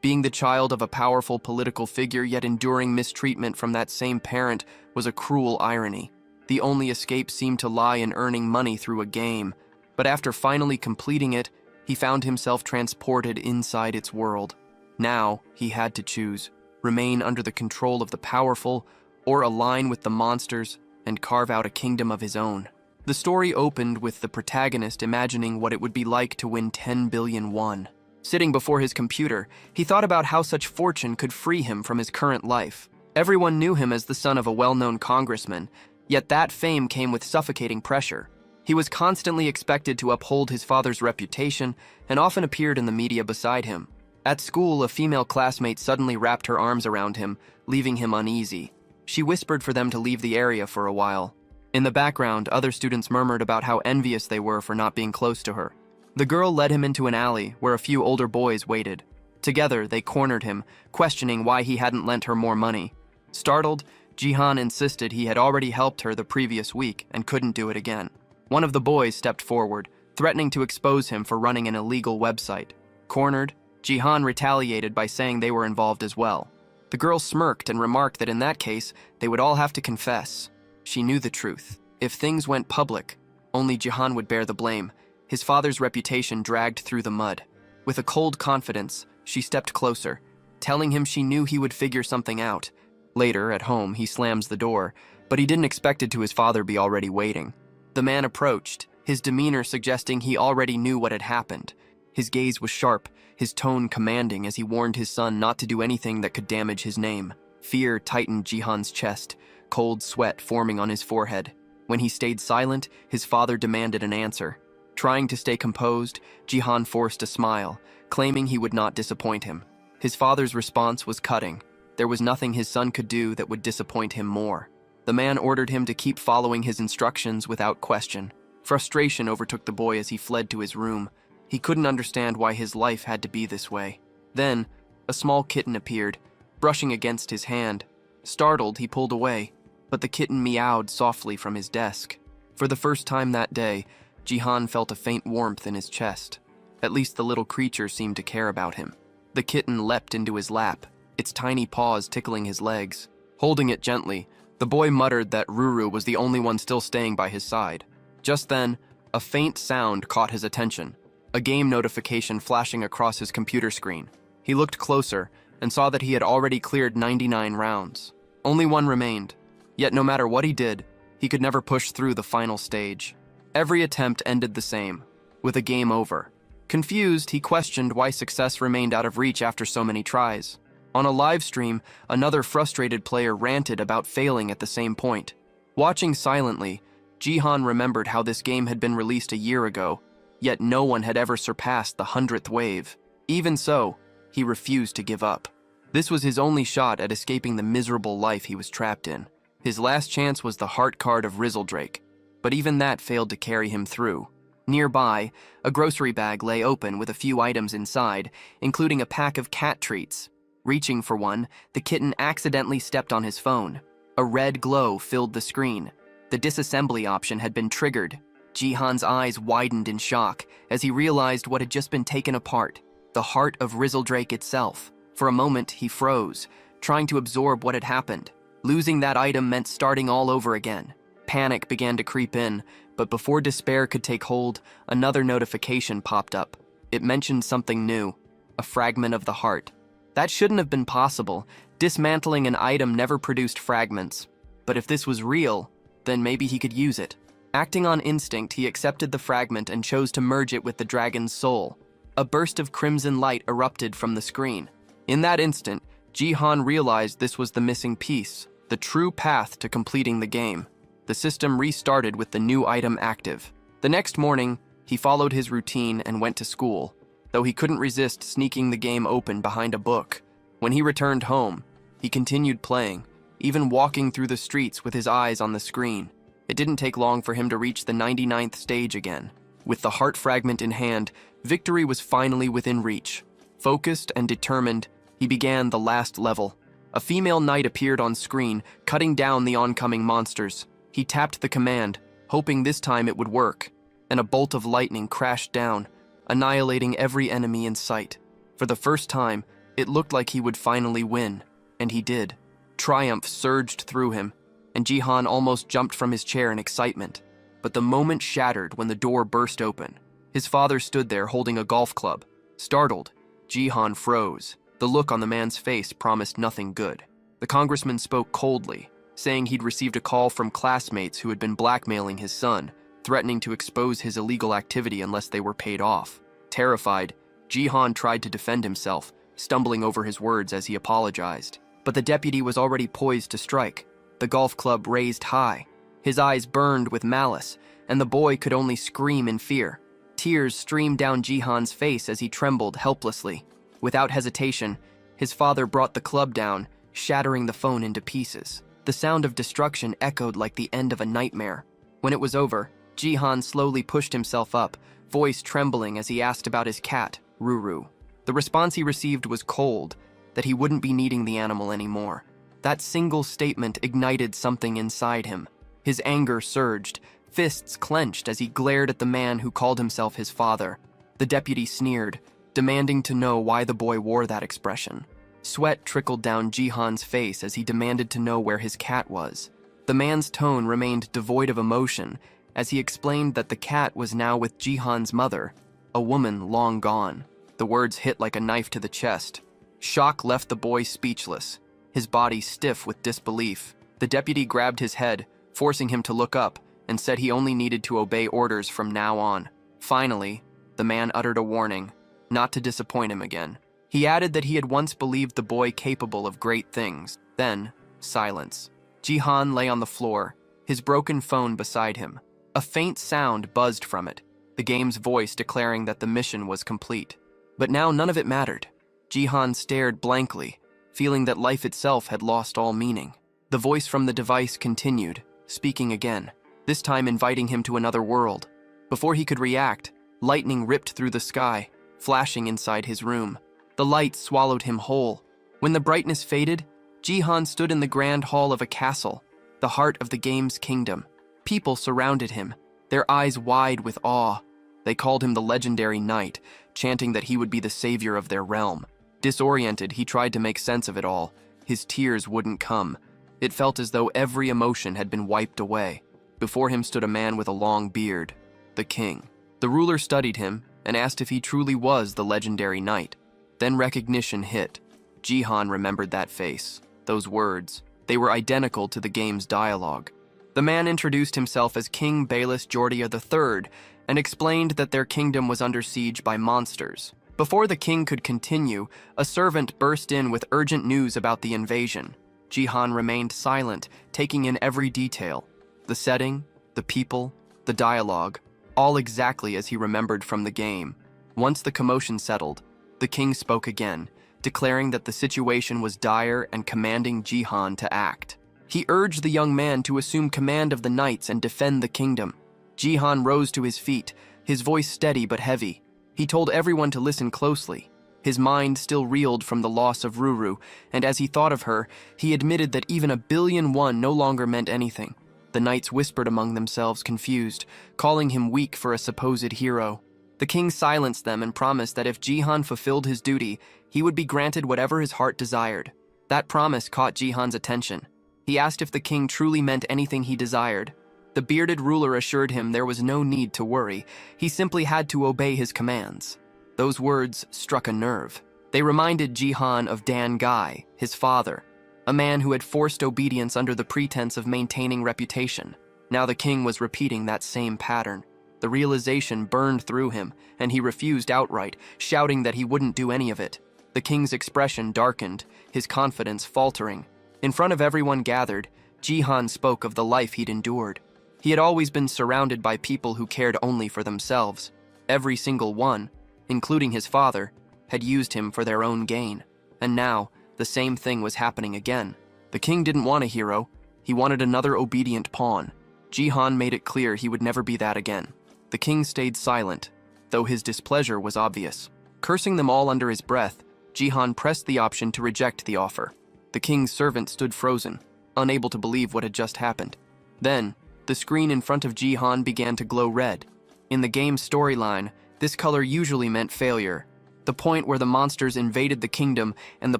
Being the child of a powerful political figure yet enduring mistreatment from that same parent was a cruel irony. The only escape seemed to lie in earning money through a game, but after finally completing it, he found himself transported inside its world. Now, he had to choose: remain under the control of the powerful, or align with the monsters and carve out a kingdom of his own. The story opened with the protagonist imagining what it would be like to win 10 billion won. Sitting before his computer, he thought about how such fortune could free him from his current life. Everyone knew him as the son of a well-known congressman, yet that fame came with suffocating pressure. He was constantly expected to uphold his father's reputation and often appeared in the media beside him. At school, a female classmate suddenly wrapped her arms around him, leaving him uneasy. She whispered for them to leave the area for a while. In the background, other students murmured about how envious they were for not being close to her. The girl led him into an alley where a few older boys waited. Together, they cornered him, questioning why he hadn't lent her more money. Startled, Jihan insisted he had already helped her the previous week and couldn't do it again. One of the boys stepped forward, threatening to expose him for running an illegal website. Cornered, Jihan retaliated by saying they were involved as well. The girl smirked and remarked that in that case, they would all have to confess. She knew the truth. If things went public, only Jihan would bear the blame. His father's reputation dragged through the mud. With a cold confidence, she stepped closer, telling him she knew he would figure something out. Later, at home, he slams the door, but he didn't expect it to his father be already waiting. The man approached, his demeanor suggesting he already knew what had happened. His gaze was sharp, his tone commanding as he warned his son not to do anything that could damage his name. Fear tightened Jihan's chest, cold sweat forming on his forehead. When he stayed silent, his father demanded an answer. Trying to stay composed, Jihan forced a smile, claiming he would not disappoint him. His father's response was cutting. There was nothing his son could do that would disappoint him more. The man ordered him to keep following his instructions without question. Frustration overtook the boy as he fled to his room. He couldn't understand why his life had to be this way. Then, a small kitten appeared, brushing against his hand. Startled, he pulled away, but the kitten meowed softly from his desk. For the first time that day, Jihan felt a faint warmth in his chest. At least the little creature seemed to care about him. The kitten leapt into his lap, its tiny paws tickling his legs. Holding it gently, the boy muttered that Ruru was the only one still staying by his side. Just then, a faint sound caught his attention, a game notification flashing across his computer screen. He looked closer and saw that he had already cleared 99 rounds. Only one remained, yet no matter what he did, he could never push through the final stage. Every attempt ended the same, with a game over. Confused, he questioned why success remained out of reach after so many tries. On a live stream, another frustrated player ranted about failing at the same point. Watching silently, Jihan remembered how this game had been released a year ago, yet no one had ever surpassed the 100th wave. Even so, he refused to give up. This was his only shot at escaping the miserable life he was trapped in. His last chance was the heart card of Rizzledrake, but even that failed to carry him through. Nearby, a grocery bag lay open with a few items inside, including a pack of cat treats. Reaching for one, the kitten accidentally stepped on his phone. A red glow filled the screen. The disassembly option had been triggered. Jihan's eyes widened in shock as he realized what had just been taken apart, the heart of Rizzledrake itself. For a moment, he froze, trying to absorb what had happened. Losing that item meant starting all over again. Panic began to creep in, but before despair could take hold, another notification popped up. It mentioned something new, a fragment of the heart. That shouldn't have been possible. Dismantling an item never produced fragments. But if this was real, then maybe he could use it. Acting on instinct, he accepted the fragment and chose to merge it with the dragon's soul. A burst of crimson light erupted from the screen. In that instant, Jihan realized this was the missing piece, the true path to completing the game. The system restarted with the new item active. The next morning, he followed his routine and went to school, though he couldn't resist sneaking the game open behind a book. When he returned home, he continued playing, even walking through the streets with his eyes on the screen. It didn't take long for him to reach the 99th stage again. With the heart fragment in hand, victory was finally within reach. Focused and determined, he began the last level. A female knight appeared on screen, cutting down the oncoming monsters. He tapped the command, hoping this time it would work, and a bolt of lightning crashed down, annihilating every enemy in sight. For the first time, It looked like he would finally win, and he did. Triumph surged through him, and Jihan almost jumped from his chair in excitement. But the moment shattered when the door burst open. His father stood there holding a golf club. Startled, Jihan froze. The look on the man's face promised nothing good. The congressman spoke coldly, saying he'd received a call from classmates who had been blackmailing his son, threatening to expose his illegal activity unless they were paid off. Terrified, Jihan tried to defend himself, stumbling over his words as he apologized. But the deputy was already poised to strike, the golf club raised high. His eyes burned with malice, and the boy could only scream in fear. Tears streamed down Jihan's face as he trembled helplessly. Without hesitation, his father brought the club down, shattering the phone into pieces. The sound of destruction echoed like the end of a nightmare. When it was over, Jihan slowly pushed himself up, voice trembling as he asked about his cat, Ruru. The response he received was cold, that he wouldn't be needing the animal anymore. That single statement ignited something inside him. His anger surged, fists clenched as he glared at the man who called himself his father. The deputy sneered, demanding to know why the boy wore that expression. Sweat trickled down Jihan's face as he demanded to know where his cat was. The man's tone remained devoid of emotion as he explained that the cat was now with Jihan's mother, a woman long gone. The words hit like a knife to the chest. Shock left the boy speechless, his body stiff with disbelief. The deputy grabbed his head, forcing him to look up, and said he only needed to obey orders from now on. Finally, the man uttered a warning, not to disappoint him again. He added that he had once believed the boy capable of great things. Then, silence. Jihan lay on the floor, his broken phone beside him. A faint sound buzzed from it, the game's voice declaring that the mission was complete. But now none of it mattered. Jihan stared blankly, feeling that life itself had lost all meaning. The voice from the device continued, speaking again, this time inviting him to another world. Before he could react, lightning ripped through the sky, flashing inside his room. The light swallowed him whole. When the brightness faded, Jihan stood in the grand hall of a castle, the heart of the game's kingdom. People surrounded him, their eyes wide with awe. They called him the legendary knight, chanting that he would be the savior of their realm. Disoriented, he tried to make sense of it all. His tears wouldn't come. It felt as though every emotion had been wiped away. Before him stood a man with a long beard, the king. The ruler studied him and asked if he truly was the legendary knight. Then recognition hit. Jihan remembered that face, those words. They were identical to the game's dialogue. The man introduced himself as King Bayless Jordia III and explained that their kingdom was under siege by monsters. Before the king could continue, a servant burst in with urgent news about the invasion. Jihan remained silent, taking in every detail. The setting, the people, the dialogue, all exactly as he remembered from the game. Once the commotion settled, the king spoke again, declaring that the situation was dire and commanding Jihan to act. He urged the young man to assume command of the knights and defend the kingdom. Jihan rose to his feet, his voice steady but heavy. He told everyone to listen closely. His mind still reeled from the loss of Ruru, and as he thought of her, he admitted that even 1,000,000,001 no longer meant anything. The knights whispered among themselves, confused, calling him weak for a supposed hero. The king silenced them and promised that if Jihan fulfilled his duty, he would be granted whatever his heart desired. That promise caught Jihan's attention. He asked if the king truly meant anything he desired. The bearded ruler assured him there was no need to worry. He simply had to obey his commands. Those words struck a nerve. They reminded Jihan of Dan Gai, his father, a man who had forced obedience under the pretense of maintaining reputation. Now the king was repeating that same pattern. The realization burned through him, and he refused outright, shouting that he wouldn't do any of it. The king's expression darkened, his confidence faltering. In front of everyone gathered, Jihan spoke of the life he'd endured. He had always been surrounded by people who cared only for themselves. Every single one, including his father, had used him for their own gain. And now, the same thing was happening again. The king didn't want a hero. He wanted another obedient pawn. Jihan made it clear he would never be that again. The king stayed silent, though his displeasure was obvious. Cursing them all under his breath, Jihan pressed the option to reject the offer. The king's servant stood frozen, unable to believe what had just happened. Then, the screen in front of Jihan began to glow red. In the game's storyline, this color usually meant failure, the point where the monsters invaded the kingdom and the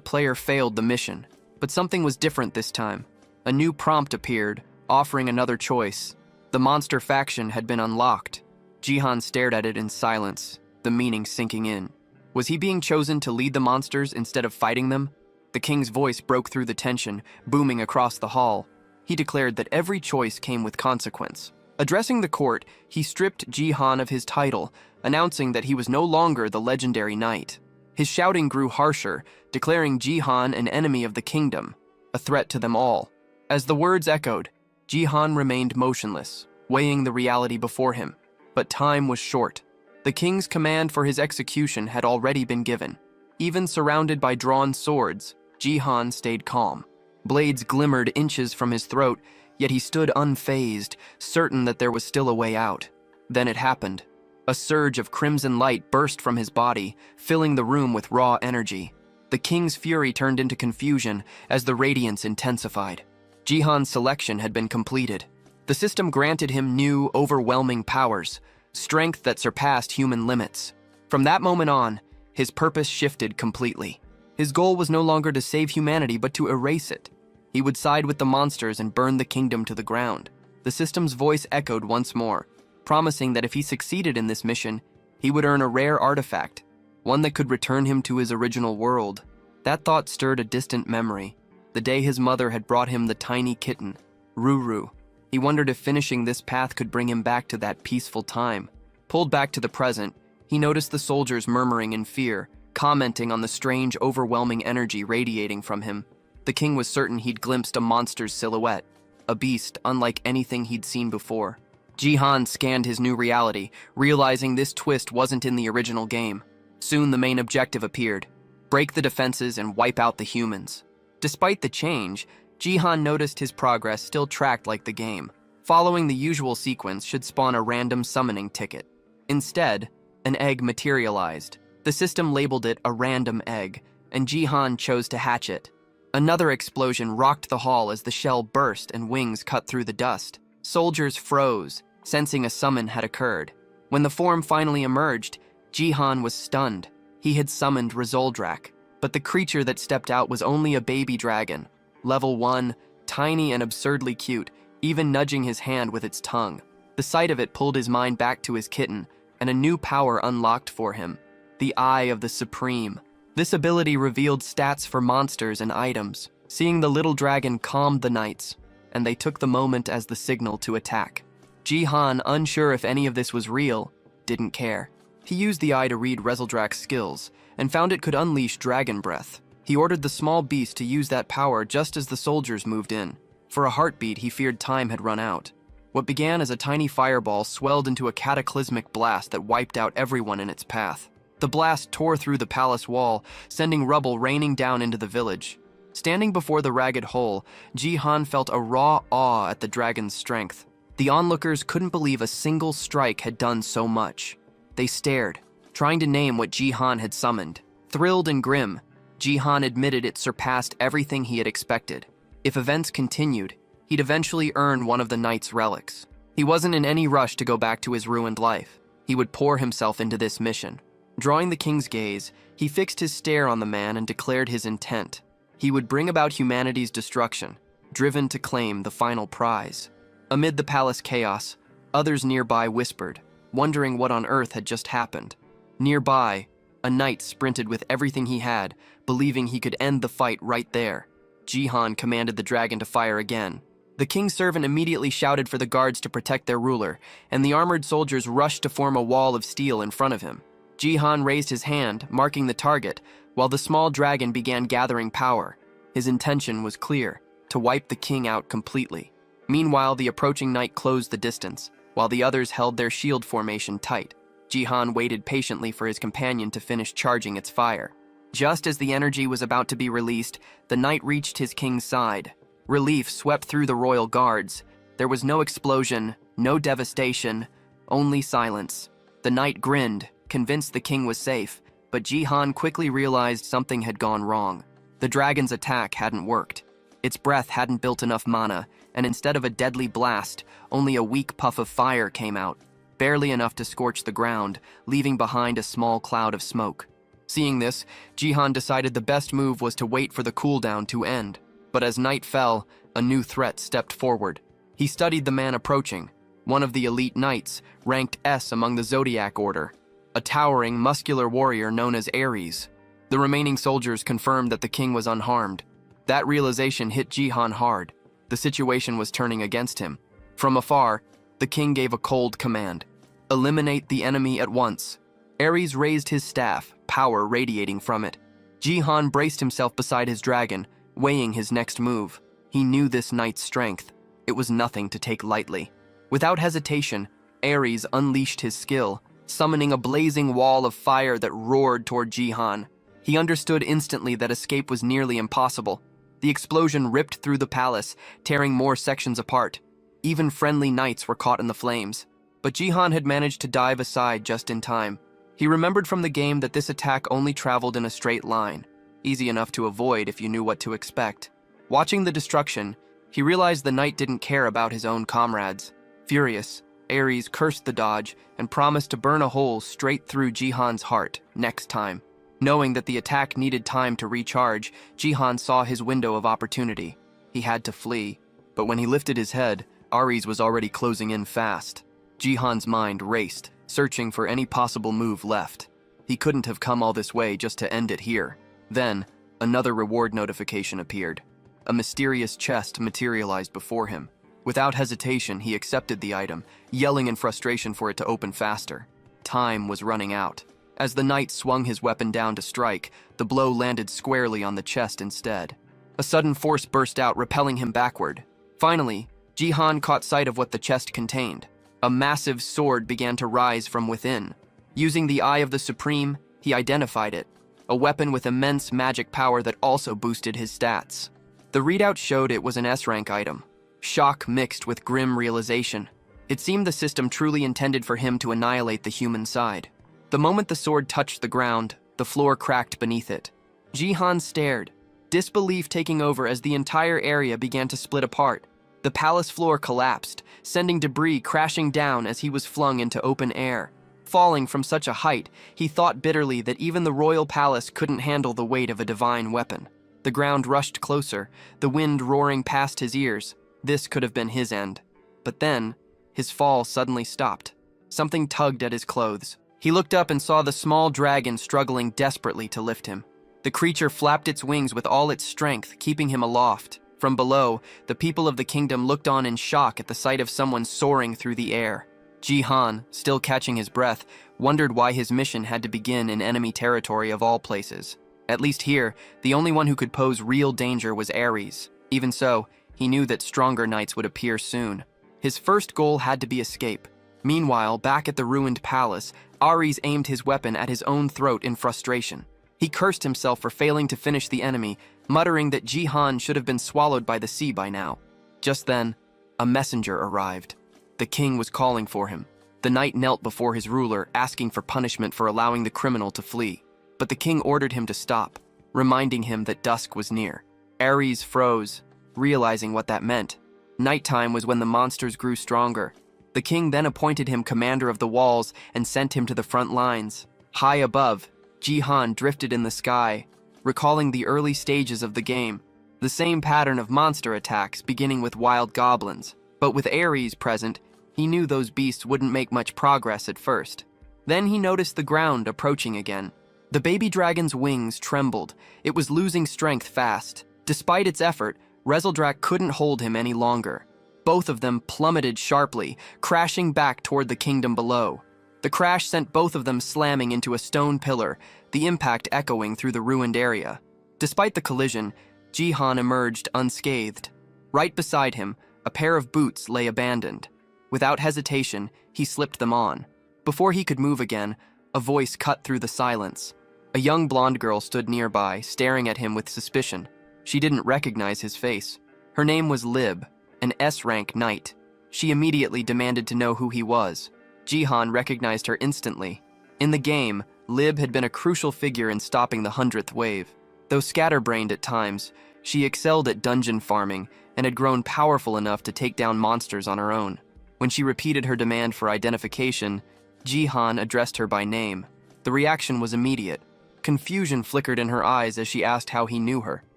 player failed the mission. But something was different this time. A new prompt appeared, offering another choice. The monster faction had been unlocked. Jihan stared at it in silence, the meaning sinking in. Was he being chosen to lead the monsters instead of fighting them? The king's voice broke through the tension, booming across the hall. He declared that every choice came with consequence. Addressing the court, he stripped Jihan of his title, announcing that he was no longer the legendary knight. His shouting grew harsher, declaring Jihan an enemy of the kingdom, a threat to them all. As the words echoed, Jihan remained motionless, weighing the reality before him. But time was short. The king's command for his execution had already been given. Even surrounded by drawn swords, Jihan stayed calm. Blades glimmered inches from his throat, yet he stood unfazed, certain that there was still a way out. Then it happened. A surge of crimson light burst from his body, filling the room with raw energy. The king's fury turned into confusion as the radiance intensified. Jihan's selection had been completed. The system granted him new, overwhelming powers, strength that surpassed human limits. From that moment on, his purpose shifted completely. His goal was no longer to save humanity, but to erase it. He would side with the monsters and burn the kingdom to the ground. The system's voice echoed once more, promising that if he succeeded in this mission, he would earn a rare artifact, one that could return him to his original world. That thought stirred a distant memory, the day his mother had brought him the tiny kitten, Ruru. He wondered if finishing this path could bring him back to that peaceful time. Pulled back to the present, he noticed the soldiers murmuring in fear, commenting on the strange, overwhelming energy radiating from him. The king was certain he'd glimpsed a monster's silhouette, a beast unlike anything he'd seen before. Jihan scanned his new reality, realizing this twist wasn't in the original game. Soon the main objective appeared: break the defenses and wipe out the humans. Despite the change, Jihan noticed his progress still tracked like the game. Following the usual sequence should spawn a random summoning ticket. Instead, an egg materialized. The system labeled it a random egg, and Jihan chose to hatch it. Another explosion rocked the hall as the shell burst and wings cut through the dust. Soldiers froze, sensing a summon had occurred. When the form finally emerged, Jihan was stunned. He had summoned Rizoldrak, but the creature that stepped out was only a baby dragon. Level 1, tiny and absurdly cute, even nudging his hand with its tongue. The sight of it pulled his mind back to his kitten, and a new power unlocked for him: the Eye of the Supreme. This ability revealed stats for monsters and items. Seeing the little dragon calmed the knights, and they took the moment as the signal to attack. Jihan, unsure if any of this was real, didn't care. He used the eye to read Rezoldrak's skills, and found it could unleash dragon breath. He ordered the small beast to use that power just as the soldiers moved in. For a heartbeat, he feared time had run out. What began as a tiny fireball swelled into a cataclysmic blast that wiped out everyone in its path. The blast tore through the palace wall, sending rubble raining down into the village. Standing before the ragged hole, Jihan felt a raw awe at the dragon's strength. The onlookers couldn't believe a single strike had done so much. They stared, trying to name what Jihan had summoned. Thrilled and grim, Jihan admitted it surpassed everything he had expected. If events continued, he'd eventually earn one of the knight's relics. He wasn't in any rush to go back to his ruined life. He would pour himself into this mission. Drawing the king's gaze, he fixed his stare on the man and declared his intent. He would bring about humanity's destruction, driven to claim the final prize. Amid the palace chaos, others nearby whispered, wondering what on earth had just happened. Nearby, a knight sprinted with everything he had, believing he could end the fight right there. Jihan commanded the dragon to fire again. The king's servant immediately shouted for the guards to protect their ruler, and the armored soldiers rushed to form a wall of steel in front of him. Jihan raised his hand, marking the target, while the small dragon began gathering power. His intention was clear: to wipe the king out completely. Meanwhile, the approaching knight closed the distance, while the others held their shield formation tight. Jihan waited patiently for his companion to finish charging its fire. Just as the energy was about to be released, the knight reached his king's side. Relief swept through the royal guards. There was no explosion, no devastation, only silence. The knight grinned, convinced the king was safe, but Jihan quickly realized something had gone wrong. The dragon's attack hadn't worked. Its breath hadn't built enough mana, and instead of a deadly blast, only a weak puff of fire came out, barely enough to scorch the ground, leaving behind a small cloud of smoke. Seeing this, Jihan decided the best move was to wait for the cooldown to end. But as night fell, a new threat stepped forward. He studied the man approaching, one of the elite knights, ranked S among the Zodiac Order, a towering, muscular warrior known as Ares. The remaining soldiers confirmed that the king was unharmed. That realization hit Jihan hard. The situation was turning against him. From afar, the king gave a cold command. Eliminate the enemy at once. Ares raised his staff, power radiating from it. Jihan braced himself beside his dragon, weighing his next move. He knew this knight's strength. It was nothing to take lightly. Without hesitation, Ares unleashed his skill, summoning a blazing wall of fire that roared toward Jihan. He understood instantly that escape was nearly impossible. The explosion ripped through the palace, tearing more sections apart. Even friendly knights were caught in the flames. But Jihan had managed to dive aside just in time. He remembered from the game that this attack only traveled in a straight line, easy enough to avoid if you knew what to expect. Watching the destruction, he realized the knight didn't care about his own comrades. Furious, Ares cursed the dodge and promised to burn a hole straight through Jihan's heart next time. Knowing that the attack needed time to recharge, Jihan saw his window of opportunity. He had to flee, but when he lifted his head, Ares was already closing in fast. Jihan's mind raced, searching for any possible move left. He couldn't have come all this way just to end it here. Then, another reward notification appeared. A mysterious chest materialized before him. Without hesitation, he accepted the item, yelling in frustration for it to open faster. Time was running out. As the knight swung his weapon down to strike, the blow landed squarely on the chest instead. A sudden force burst out, repelling him backward. Finally, Jihan caught sight of what the chest contained. A massive sword began to rise from within. Using the Eye of the Supreme, he identified it, a weapon with immense magic power that also boosted his stats. The readout showed it was an S-rank item. Shock mixed with grim realization. It seemed the system truly intended for him to annihilate the human side. The moment the sword touched the ground, the floor cracked beneath it. Jihan stared, disbelief taking over as the entire area began to split apart. The palace floor collapsed, sending debris crashing down as he was flung into open air. Falling from such a height, he thought bitterly that even the royal palace couldn't handle the weight of a divine weapon. The ground rushed closer, the wind roaring past his ears. This could have been his end. But then, his fall suddenly stopped. Something tugged at his clothes. He looked up and saw the small dragon struggling desperately to lift him. The creature flapped its wings with all its strength, keeping him aloft. From below, the people of the kingdom looked on in shock at the sight of someone soaring through the air. Jihan, still catching his breath, wondered why his mission had to begin in enemy territory of all places. At least here, the only one who could pose real danger was Ares. Even so, he knew that stronger knights would appear soon. His first goal had to be escape. Meanwhile, back at the ruined palace, Ares aimed his weapon at his own throat in frustration. He cursed himself for failing to finish the enemy, muttering that Jihan should have been swallowed by the sea by now. Just then, a messenger arrived. The king was calling for him. The knight knelt before his ruler, asking for punishment for allowing the criminal to flee. But the king ordered him to stop, reminding him that dusk was near. Ares froze, realizing what that meant. Nighttime was when the monsters grew stronger. The king then appointed him commander of the walls and sent him to the front lines. High above, Jihan drifted in the sky, recalling the early stages of the game. The same pattern of monster attacks, beginning with wild goblins. But with Ares present, he knew those beasts wouldn't make much progress at first. Then he noticed the ground approaching again. The baby dragon's wings trembled. It was losing strength fast. Despite its effort, Rezeldrak couldn't hold him any longer. Both of them plummeted sharply, crashing back toward the kingdom below. The crash sent both of them slamming into a stone pillar, the impact echoing through the ruined area. Despite the collision, Jihan emerged unscathed. Right beside him, a pair of boots lay abandoned. Without hesitation, he slipped them on. Before he could move again, a voice cut through the silence. A young blonde girl stood nearby, staring at him with suspicion. She didn't recognize his face. Her name was Lib, an S-rank knight. She immediately demanded to know who he was. Jihan recognized her instantly. In the game, Lib had been a crucial figure in stopping the 100th wave. Though scatterbrained at times, she excelled at dungeon farming and had grown powerful enough to take down monsters on her own. When she repeated her demand for identification, Jihan addressed her by name. The reaction was immediate. Confusion flickered in her eyes as she asked how he knew her.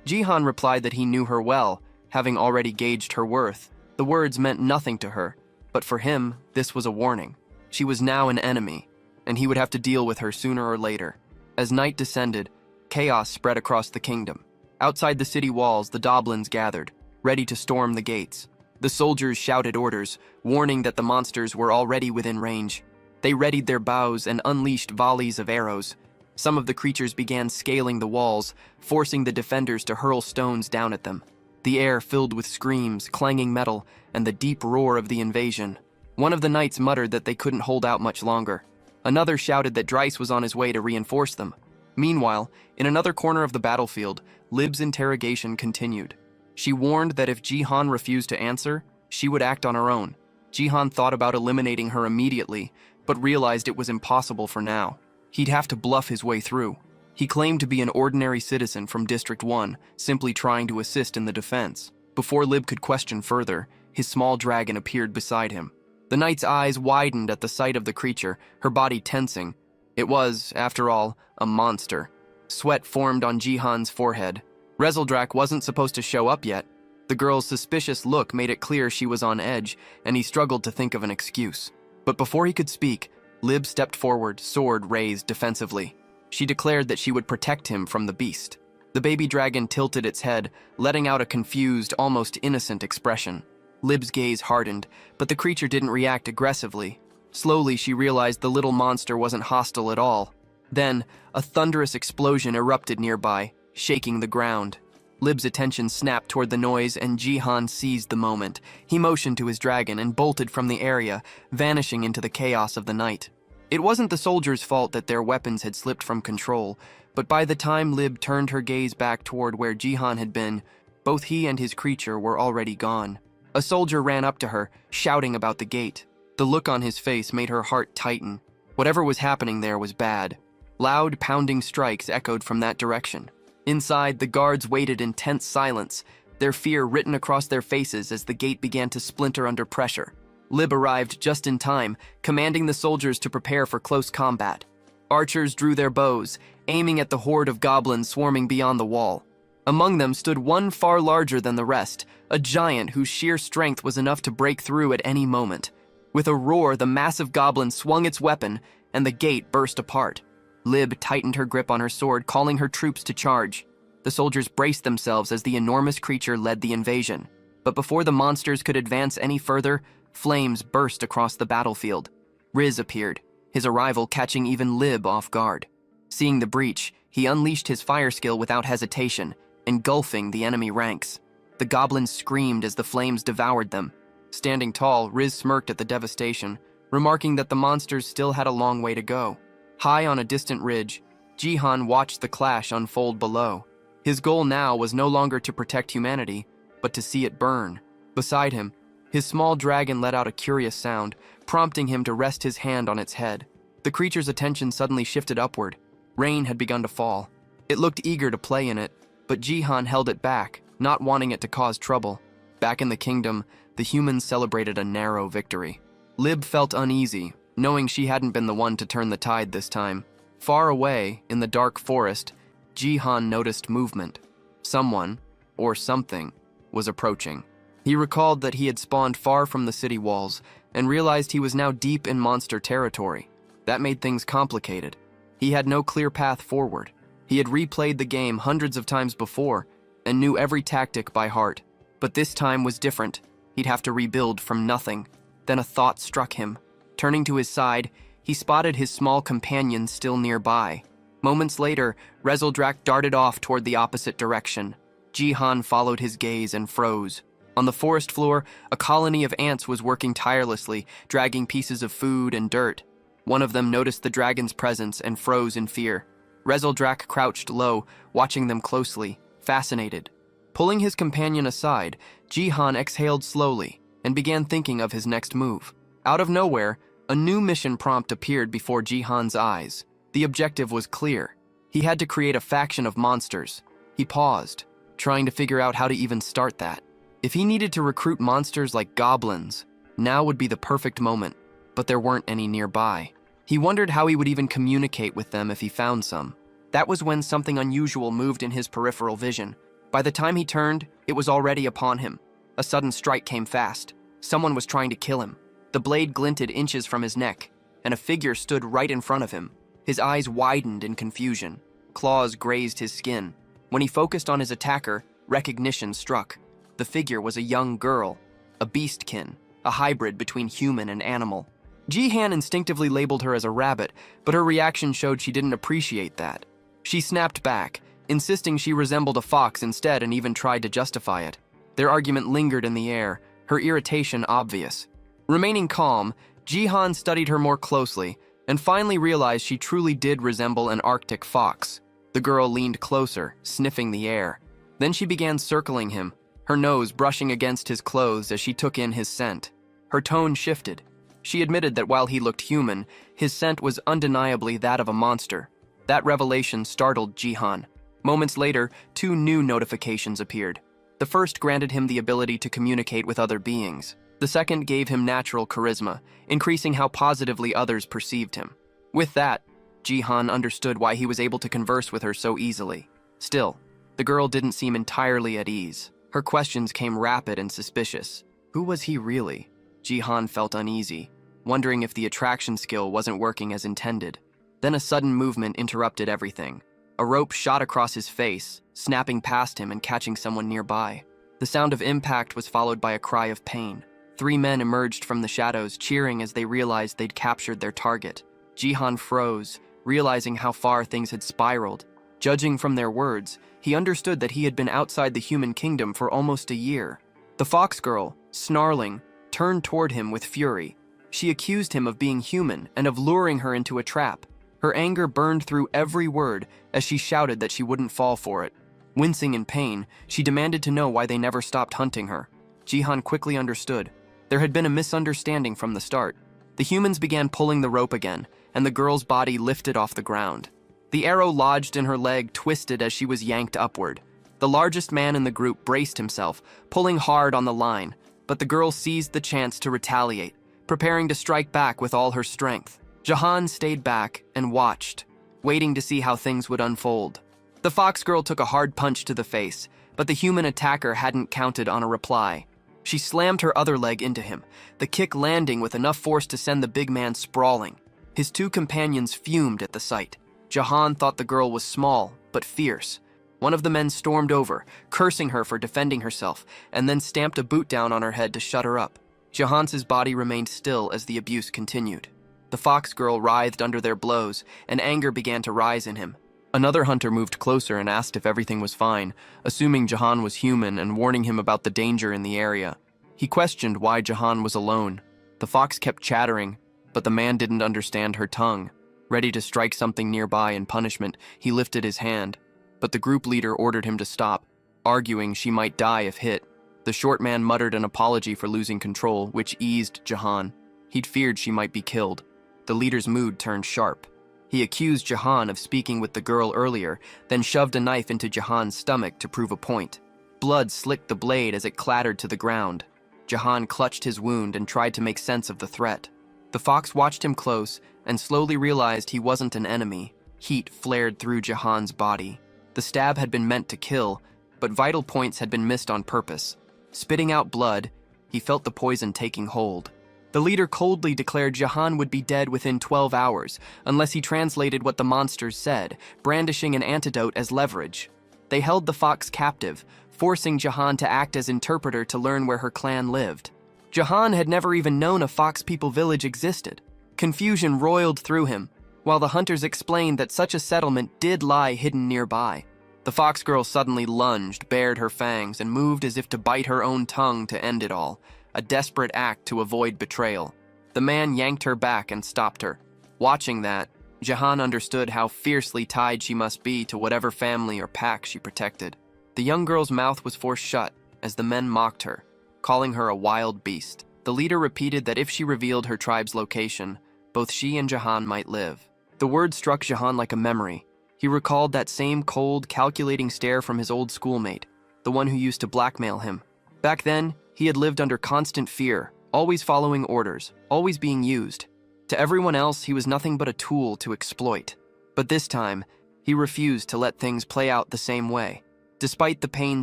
Jihan replied that he knew her well, having already gauged her worth. The words meant nothing to her, but for him, this was a warning. She was now an enemy, and he would have to deal with her sooner or later. As night descended, chaos spread across the kingdom. Outside the city walls, the Doblins gathered, ready to storm the gates. The soldiers shouted orders, warning that the monsters were already within range. They readied their bows and unleashed volleys of arrows. Some of the creatures began scaling the walls, forcing the defenders to hurl stones down at them. The air filled with screams, clanging metal, and the deep roar of the invasion. One of the knights muttered that they couldn't hold out much longer. Another shouted that Dryce was on his way to reinforce them. Meanwhile, in another corner of the battlefield, Lib's interrogation continued. She warned that if Jihan refused to answer, she would act on her own. Jihan thought about eliminating her immediately, but realized it was impossible for now. He'd have to bluff his way through. He claimed to be an ordinary citizen from District 1, simply trying to assist in the defense. Before Lib could question further, his small dragon appeared beside him. The knight's eyes widened at the sight of the creature, her body tensing. It was, after all, a monster. Sweat formed on Jihan's forehead. Rezeldrak wasn't supposed to show up yet. The girl's suspicious look made it clear she was on edge, and he struggled to think of an excuse. But before he could speak, Lib stepped forward, sword raised defensively. She declared that she would protect him from the beast. The baby dragon tilted its head, letting out a confused, almost innocent expression. Lib's gaze hardened, but the creature didn't react aggressively. Slowly, she realized the little monster wasn't hostile at all. Then, a thunderous explosion erupted nearby, shaking the ground. Lib's attention snapped toward the noise, and Jihan seized the moment. He motioned to his dragon and bolted from the area, vanishing into the chaos of the night. It wasn't the soldiers' fault that their weapons had slipped from control, but by the time Lib turned her gaze back toward where Jihan had been, both he and his creature were already gone. A soldier ran up to her, shouting about the gate. The look on his face made her heart tighten. Whatever was happening there was bad. Loud, pounding strikes echoed from that direction. Inside, the guards waited in tense silence, their fear written across their faces as the gate began to splinter under pressure. Lib arrived just in time, commanding the soldiers to prepare for close combat. Archers drew their bows, aiming at the horde of goblins swarming beyond the wall. Among them stood one far larger than the rest, a giant whose sheer strength was enough to break through at any moment. With a roar, the massive goblin swung its weapon, and the gate burst apart. Lib tightened her grip on her sword, calling her troops to charge. The soldiers braced themselves as the enormous creature led the invasion. But before the monsters could advance any further, flames burst across the battlefield. Riz appeared, his arrival catching even Lib off guard. Seeing the breach, he unleashed his fire skill without hesitation, engulfing the enemy ranks. The goblins screamed as the flames devoured them. Standing tall, Riz smirked at the devastation, remarking that the monsters still had a long way to go. High on a distant ridge, Jihan watched the clash unfold below. His goal now was no longer to protect humanity, but to see it burn. Beside him, his small dragon let out a curious sound, prompting him to rest his hand on its head. The creature's attention suddenly shifted upward. Rain had begun to fall. It looked eager to play in it, but Jihan held it back, not wanting it to cause trouble. Back in the kingdom, the humans celebrated a narrow victory. Lib felt uneasy, knowing she hadn't been the one to turn the tide this time. Far away, in the dark forest, Jihan noticed movement. Someone, or something, was approaching. He recalled that he had spawned far from the city walls, and realized he was now deep in monster territory. That made things complicated. He had no clear path forward. He had replayed the game hundreds of times before, and knew every tactic by heart. But this time was different. He'd have to rebuild from nothing. Then a thought struck him. Turning to his side, he spotted his small companion still nearby. Moments later, Rezeldrak darted off toward the opposite direction. Jihan followed his gaze and froze. On the forest floor, a colony of ants was working tirelessly, dragging pieces of food and dirt. One of them noticed the dragon's presence and froze in fear. Rezeldrak crouched low, watching them closely, fascinated. Pulling his companion aside, Jihan exhaled slowly and began thinking of his next move. Out of nowhere, a new mission prompt appeared before Jihan's eyes. The objective was clear. He had to create a faction of monsters. He paused, trying to figure out how to even start that. If he needed to recruit monsters like goblins, now would be the perfect moment, but there weren't any nearby. He wondered how he would even communicate with them if he found some. That was when something unusual moved in his peripheral vision. By the time he turned, it was already upon him. A sudden strike came fast. Someone was trying to kill him. The blade glinted inches from his neck, and a figure stood right in front of him. His eyes widened in confusion. Claws grazed his skin. When he focused on his attacker, recognition struck. The figure was a young girl, a beastkin, a hybrid between human and animal. Jihan instinctively labeled her as a rabbit, but her reaction showed she didn't appreciate that. She snapped back, insisting she resembled a fox instead, and even tried to justify it. Their argument lingered in the air, her irritation obvious. Remaining calm, Jihan studied her more closely and finally realized she truly did resemble an Arctic fox. The girl leaned closer, sniffing the air. Then she began circling him, her nose brushing against his clothes as she took in his scent. Her tone shifted. She admitted that while he looked human, his scent was undeniably that of a monster. That revelation startled Jihan. Moments later, 2 new notifications appeared. The first granted him the ability to communicate with other beings. The second gave him natural charisma, increasing how positively others perceived him. With that, Jihan understood why he was able to converse with her so easily. Still, the girl didn't seem entirely at ease. Her questions came rapid and suspicious. Who was he really? Jihan felt uneasy, wondering if the attraction skill wasn't working as intended. Then a sudden movement interrupted everything. A rope shot across his face, snapping past him and catching someone nearby. The sound of impact was followed by a cry of pain. 3 men emerged from the shadows, cheering as they realized they'd captured their target. Jihan froze, realizing how far things had spiraled. Judging from their words, he understood that he had been outside the human kingdom for almost a year. The fox girl, snarling, turned toward him with fury. She accused him of being human and of luring her into a trap. Her anger burned through every word as she shouted that she wouldn't fall for it. Wincing in pain, she demanded to know why they never stopped hunting her. Jihan quickly understood. There had been a misunderstanding from the start. The humans began pulling the rope again, and the girl's body lifted off the ground. The arrow lodged in her leg twisted as she was yanked upward. The largest man in the group braced himself, pulling hard on the line, but the girl seized the chance to retaliate, preparing to strike back with all her strength. Jihan stayed back and watched, waiting to see how things would unfold. The fox girl took a hard punch to the face, but the human attacker hadn't counted on a reply. She slammed her other leg into him, the kick landing with enough force to send the big man sprawling. His 2 companions fumed at the sight. Jihan thought the girl was small, but fierce. One of the men stormed over, cursing her for defending herself, and then stamped a boot down on her head to shut her up. Jihan's body remained still as the abuse continued. The fox girl writhed under their blows, and anger began to rise in him. Another hunter moved closer and asked if everything was fine, assuming Jihan was human and warning him about the danger in the area. He questioned why Jihan was alone. The fox kept chattering, but the man didn't understand her tongue. Ready to strike something nearby in punishment, he lifted his hand, but the group leader ordered him to stop, arguing she might die if hit. The short man muttered an apology for losing control, which eased Jihan. He'd feared she might be killed. The leader's mood turned sharp. He accused Jihan of speaking with the girl earlier, then shoved a knife into Jihan's stomach to prove a point. Blood slicked the blade as it clattered to the ground. Jihan clutched his wound and tried to make sense of the threat. The fox watched him close and slowly realized he wasn't an enemy. Heat flared through Jihan's body. The stab had been meant to kill, but vital points had been missed on purpose. Spitting out blood, he felt the poison taking hold. The leader coldly declared Jihan would be dead within 12 hours, unless he translated what the monsters said, brandishing an antidote as leverage. They held the fox captive, forcing Jihan to act as interpreter to learn where her clan lived. Jihan had never even known a fox people village existed. Confusion roiled through him, while the hunters explained that such a settlement did lie hidden nearby. The fox girl suddenly lunged, bared her fangs, and moved as if to bite her own tongue to end it all. A desperate act to avoid betrayal. The man yanked her back and stopped her. Watching that, Jihan understood how fiercely tied she must be to whatever family or pack she protected. The young girl's mouth was forced shut as the men mocked her, calling her a wild beast. The leader repeated that if she revealed her tribe's location, both she and Jihan might live. The word struck Jihan like a memory. He recalled that same cold, calculating stare from his old schoolmate, the one who used to blackmail him. Back then, he had lived under constant fear, always following orders, always being used. To everyone else, he was nothing but a tool to exploit. But this time, He refused to let things play out the same way. Despite the pain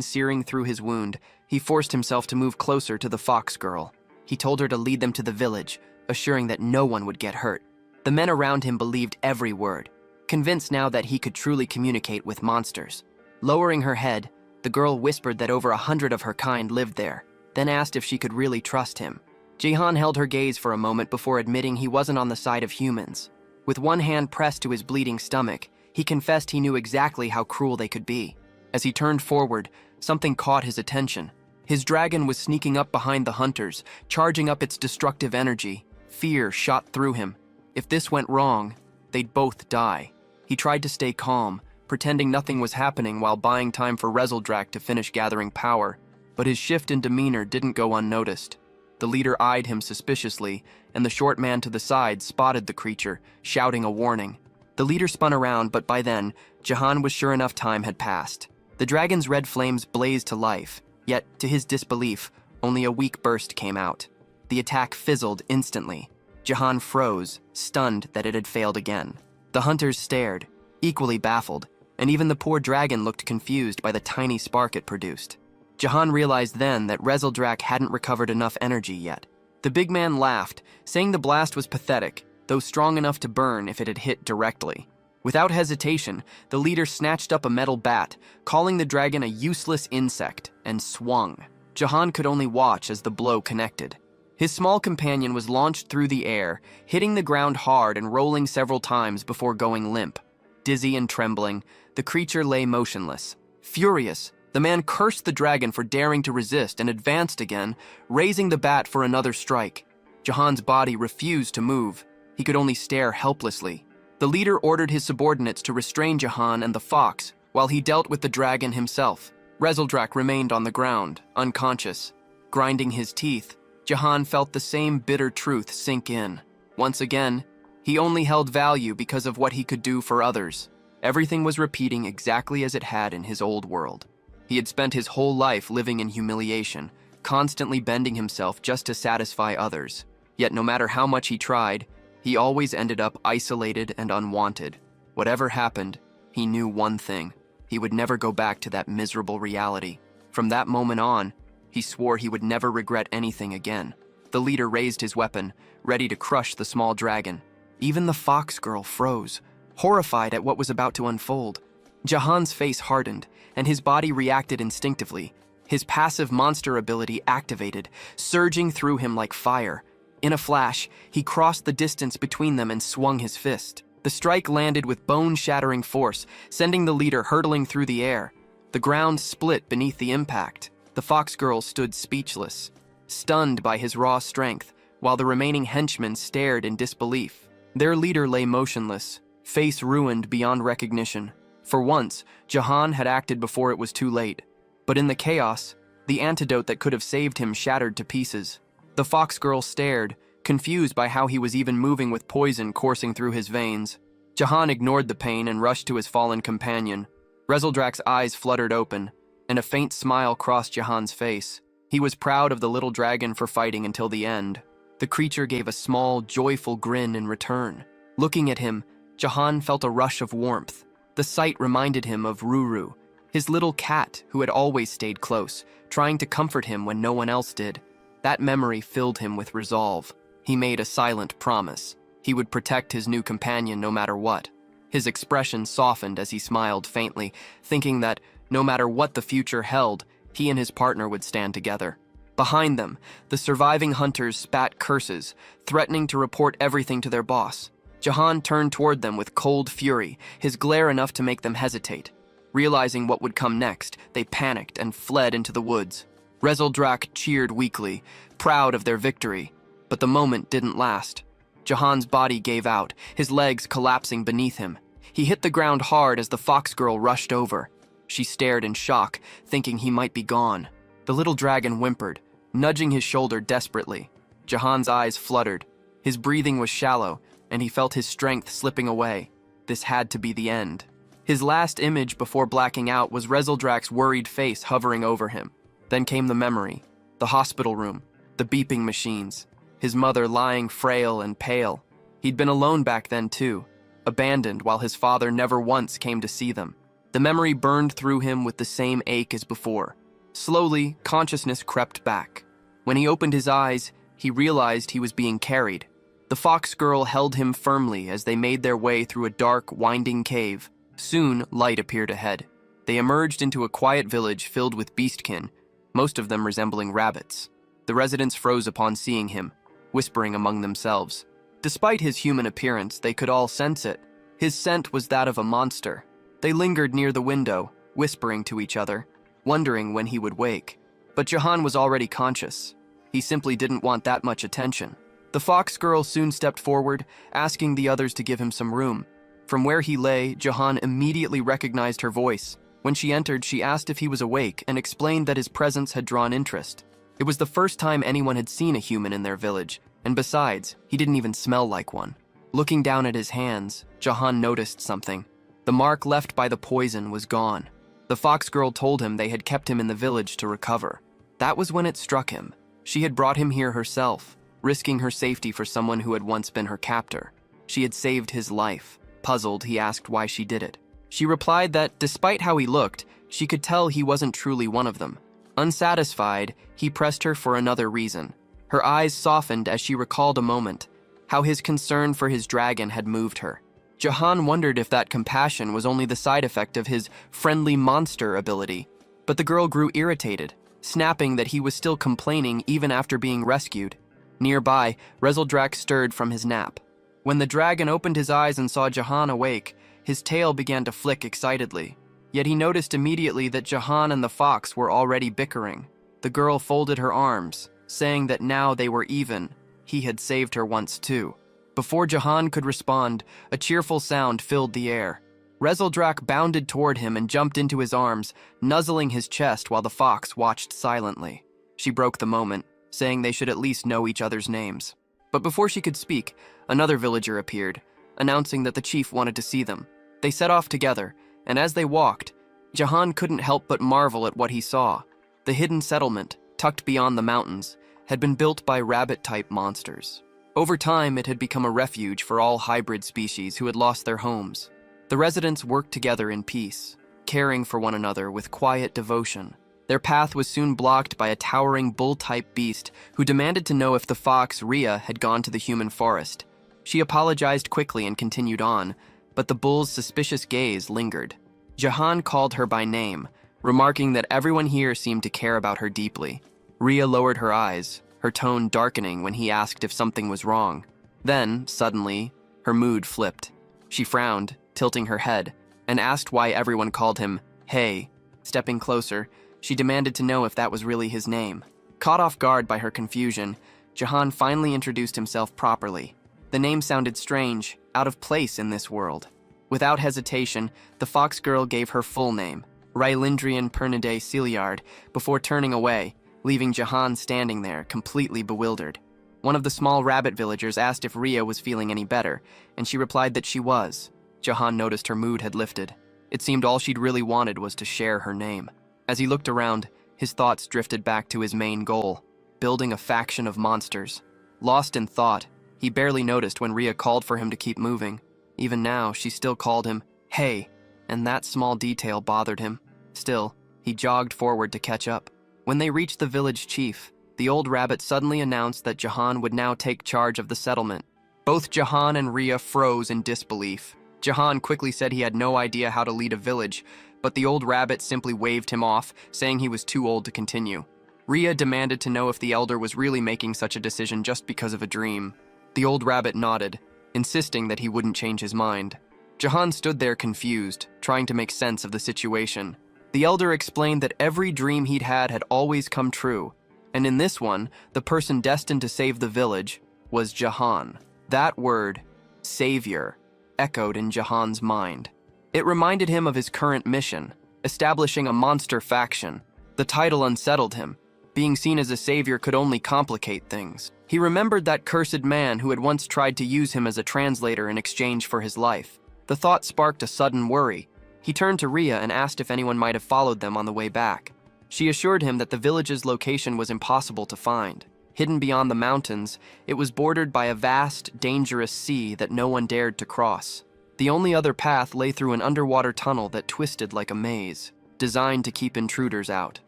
searing through his wound, he forced himself to move closer to the fox girl. He told her to lead them to the village, assuring that no one would get hurt. The men around him believed every word, convinced now that he could truly communicate with monsters. Lowering her head, the girl whispered that over 100 of her kind lived there, then asked if she could really trust him. Jihan held her gaze for a moment before admitting he wasn't on the side of humans. With one hand pressed to his bleeding stomach, he confessed he knew exactly how cruel they could be. As he turned forward, something caught his attention. His dragon was sneaking up behind the hunters, charging up its destructive energy. Fear shot through him. If this went wrong, they'd both die. He tried to stay calm, pretending nothing was happening while buying time for Rezeldrak to finish gathering power. But his shift in demeanor didn't go unnoticed. The leader eyed him suspiciously, and the short man to the side spotted the creature, shouting a warning. The leader spun around, but by then, Jihan was sure enough time had passed. The dragon's red flames blazed to life, yet, to his disbelief, only a weak burst came out. The attack fizzled instantly. Jihan froze, stunned that it had failed again. The hunters stared, equally baffled, and even the poor dragon looked confused by the tiny spark it produced. Jihan realized then that Rezeldrak hadn't recovered enough energy yet. The big man laughed, saying the blast was pathetic, though strong enough to burn if it had hit directly. Without hesitation, the leader snatched up a metal bat, calling the dragon a useless insect, and swung. Jihan could only watch as the blow connected. His small companion was launched through the air, hitting the ground hard and rolling several times before going limp. Dizzy and trembling, the creature lay motionless. Furious, the man cursed the dragon for daring to resist and advanced again, raising the bat for another strike. Jihan's body refused to move. He could only stare helplessly. The leader ordered his subordinates to restrain Jihan and the fox while he dealt with the dragon himself. Rezeldrak remained on the ground, unconscious. Grinding his teeth, Jihan felt the same bitter truth sink in. Once again, he only held value because of what he could do for others. Everything was repeating exactly as it had in his old world. He had spent his whole life living in humiliation, constantly bending himself just to satisfy others. Yet no matter how much he tried, he always ended up isolated and unwanted. Whatever happened, he knew one thing. He would never go back to that miserable reality. From that moment on, he swore he would never regret anything again. The leader raised his weapon, ready to crush the small dragon. Even the fox girl froze, horrified at what was about to unfold. Jihan's face hardened, and his body reacted instinctively. His passive monster ability activated, surging through him like fire. In a flash, he crossed the distance between them and swung his fist. The strike landed with bone-shattering force, sending the leader hurtling through the air. The ground split beneath the impact. The fox girl stood speechless, stunned by his raw strength, while the remaining henchmen stared in disbelief. Their leader lay motionless, face ruined beyond recognition. For once, Jihan had acted before it was too late. But in the chaos, the antidote that could have saved him shattered to pieces. The fox girl stared, confused by how he was even moving with poison coursing through his veins. Jihan ignored the pain and rushed to his fallen companion. Rezeldrak's eyes fluttered open, and a faint smile crossed Jihan's face. He was proud of the little dragon for fighting until the end. The creature gave a small, joyful grin in return. Looking at him, Jihan felt a rush of warmth. The sight reminded him of Ruru, his little cat who had always stayed close, trying to comfort him when no one else did. That memory filled him with resolve. He made a silent promise. He would protect his new companion no matter what. His expression softened as he smiled faintly, thinking that no matter what the future held, he and his partner would stand together. Behind them, the surviving hunters spat curses, threatening to report everything to their boss. Jihan turned toward them with cold fury, his glare enough to make them hesitate. Realizing what would come next, they panicked and fled into the woods. Rezeldrak cheered weakly, proud of their victory, but the moment didn't last. Jihan's body gave out, his legs collapsing beneath him. He hit the ground hard as the fox girl rushed over. She stared in shock, thinking he might be gone. The little dragon whimpered, nudging his shoulder desperately. Jihan's eyes fluttered. His breathing was shallow, and he felt his strength slipping away. This had to be the end. His last image before blacking out was Rezeldrak's worried face hovering over him. Then came the memory, the hospital room, the beeping machines, his mother lying frail and pale. He'd been alone back then too, abandoned while his father never once came to see them. The memory burned through him with the same ache as before. Slowly, consciousness crept back. When he opened his eyes, he realized he was being carried. The fox girl held him firmly as they made their way through a dark, winding cave. Soon, light appeared ahead. They emerged into a quiet village filled with beastkin, most of them resembling rabbits. The residents froze upon seeing him, whispering among themselves. Despite his human appearance, they could all sense it. His scent was that of a monster. They lingered near the window, whispering to each other, wondering when he would wake. But Jahan was already conscious. He simply didn't want that much attention. The fox girl soon stepped forward, asking the others to give him some room. From where he lay, Jahan immediately recognized her voice. When she entered, she asked if he was awake and explained that his presence had drawn interest. It was the first time anyone had seen a human in their village, and besides, he didn't even smell like one. Looking down at his hands, Jahan noticed something. The mark left by the poison was gone. The fox girl told him they had kept him in the village to recover. That was when it struck him. She had brought him here herself, risking her safety for someone who had once been her captor. She had saved his life. Puzzled, he asked why she did it. She replied that, despite how he looked, she could tell he wasn't truly one of them. Unsatisfied, he pressed her for another reason. Her eyes softened as she recalled a moment, how his concern for his dragon had moved her. Jahan wondered if that compassion was only the side effect of his friendly monster ability, but the girl grew irritated, snapping that he was still complaining even after being rescued. Nearby, Rezeldrak stirred from his nap. When the dragon opened his eyes and saw Jahan awake, his tail began to flick excitedly. Yet he noticed immediately that Jahan and the fox were already bickering. The girl folded her arms, saying that now they were even. He had saved her once too. Before Jahan could respond, a cheerful sound filled the air. Rezeldrak bounded toward him and jumped into his arms, nuzzling his chest while the fox watched silently. She broke the moment, saying they should at least know each other's names. But before she could speak, another villager appeared, announcing that the chief wanted to see them. They set off together, and as they walked, Jahan couldn't help but marvel at what he saw. The hidden settlement, tucked beyond the mountains, had been built by rabbit-type monsters. Over time, it had become a refuge for all hybrid species who had lost their homes. The residents worked together in peace, caring for one another with quiet devotion. Their path was soon blocked by a towering bull-type beast who demanded to know if the fox, Rhea, had gone to the human forest. She apologized quickly and continued on, but the bull's suspicious gaze lingered. Jahan called her by name, remarking that everyone here seemed to care about her deeply. Rhea lowered her eyes, her tone darkening when he asked if something was wrong. Then, suddenly, her mood flipped. She frowned, tilting her head, and asked why everyone called him Hey. Stepping closer, she demanded to know if that was really his name. Caught off guard by her confusion, Jahan finally introduced himself properly. The name sounded strange, out of place in this world. Without hesitation, the fox girl gave her full name, Rylindrian Pernidae Celiard, before turning away, leaving Jahan standing there, completely bewildered. One of the small rabbit villagers asked if Rhea was feeling any better, and she replied that she was. Jahan noticed her mood had lifted. It seemed all she'd really wanted was to share her name. As he looked around, his thoughts drifted back to his main goal, building a faction of monsters. Lost in thought, he barely noticed when Rhea called for him to keep moving. Even now, she still called him, Hey, and that small detail bothered him. Still, he jogged forward to catch up. When they reached the village chief, the old rabbit suddenly announced that Jahan would now take charge of the settlement. Both Jahan and Rhea froze in disbelief. Jahan quickly said he had no idea how to lead a village, but the old rabbit simply waved him off, saying he was too old to continue. Rhea demanded to know if the elder was really making such a decision just because of a dream. The old rabbit nodded, insisting that he wouldn't change his mind. Jahan stood there confused, trying to make sense of the situation. The elder explained that every dream he'd had always come true, and in this one, the person destined to save the village was Jahan. That word, savior, echoed in Jahan's mind. It reminded him of his current mission, establishing a monster faction. The title unsettled him. Being seen as a savior could only complicate things. He remembered that cursed man who had once tried to use him as a translator in exchange for his life. The thought sparked a sudden worry. He turned to Rhea and asked if anyone might have followed them on the way back. She assured him that the village's location was impossible to find. Hidden beyond the mountains, it was bordered by a vast, dangerous sea that no one dared to cross. The only other path lay through an underwater tunnel that twisted like a maze, designed to keep intruders out.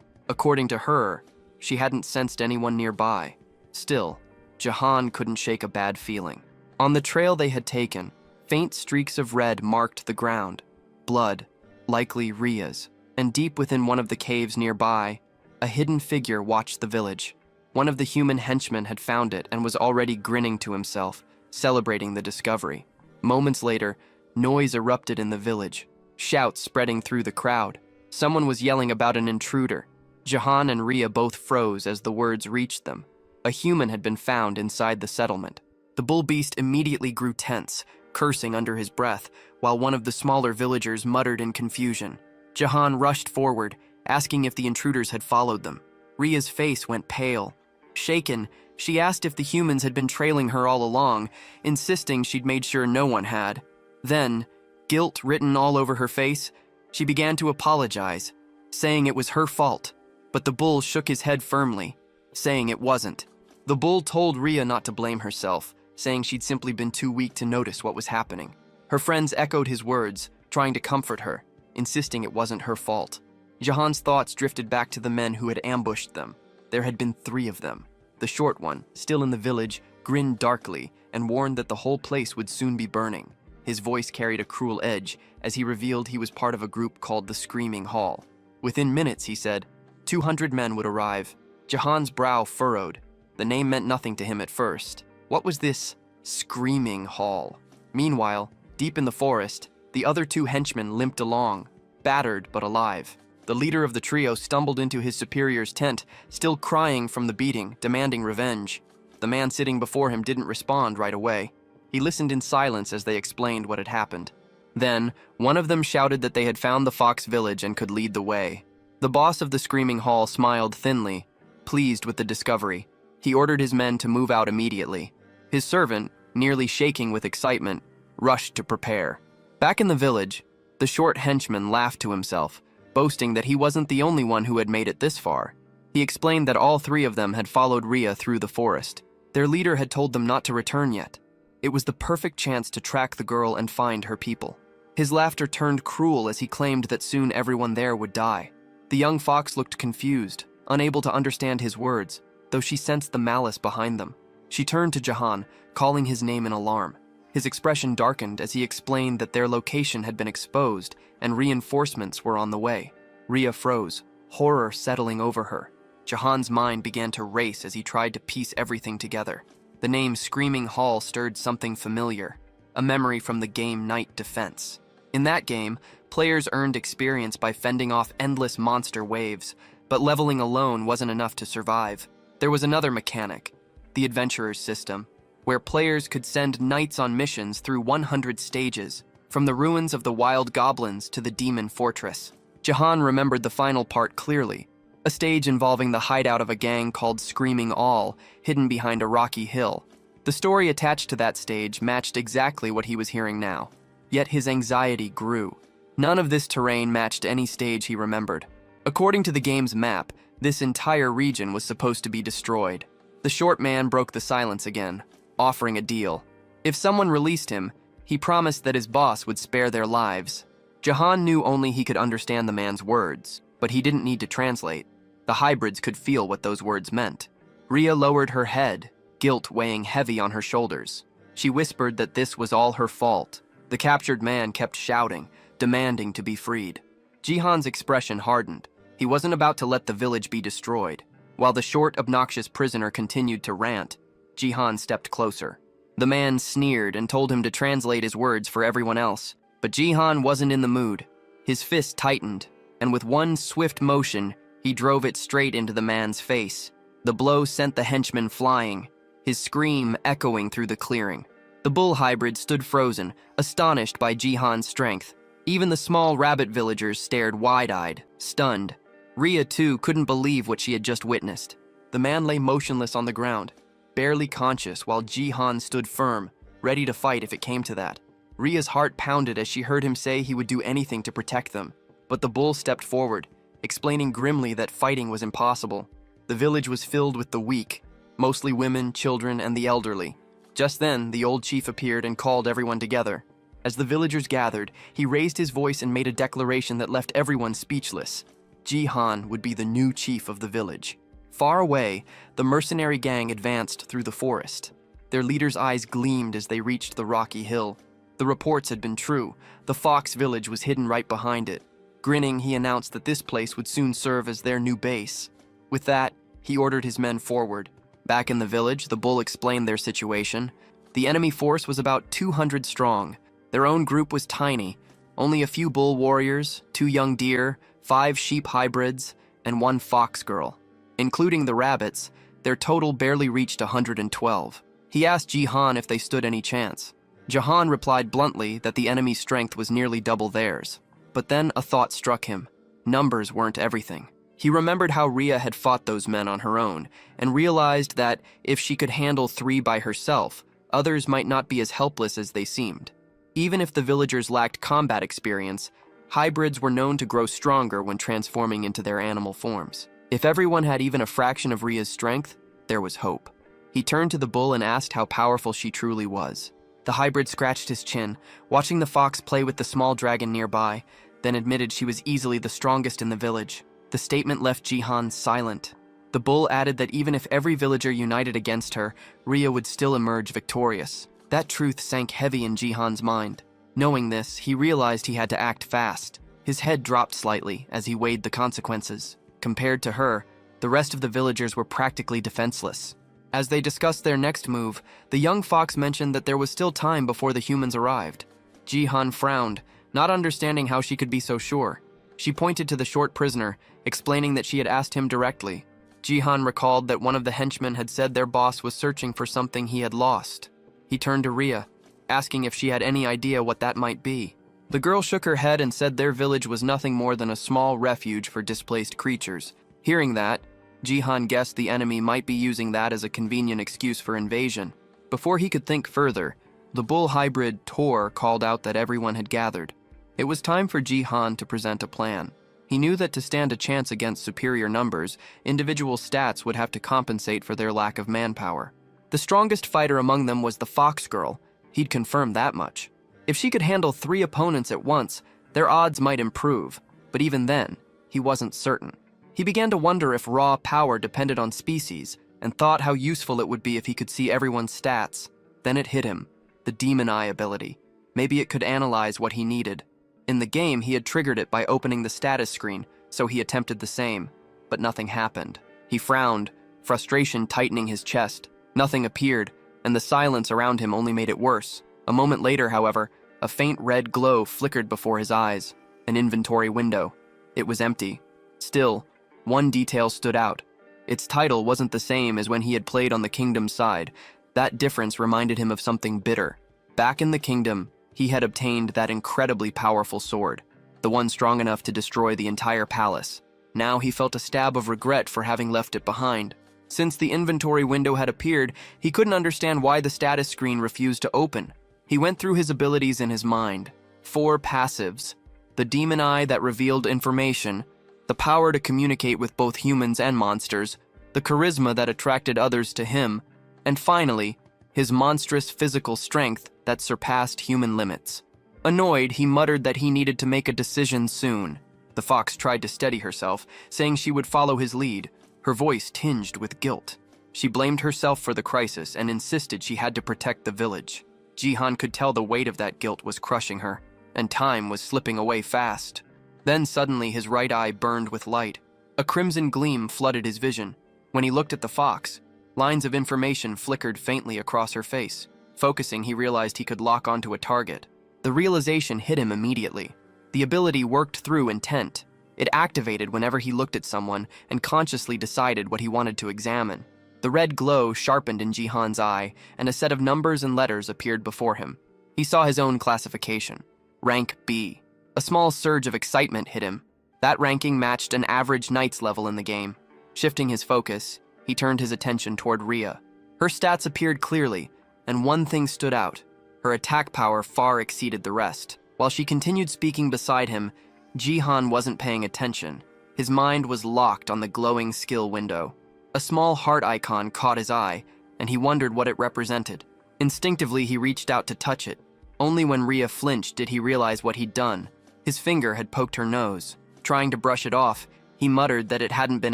According to her, she hadn't sensed anyone nearby. Still, Jahan couldn't shake a bad feeling. On the trail they had taken, faint streaks of red marked the ground. Blood, likely Ria's. And deep within one of the caves nearby, a hidden figure watched the village. One of the human henchmen had found it and was already grinning to himself, celebrating the discovery. Moments later, noise erupted in the village, shouts spreading through the crowd. Someone was yelling about an intruder. Jahan and Ria both froze as the words reached them. A human had been found inside the settlement. The bull beast immediately grew tense, cursing under his breath, while one of the smaller villagers muttered in confusion. Jahan rushed forward, asking if the intruders had followed them. Ria's face went pale. Shaken, she asked if the humans had been trailing her all along, insisting she'd made sure no one had. Then, guilt written all over her face, she began to apologize, saying it was her fault. But the bull shook his head firmly, saying it wasn't. The bull told Ria not to blame herself, saying she'd simply been too weak to notice what was happening. Her friends echoed his words, trying to comfort her, insisting it wasn't her fault. Jahan's thoughts drifted back to the men who had ambushed them. There had been 3 of them. The short one, still in the village, grinned darkly and warned that the whole place would soon be burning. His voice carried a cruel edge as he revealed he was part of a group called the Screaming Hall. Within minutes, he said, 200 men would arrive. Jahan's brow furrowed. The name meant nothing to him at first. What was this Screaming Hall? Meanwhile, deep in the forest, the other 2 henchmen limped along, battered but alive. The leader of the trio stumbled into his superior's tent, still crying from the beating, demanding revenge. The man sitting before him didn't respond right away. He listened in silence as they explained what had happened. Then, one of them shouted that they had found the Fox village and could lead the way. The boss of the Screaming Hall smiled thinly, pleased with the discovery. He ordered his men to move out immediately. His servant, nearly shaking with excitement, rushed to prepare. Back in the village, the short henchman laughed to himself, boasting that he wasn't the only one who had made it this far. He explained that all 3 of them had followed Ria through the forest. Their leader had told them not to return yet. It was the perfect chance to track the girl and find her people. His laughter turned cruel as he claimed that soon everyone there would die. The young fox looked confused, unable to understand his words, though she sensed the malice behind them. She turned to Jahan, calling his name in alarm. His expression darkened as he explained that their location had been exposed and reinforcements were on the way. Ria froze, horror settling over her. Jahan's mind began to race as he tried to piece everything together. The name Screaming Hall stirred something familiar, a memory from the game Night Defense. In that game, players earned experience by fending off endless monster waves, but leveling alone wasn't enough to survive. There was another mechanic, the Adventurer's System, where players could send knights on missions through 100 stages, from the ruins of the wild goblins to the demon fortress. Jahan remembered the final part clearly, a stage involving the hideout of a gang called Screaming All, hidden behind a rocky hill. The story attached to that stage matched exactly what he was hearing now. Yet his anxiety grew. None of this terrain matched any stage he remembered. According to the game's map, this entire region was supposed to be destroyed. The short man broke the silence again, offering a deal. If someone released him, he promised that his boss would spare their lives. Jahan knew only he could understand the man's words, but he didn't need to translate. The hybrids could feel what those words meant. Ria lowered her head, guilt weighing heavy on her shoulders. She whispered that this was all her fault. The captured man kept shouting, demanding to be freed. Jihan's expression hardened. He wasn't about to let the village be destroyed. While the short, obnoxious prisoner continued to rant, Jihan stepped closer. The man sneered and told him to translate his words for everyone else, but Jihan wasn't in the mood. His fist tightened, and with one swift motion, he drove it straight into the man's face. The blow sent the henchman flying, his scream echoing through the clearing. The bull hybrid stood frozen, astonished by Jihan's strength. Even the small rabbit villagers stared wide-eyed, stunned. Ria, too, couldn't believe what she had just witnessed. The man lay motionless on the ground, barely conscious, while Jihan stood firm, ready to fight if it came to that. Ria's heart pounded as she heard him say he would do anything to protect them. But the bull stepped forward, explaining grimly that fighting was impossible. The village was filled with the weak, mostly women, children, and the elderly. Just then, the old chief appeared and called everyone together. As the villagers gathered, he raised his voice and made a declaration that left everyone speechless. Jihan would be the new chief of the village. Far away, the mercenary gang advanced through the forest. Their leader's eyes gleamed as they reached the rocky hill. The reports had been true. The Fox village was hidden right behind it. Grinning, he announced that this place would soon serve as their new base. With that, he ordered his men forward. Back in the village, the bull explained their situation. The enemy force was about 200 strong. Their own group was tiny. Only a few bull warriors, 2 young deer, 5 sheep hybrids, and 1 fox girl. Including the rabbits, their total barely reached 112. He asked Jihan if they stood any chance. Jihan replied bluntly that the enemy's strength was nearly double theirs. But then a thought struck him. Numbers weren't everything. He remembered how Rhea had fought those men on her own, and realized that if she could handle 3 by herself, others might not be as helpless as they seemed. Even if the villagers lacked combat experience, hybrids were known to grow stronger when transforming into their animal forms. If everyone had even a fraction of Rhea's strength, there was hope. He turned to the bull and asked how powerful she truly was. The hybrid scratched his chin, watching the fox play with the small dragon nearby, then admitted she was easily the strongest in the village. The statement left Jihan silent. The bull added that even if every villager united against her, Rhea would still emerge victorious. That truth sank heavy in Jihan's mind. Knowing this, he realized he had to act fast. His head dropped slightly as he weighed the consequences. Compared to her, the rest of the villagers were practically defenseless. As they discussed their next move, the young fox mentioned that there was still time before the humans arrived. Jihan frowned, not understanding how she could be so sure. She pointed to the short prisoner, explaining that she had asked him directly. Jihan recalled that one of the henchmen had said their boss was searching for something he had lost. He turned to Rhea, asking if she had any idea what that might be. The girl shook her head and said their village was nothing more than a small refuge for displaced creatures. Hearing that, Jihan guessed the enemy might be using that as a convenient excuse for invasion. Before he could think further, the bull hybrid Tor called out that everyone had gathered. It was time for Jihan to present a plan. He knew that to stand a chance against superior numbers, individual stats would have to compensate for their lack of manpower. The strongest fighter among them was the fox girl. He'd confirmed that much. If she could handle 3 opponents at once, their odds might improve, but even then, he wasn't certain. He began to wonder if raw power depended on species, and thought how useful it would be if he could see everyone's stats. Then it hit him, the Demon Eye ability. Maybe it could analyze what he needed. In the game, he had triggered it by opening the status screen, so he attempted the same, but nothing happened. He frowned, frustration tightening his chest. Nothing appeared, and the silence around him only made it worse. A moment later, however, a faint red glow flickered before his eyes, an inventory window. It was empty. Still, one detail stood out. Its title wasn't the same as when he had played on the kingdom's side. That difference reminded him of something bitter. Back in the kingdom, he had obtained that incredibly powerful sword, the one strong enough to destroy the entire palace. Now he felt a stab of regret for having left it behind. Since the inventory window had appeared, he couldn't understand why the status screen refused to open. He went through his abilities in his mind. 4 passives. The Demon Eye that revealed information, the power to communicate with both humans and monsters, the charisma that attracted others to him, and finally, his monstrous physical strength that surpassed human limits. Annoyed, he muttered that he needed to make a decision soon. The fox tried to steady herself, saying she would follow his lead, her voice tinged with guilt. She blamed herself for the crisis and insisted she had to protect the village. Jihan could tell the weight of that guilt was crushing her, and time was slipping away fast. Then suddenly his right eye burned with light. A crimson gleam flooded his vision. When he looked at the fox, lines of information flickered faintly across her face. Focusing, he realized he could lock onto a target. The realization hit him immediately. The ability worked through intent. It activated whenever he looked at someone and consciously decided what he wanted to examine. The red glow sharpened in Jihan's eye, and a set of numbers and letters appeared before him. He saw his own classification. Rank B. A small surge of excitement hit him. That ranking matched an average knight's level in the game. Shifting his focus, he turned his attention toward Rhea. Her stats appeared clearly, and one thing stood out. Her attack power far exceeded the rest. While she continued speaking beside him, Jihan wasn't paying attention. His mind was locked on the glowing skill window. A small heart icon caught his eye, and he wondered what it represented. Instinctively, he reached out to touch it. Only when Rhea flinched did he realize what he'd done. His finger had poked her nose. Trying to brush it off, he muttered that it hadn't been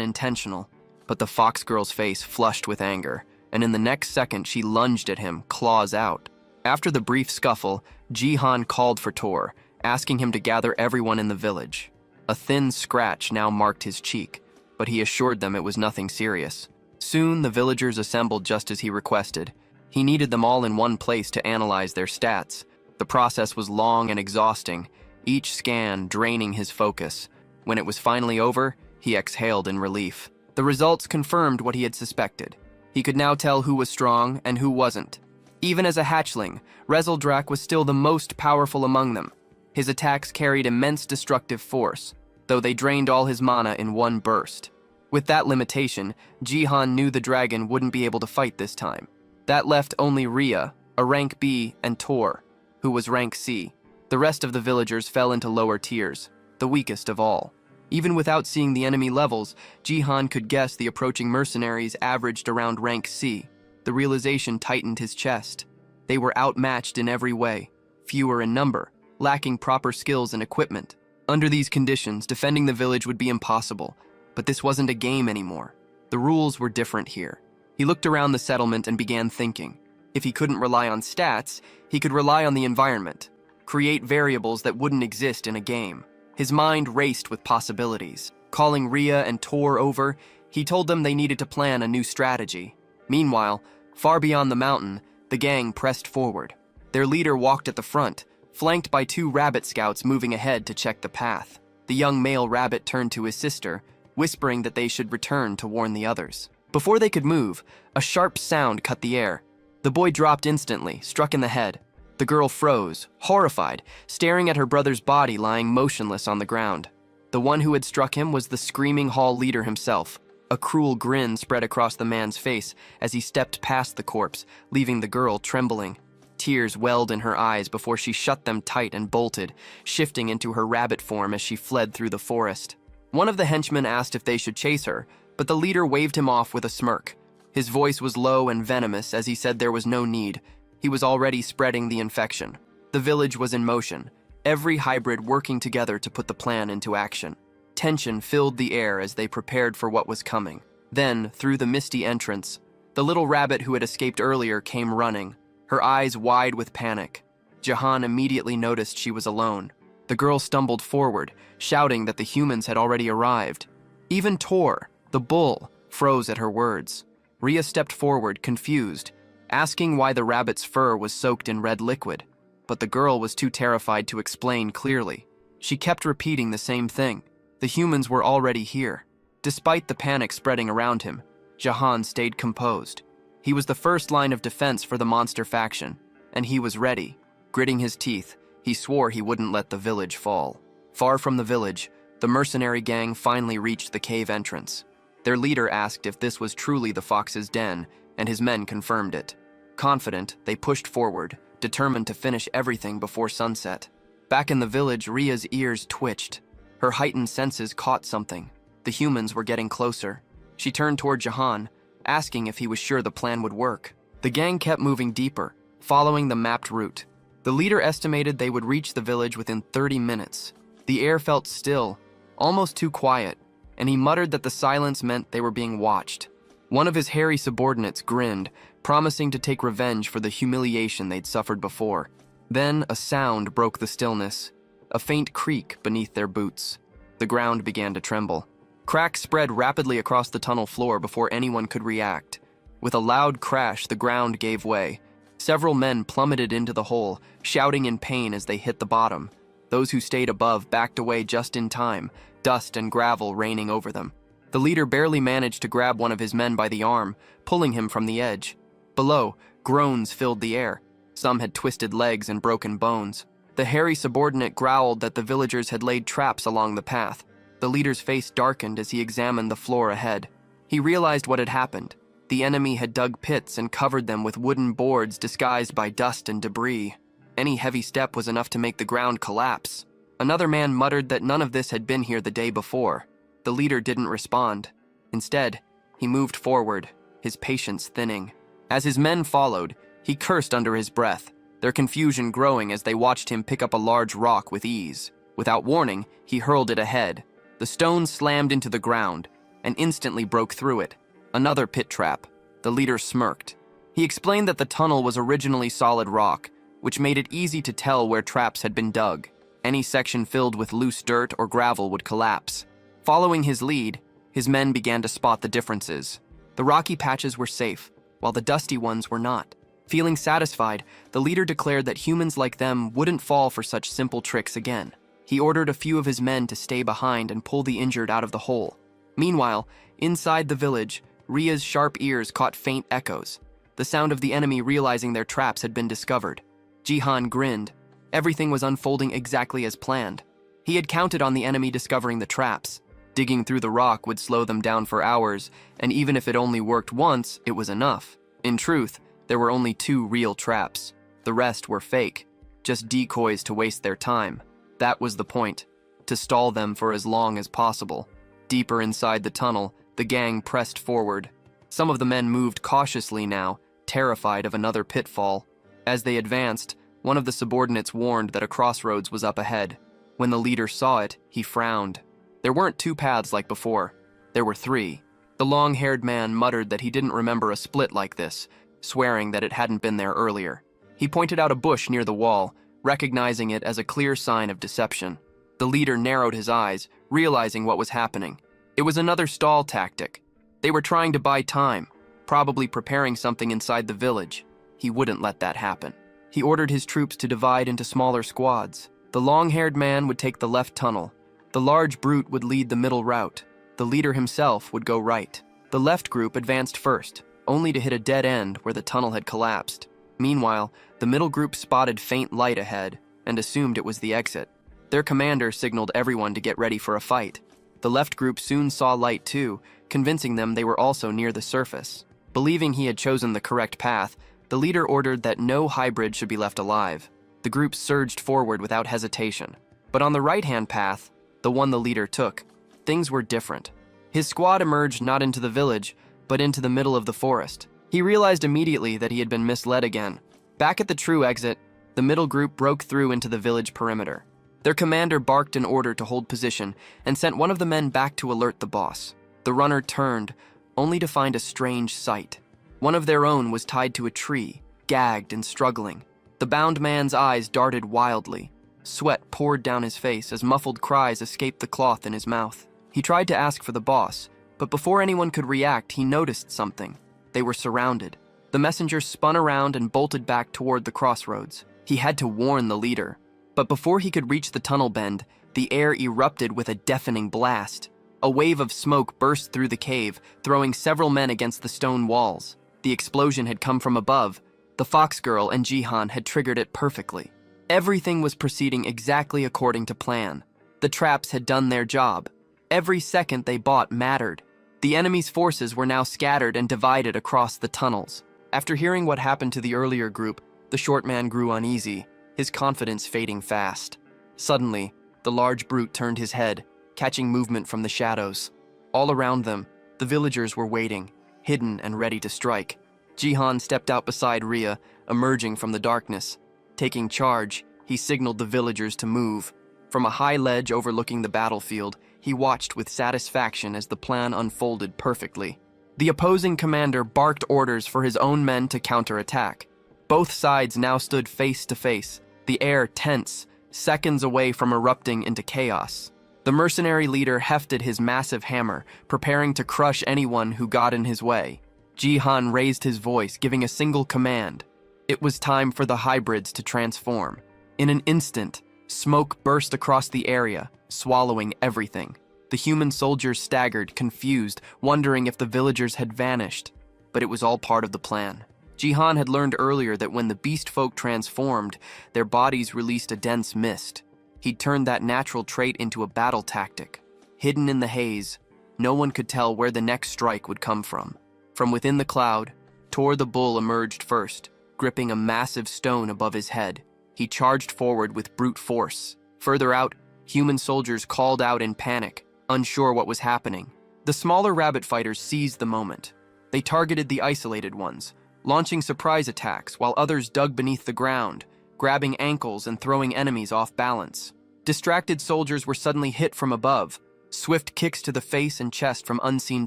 intentional. But the fox girl's face flushed with anger, and in the next second she lunged at him, claws out. After the brief scuffle, Jihan called for Tor, asking him to gather everyone in the village. A thin scratch now marked his cheek, but he assured them it was nothing serious. Soon, the villagers assembled just as he requested. He needed them all in one place to analyze their stats. The process was long and exhausting, each scan draining his focus. When it was finally over, he exhaled in relief. The results confirmed what he had suspected. He could now tell who was strong and who wasn't. Even as a hatchling, Rezeldrak was still the most powerful among them. His attacks carried immense destructive force, though they drained all his mana in one burst. With that limitation, Jihan knew the dragon wouldn't be able to fight this time. That left only Rhea, a rank B, and Tor, who was rank C. The rest of the villagers fell into lower tiers, the weakest of all. Even without seeing the enemy levels, Jihan could guess the approaching mercenaries averaged around rank C. The realization tightened his chest. They were outmatched in every way, fewer in number, lacking proper skills and equipment. Under these conditions, defending the village would be impossible, but this wasn't a game anymore. The rules were different here. He looked around the settlement and began thinking. If he couldn't rely on stats, he could rely on the environment, create variables that wouldn't exist in a game. His mind raced with possibilities. Calling Rhea and Tor over, he told them they needed to plan a new strategy. Meanwhile, far beyond the mountain, the gang pressed forward. Their leader walked at the front, flanked by 2 rabbit scouts moving ahead to check the path. The young male rabbit turned to his sister, whispering that they should return to warn the others. Before they could move, a sharp sound cut the air. The boy dropped instantly, struck in the head. The girl froze, horrified, staring at her brother's body lying motionless on the ground. The one who had struck him was the screaming hall leader himself. A cruel grin spread across the man's face as he stepped past the corpse, leaving the girl trembling. Tears welled in her eyes before she shut them tight and bolted, shifting into her rabbit form as she fled through the forest. One of the henchmen asked if they should chase her, but the leader waved him off with a smirk. His voice was low and venomous as he said there was no need. He was already spreading the infection. The village was in motion, every hybrid working together to put the plan into action. Tension filled the air as they prepared for what was coming. Then, through the misty entrance, the little rabbit who had escaped earlier came running, her eyes wide with panic. Jahan immediately noticed she was alone. The girl stumbled forward, shouting that the humans had already arrived. Even Tor, the bull, froze at her words. Rhea stepped forward, confused, asking why the rabbit's fur was soaked in red liquid. But the girl was too terrified to explain clearly. She kept repeating the same thing. The humans were already here. Despite the panic spreading around him, Jahan stayed composed. He was the first line of defense for the monster faction, and he was ready. Gritting his teeth, he swore he wouldn't let the village fall. Far from the village, the mercenary gang finally reached the cave entrance. Their leader asked if this was truly the fox's den, and his men confirmed it. Confident, they pushed forward, determined to finish everything before sunset. Back in the village, Rhea's ears twitched. Her heightened senses caught something. The humans were getting closer. She turned toward Jahan, asking if he was sure the plan would work. The gang kept moving deeper, following the mapped route. The leader estimated they would reach the village within 30 minutes. The air felt still, almost too quiet, and he muttered that the silence meant they were being watched. One of his hairy subordinates grinned, promising to take revenge for the humiliation they'd suffered before. Then a sound broke the stillness, a faint creak beneath their boots. The ground began to tremble. Cracks spread rapidly across the tunnel floor before anyone could react. With a loud crash, the ground gave way. Several men plummeted into the hole, shouting in pain as they hit the bottom. Those who stayed above backed away just in time, dust and gravel raining over them. The leader barely managed to grab one of his men by the arm, pulling him from the edge. Below, groans filled the air. Some had twisted legs and broken bones. The hairy subordinate growled that the villagers had laid traps along the path. The leader's face darkened as he examined the floor ahead. He realized what had happened. The enemy had dug pits and covered them with wooden boards disguised by dust and debris. Any heavy step was enough to make the ground collapse. Another man muttered that none of this had been here the day before. The leader didn't respond. Instead, he moved forward, his patience thinning. As his men followed, he cursed under his breath. their confusion growing as they watched him pick up a large rock with ease. Without warning, he hurled it ahead. The stone slammed into the ground and instantly broke through it. Another pit trap. The leader smirked. He explained that the tunnel was originally solid rock, which made it easy to tell where traps had been dug. Any section filled with loose dirt or gravel would collapse. Following his lead, his men began to spot the differences. The rocky patches were safe, while the dusty ones were not. Feeling satisfied, the leader declared that humans like them wouldn't fall for such simple tricks again. He ordered a few of his men to stay behind and pull the injured out of the hole. Meanwhile, inside the village, Ria's sharp ears caught faint echoes, the sound of the enemy realizing their traps had been discovered. Jihan grinned. Everything was unfolding exactly as planned. He had counted on the enemy discovering the traps. Digging through the rock would slow them down for hours, and even if it only worked once, it was enough. In truth, there were only 2 real traps. The rest were fake, just decoys to waste their time. That was the point, to stall them for as long as possible. Deeper inside the tunnel, the gang pressed forward. Some of the men moved cautiously now, terrified of another pitfall. As they advanced, one of the subordinates warned that a crossroads was up ahead. When the leader saw it, he frowned. There weren't 2 paths like before. There were 3. The long-haired man muttered that he didn't remember a split like this, swearing that it hadn't been there earlier. He pointed out a bush near the wall, recognizing it as a clear sign of deception. The leader narrowed his eyes, realizing what was happening. It was another stall tactic. They were trying to buy time, probably preparing something inside the village. He wouldn't let that happen. He ordered his troops to divide into smaller squads. The long-haired man would take the left tunnel. The large brute would lead the middle route. The leader himself would go right. The left group advanced first, only to hit a dead end where the tunnel had collapsed. Meanwhile, the middle group spotted faint light ahead and assumed it was the exit. Their commander signaled everyone to get ready for a fight. The left group soon saw light too, convincing them they were also near the surface. Believing he had chosen the correct path, the leader ordered that no hybrid should be left alive. The group surged forward without hesitation. But on the right-hand path, the one the leader took, things were different. His squad emerged not into the village, but into the middle of the forest. He realized immediately that he had been misled again. Back at the true exit, the middle group broke through into the village perimeter. Their commander barked an order to hold position and sent one of the men back to alert the boss. The runner turned, only to find a strange sight. One of their own was tied to a tree, gagged and struggling. The bound man's eyes darted wildly. Sweat poured down his face as muffled cries escaped the cloth in his mouth. He tried to ask for the boss, but before anyone could react, he noticed something. They were surrounded. The messenger spun around and bolted back toward the crossroads. He had to warn the leader. But before he could reach the tunnel bend, the air erupted with a deafening blast. A wave of smoke burst through the cave, throwing several men against the stone walls. The explosion had come from above. The fox girl and Jihan had triggered it perfectly. Everything was proceeding exactly according to plan. The traps had done their job. Every second they bought mattered. The enemy's forces were now scattered and divided across the tunnels. After hearing what happened to the earlier group, the short man grew uneasy, his confidence fading fast. Suddenly, the large brute turned his head, catching movement from the shadows. All around them, the villagers were waiting, hidden and ready to strike. Jihan stepped out beside Ria, emerging from the darkness. Taking charge, he signaled the villagers to move. From a high ledge overlooking the battlefield, he watched with satisfaction as the plan unfolded perfectly. The opposing commander barked orders for his own men to counterattack. Both sides now stood face to face, the air tense, seconds away from erupting into chaos. The mercenary leader hefted his massive hammer, preparing to crush anyone who got in his way. Jihan raised his voice, giving a single command. It was time for the hybrids to transform. In an instant, smoke burst across the area, swallowing everything. The human soldiers staggered, confused, wondering if the villagers had vanished. But it was all part of the plan. Jihan had learned earlier that when the beast folk transformed, their bodies released a dense mist. He'd turned that natural trait into a battle tactic. Hidden in the haze, no one could tell where the next strike would come from. From within the cloud, Tor the bull emerged first, gripping a massive stone above his head. He charged forward with brute force. Further out, human soldiers called out in panic, unsure what was happening. The smaller rabbit fighters seized the moment. They targeted the isolated ones, launching surprise attacks while others dug beneath the ground, grabbing ankles and throwing enemies off balance. Distracted soldiers were suddenly hit from above, swift kicks to the face and chest from unseen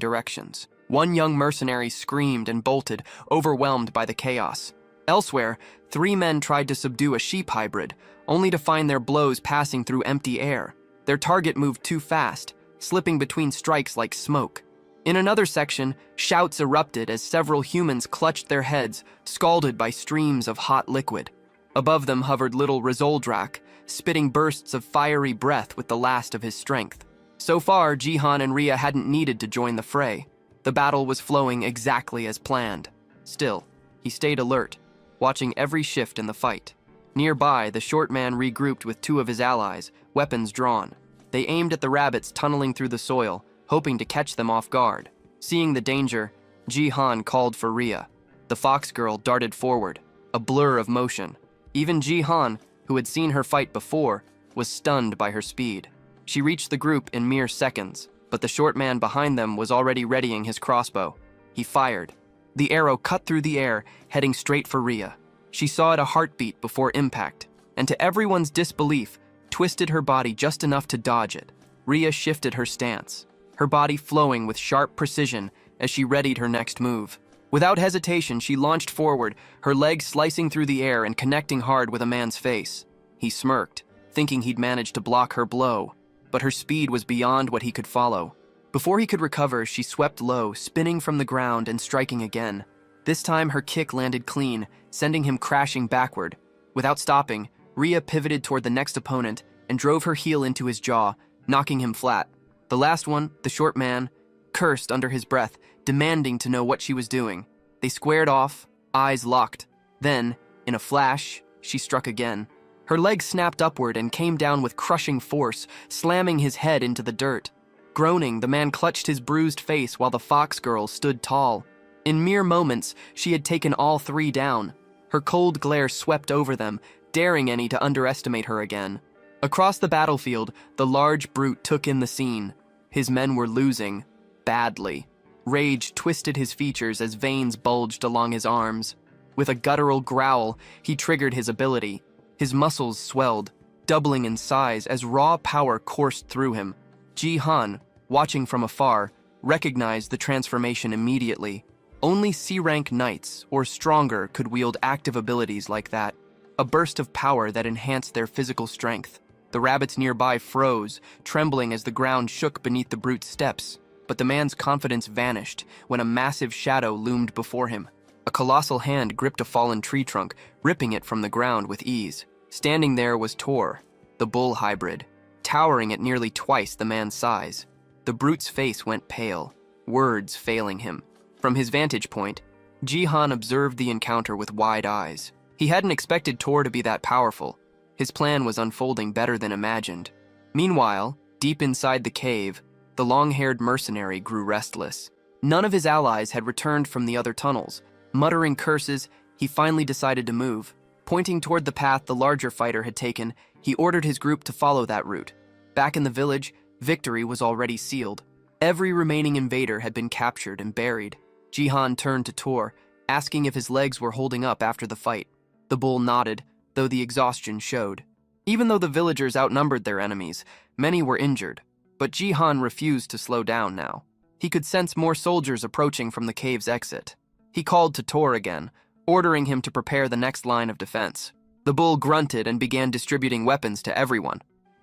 directions. One young mercenary screamed and bolted, overwhelmed by the chaos. Elsewhere, 3 men tried to subdue a sheep hybrid, only to find their blows passing through empty air. Their target moved too fast, slipping between strikes like smoke. In another section, shouts erupted as several humans clutched their heads, scalded by streams of hot liquid. Above them hovered little Rizoldrak, spitting bursts of fiery breath with the last of his strength. So far, Jihan and Rhea hadn't needed to join the fray. The battle was flowing exactly as planned. Still, he stayed alert, watching every shift in the fight. Nearby, the short man regrouped with 2 of his allies, weapons drawn. They aimed at the rabbits tunneling through the soil, hoping to catch them off guard. Seeing the danger, Jihan called for Rhea. The fox girl darted forward, a blur of motion. Even Jihan, who had seen her fight before, was stunned by her speed. She reached the group in mere seconds, but the short man behind them was already readying his crossbow. He fired. The arrow cut through the air, heading straight for Rhea. She saw it a heartbeat before impact, and to everyone's disbelief, twisted her body just enough to dodge it. Rhea shifted her stance, her body flowing with sharp precision as she readied her next move. Without hesitation, she launched forward, her legs slicing through the air and connecting hard with a man's face. He smirked, thinking he'd managed to block her blow, but her speed was beyond what he could follow. Before he could recover, she swept low, spinning from the ground and striking again. This time, her kick landed clean, sending him crashing backward. Without stopping, Rhea pivoted toward the next opponent and drove her heel into his jaw, knocking him flat. The last one, the short man, cursed under his breath, demanding to know what she was doing. They squared off, eyes locked. Then, in a flash, she struck again. Her leg snapped upward and came down with crushing force, slamming his head into the dirt. Groaning, the man clutched his bruised face while the fox girl stood tall. In mere moments, she had taken all 3 down. Her cold glare swept over them, daring any to underestimate her again. Across the battlefield, the large brute took in the scene. His men were losing, badly. Rage twisted his features as veins bulged along his arms. With a guttural growl, he triggered his ability. His muscles swelled, doubling in size as raw power coursed through him. Jihan, watching from afar, recognized the transformation immediately. Only C-rank knights, or stronger, could wield active abilities like that. A burst of power that enhanced their physical strength. The rabbits nearby froze, trembling as the ground shook beneath the brute's steps. But the man's confidence vanished when a massive shadow loomed before him. A colossal hand gripped a fallen tree trunk, ripping it from the ground with ease. Standing there was Tor, the bull hybrid, towering at nearly twice the man's size. The brute's face went pale, words failing him. From his vantage point, Jihan observed the encounter with wide eyes. He hadn't expected Tor to be that powerful. His plan was unfolding better than imagined. Meanwhile, deep inside the cave, the long-haired mercenary grew restless. None of his allies had returned from the other tunnels. Muttering curses, he finally decided to move. Pointing toward the path the larger fighter had taken, he ordered his group to follow that route. Back in the village, victory was already sealed. Every remaining invader had been captured and buried. Jihan turned to Tor, asking if his legs were holding up after the fight. The bull nodded, though the exhaustion showed. Even though the villagers outnumbered their enemies, many were injured. But Jihan refused to slow down now. He could sense more soldiers approaching from the cave's exit. He called to Tor again, ordering him to prepare the next line of defense. The bull grunted and began distributing weapons to everyone.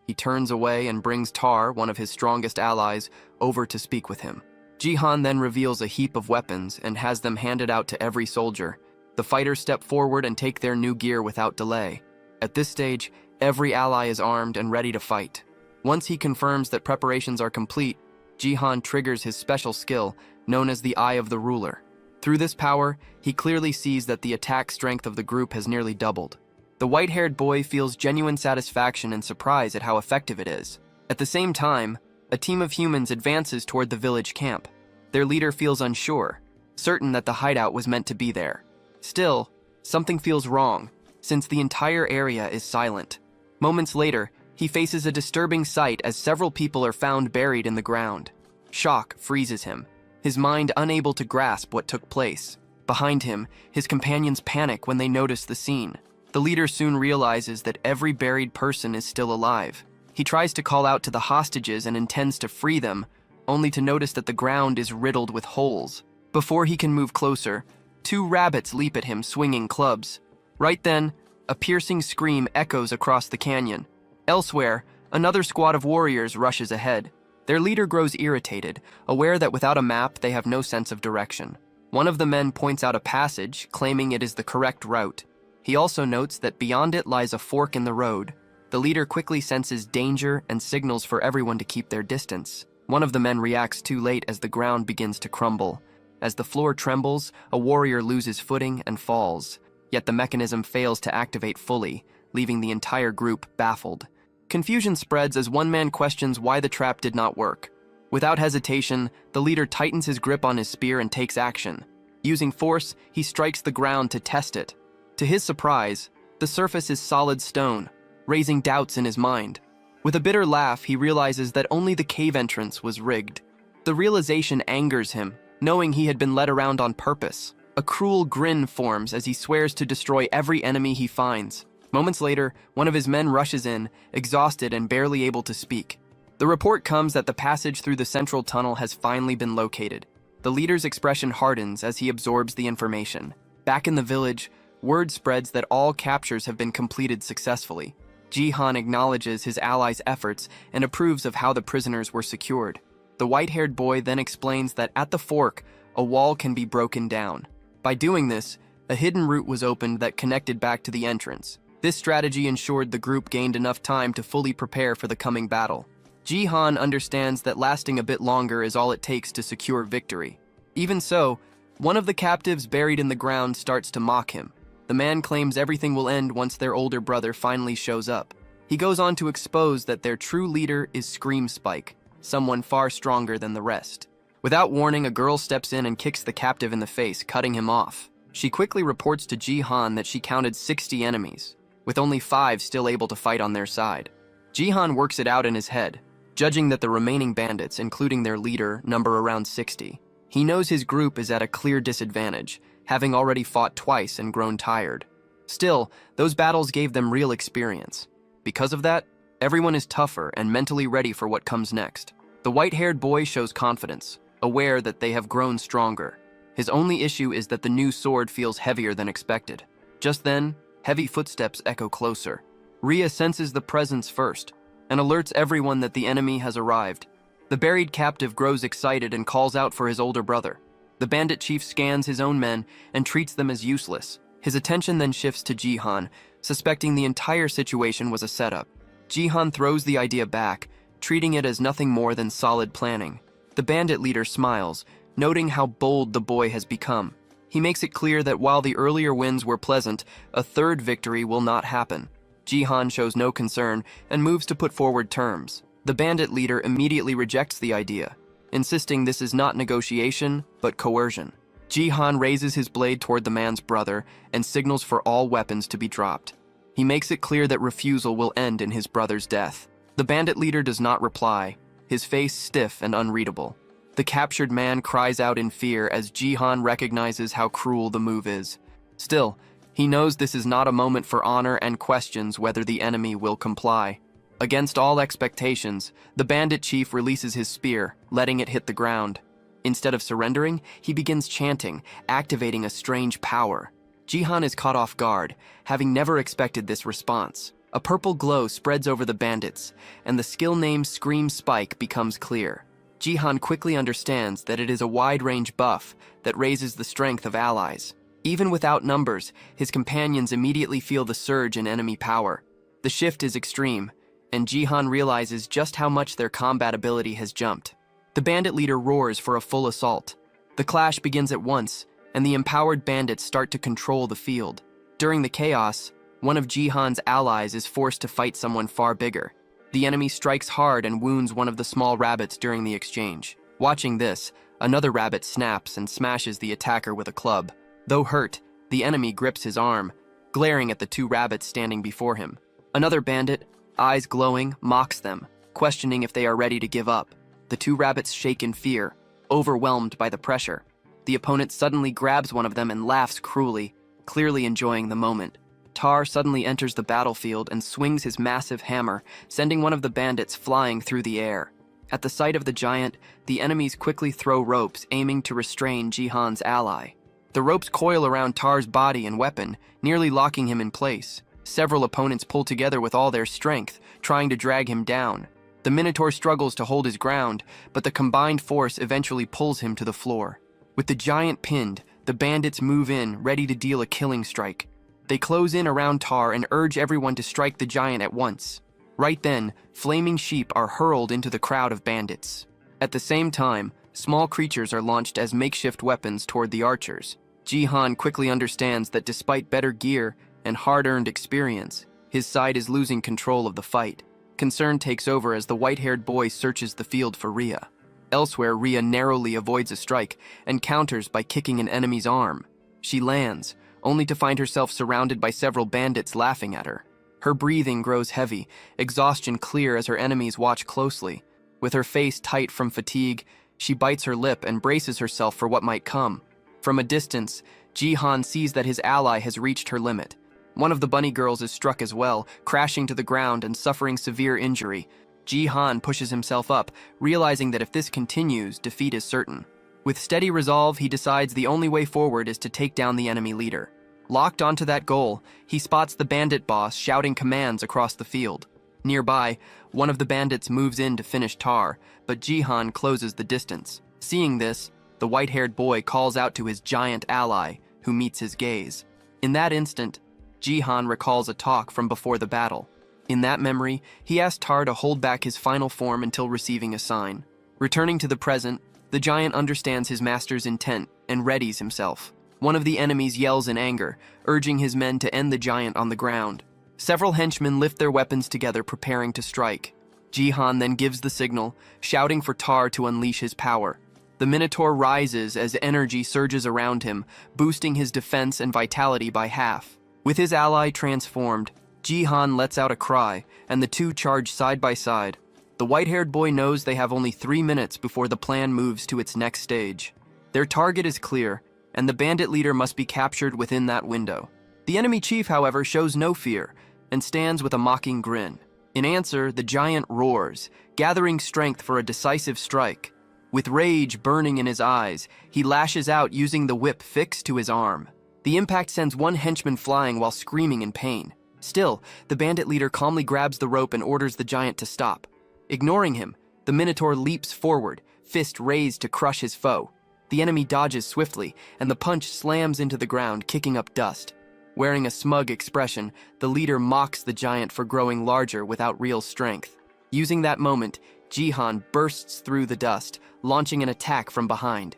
He turns away and brings Tar, one of his strongest allies, over to speak with him. Jihan then reveals a heap of weapons and has them handed out to every soldier. The fighters step forward and take their new gear without delay. At this stage, every ally is armed and ready to fight. Once he confirms that preparations are complete, Jihan triggers his special skill, known as the Eye of the Ruler. Through this power, he clearly sees that the attack strength of the group has nearly doubled. The white-haired boy feels genuine satisfaction and surprise at how effective it is. At the same time, a team of humans advances toward the village camp. Their leader feels unsure, certain that the hideout was meant to be there. Still, something feels wrong, since the entire area is silent. Moments later, he faces a disturbing sight as several people are found buried in the ground. Shock freezes him, his mind unable to grasp what took place. Behind him, his companions panic when they notice the scene. The leader soon realizes that every buried person is still alive. He tries to call out to the hostages and intends to free them, only to notice that the ground is riddled with holes. Before he can move closer, 2 rabbits leap at him swinging clubs. Right then, a piercing scream echoes across the canyon. Elsewhere, another squad of warriors rushes ahead. Their leader grows irritated, aware that without a map they have no sense of direction. One of the men points out a passage, claiming it is the correct route. He also notes that beyond it lies a fork in the road. The leader quickly senses danger and signals for everyone to keep their distance. One of the men reacts too late as the ground begins to crumble. As the floor trembles, a warrior loses footing and falls. Yet the mechanism fails to activate fully, leaving the entire group baffled. Confusion spreads as one man questions why the trap did not work. Without hesitation, the leader tightens his grip on his spear and takes action. Using force, he strikes the ground to test it. To his surprise, the surface is solid stone, raising doubts in his mind. With a bitter laugh, he realizes that only the cave entrance was rigged. The realization angers him, knowing he had been led around on purpose. A cruel grin forms as he swears to destroy every enemy he finds. Moments later, one of his men rushes in, exhausted and barely able to speak. The report comes that the passage through the central tunnel has finally been located. The leader's expression hardens as he absorbs the information. Back in the village, word spreads that all captures have been completed successfully. Jihan acknowledges his allies' efforts and approves of how the prisoners were secured. The white-haired boy then explains that at the fork, a wall can be broken down. By doing this, a hidden route was opened that connected back to the entrance. This strategy ensured the group gained enough time to fully prepare for the coming battle. Jihan understands that lasting a bit longer is all it takes to secure victory. Even so, one of the captives buried in the ground starts to mock him. The man claims everything will end once their older brother finally shows up. He goes on to expose that their true leader is Scream Spike, someone far stronger than the rest. Without warning, a girl steps in and kicks the captive in the face, cutting him off. She quickly reports to Jihan that she counted 60 enemies, with only 5 still able to fight on their side. Jihan works it out in his head, judging that the remaining bandits, including their leader, number around 60. He knows his group is at a clear disadvantage, having already fought twice and grown tired. Still, those battles gave them real experience. Because of that, everyone is tougher and mentally ready for what comes next. The white-haired boy shows confidence, aware that they have grown stronger. His only issue is that the new sword feels heavier than expected. Just then, heavy footsteps echo closer. Rhea senses the presence first, and alerts everyone that the enemy has arrived. The buried captive grows excited and calls out for his older brother. The bandit chief scans his own men and treats them as useless. His attention then shifts to Jihan, suspecting the entire situation was a setup. Jihan throws the idea back, treating it as nothing more than solid planning. The bandit leader smiles, noting how bold the boy has become. He makes it clear that while the earlier wins were pleasant, a third victory will not happen. Jihan shows no concern and moves to put forward terms. The bandit leader immediately rejects the idea, insisting this is not negotiation, but coercion. Jihan raises his blade toward the man's brother and signals for all weapons to be dropped. He makes it clear that refusal will end in his brother's death. The bandit leader does not reply, his face stiff and unreadable. The captured man cries out in fear as Jihan recognizes how cruel the move is. Still, he knows this is not a moment for honor and questions whether the enemy will comply. Against all expectations, the bandit chief releases his spear, letting it hit the ground. Instead of surrendering, he begins chanting, activating a strange power. Jihan is caught off guard, having never expected this response. A purple glow spreads over the bandits, and the skill name Scream Spike becomes clear. Jihan quickly understands that it is a wide-range buff that raises the strength of allies. Even without numbers, his companions immediately feel the surge in enemy power. The shift is extreme, and Jihan realizes just how much their combat ability has jumped. The bandit leader roars for a full assault. The clash begins at once, and the empowered bandits start to control the field. During the chaos, one of Jihan's allies is forced to fight someone far bigger. The enemy strikes hard and wounds one of the small rabbits during the exchange. Watching this, another rabbit snaps and smashes the attacker with a club. Though hurt, the enemy grips his arm, glaring at the 2 rabbits standing before him. Another bandit, eyes glowing, mocks them, questioning if they are ready to give up. The 2 rabbits shake in fear, overwhelmed by the pressure. The opponent suddenly grabs one of them and laughs cruelly, clearly enjoying the moment. Tar suddenly enters the battlefield and swings his massive hammer, sending one of the bandits flying through the air. At the sight of the giant, the enemies quickly throw ropes aiming to restrain Jihan's ally. The ropes coil around Tar's body and weapon, nearly locking him in place. Several opponents pull together with all their strength, trying to drag him down. The Minotaur struggles to hold his ground, but the combined force eventually pulls him to the floor. With the giant pinned, the bandits move in, ready to deal a killing strike. They close in around Tar and urge everyone to strike the giant at once. Right then, flaming sheep are hurled into the crowd of bandits. At the same time, small creatures are launched as makeshift weapons toward the archers. Jihan quickly understands that despite better gear and hard-earned experience, his side is losing control of the fight. Concern takes over as the white-haired boy searches the field for Rhea. Elsewhere, Rhea narrowly avoids a strike and counters by kicking an enemy's arm. She lands, only to find herself surrounded by several bandits laughing at her. Her breathing grows heavy, exhaustion clear as her enemies watch closely. With her face tight from fatigue, she bites her lip and braces herself for what might come. From a distance, Jihan sees that his ally has reached her limit. One of the bunny girls is struck as well, crashing to the ground and suffering severe injury. Jihan pushes himself up, realizing that if this continues, defeat is certain. With steady resolve, he decides the only way forward is to take down the enemy leader. Locked onto that goal, he spots the bandit boss shouting commands across the field. Nearby, one of the bandits moves in to finish Tar, but Jihan closes the distance. Seeing this, the white-haired boy calls out to his giant ally, who meets his gaze. In that instant, Jihan recalls a talk from before the battle. In that memory, he asks Tar to hold back his final form until receiving a sign. Returning to the present, the giant understands his master's intent and readies himself. One of the enemies yells in anger, urging his men to end the giant on the ground. Several henchmen lift their weapons together, preparing to strike. Jihan then gives the signal, shouting for Tar to unleash his power. The Minotaur rises as energy surges around him, boosting his defense and vitality by half. With his ally transformed, Jihan lets out a cry, and the two charge side by side. The white-haired boy knows they have only 3 minutes before the plan moves to its next stage. Their target is clear, and the bandit leader must be captured within that window. The enemy chief, however, shows no fear, and stands with a mocking grin. In answer, the giant roars, gathering strength for a decisive strike. With rage burning in his eyes, he lashes out using the whip fixed to his arm. The impact sends one henchman flying while screaming in pain. Still, the bandit leader calmly grabs the rope and orders the giant to stop. Ignoring him, the Minotaur leaps forward, fist raised to crush his foe. The enemy dodges swiftly, and the punch slams into the ground, kicking up dust. Wearing a smug expression, the leader mocks the giant for growing larger without real strength. Using that moment, Jihan bursts through the dust, launching an attack from behind.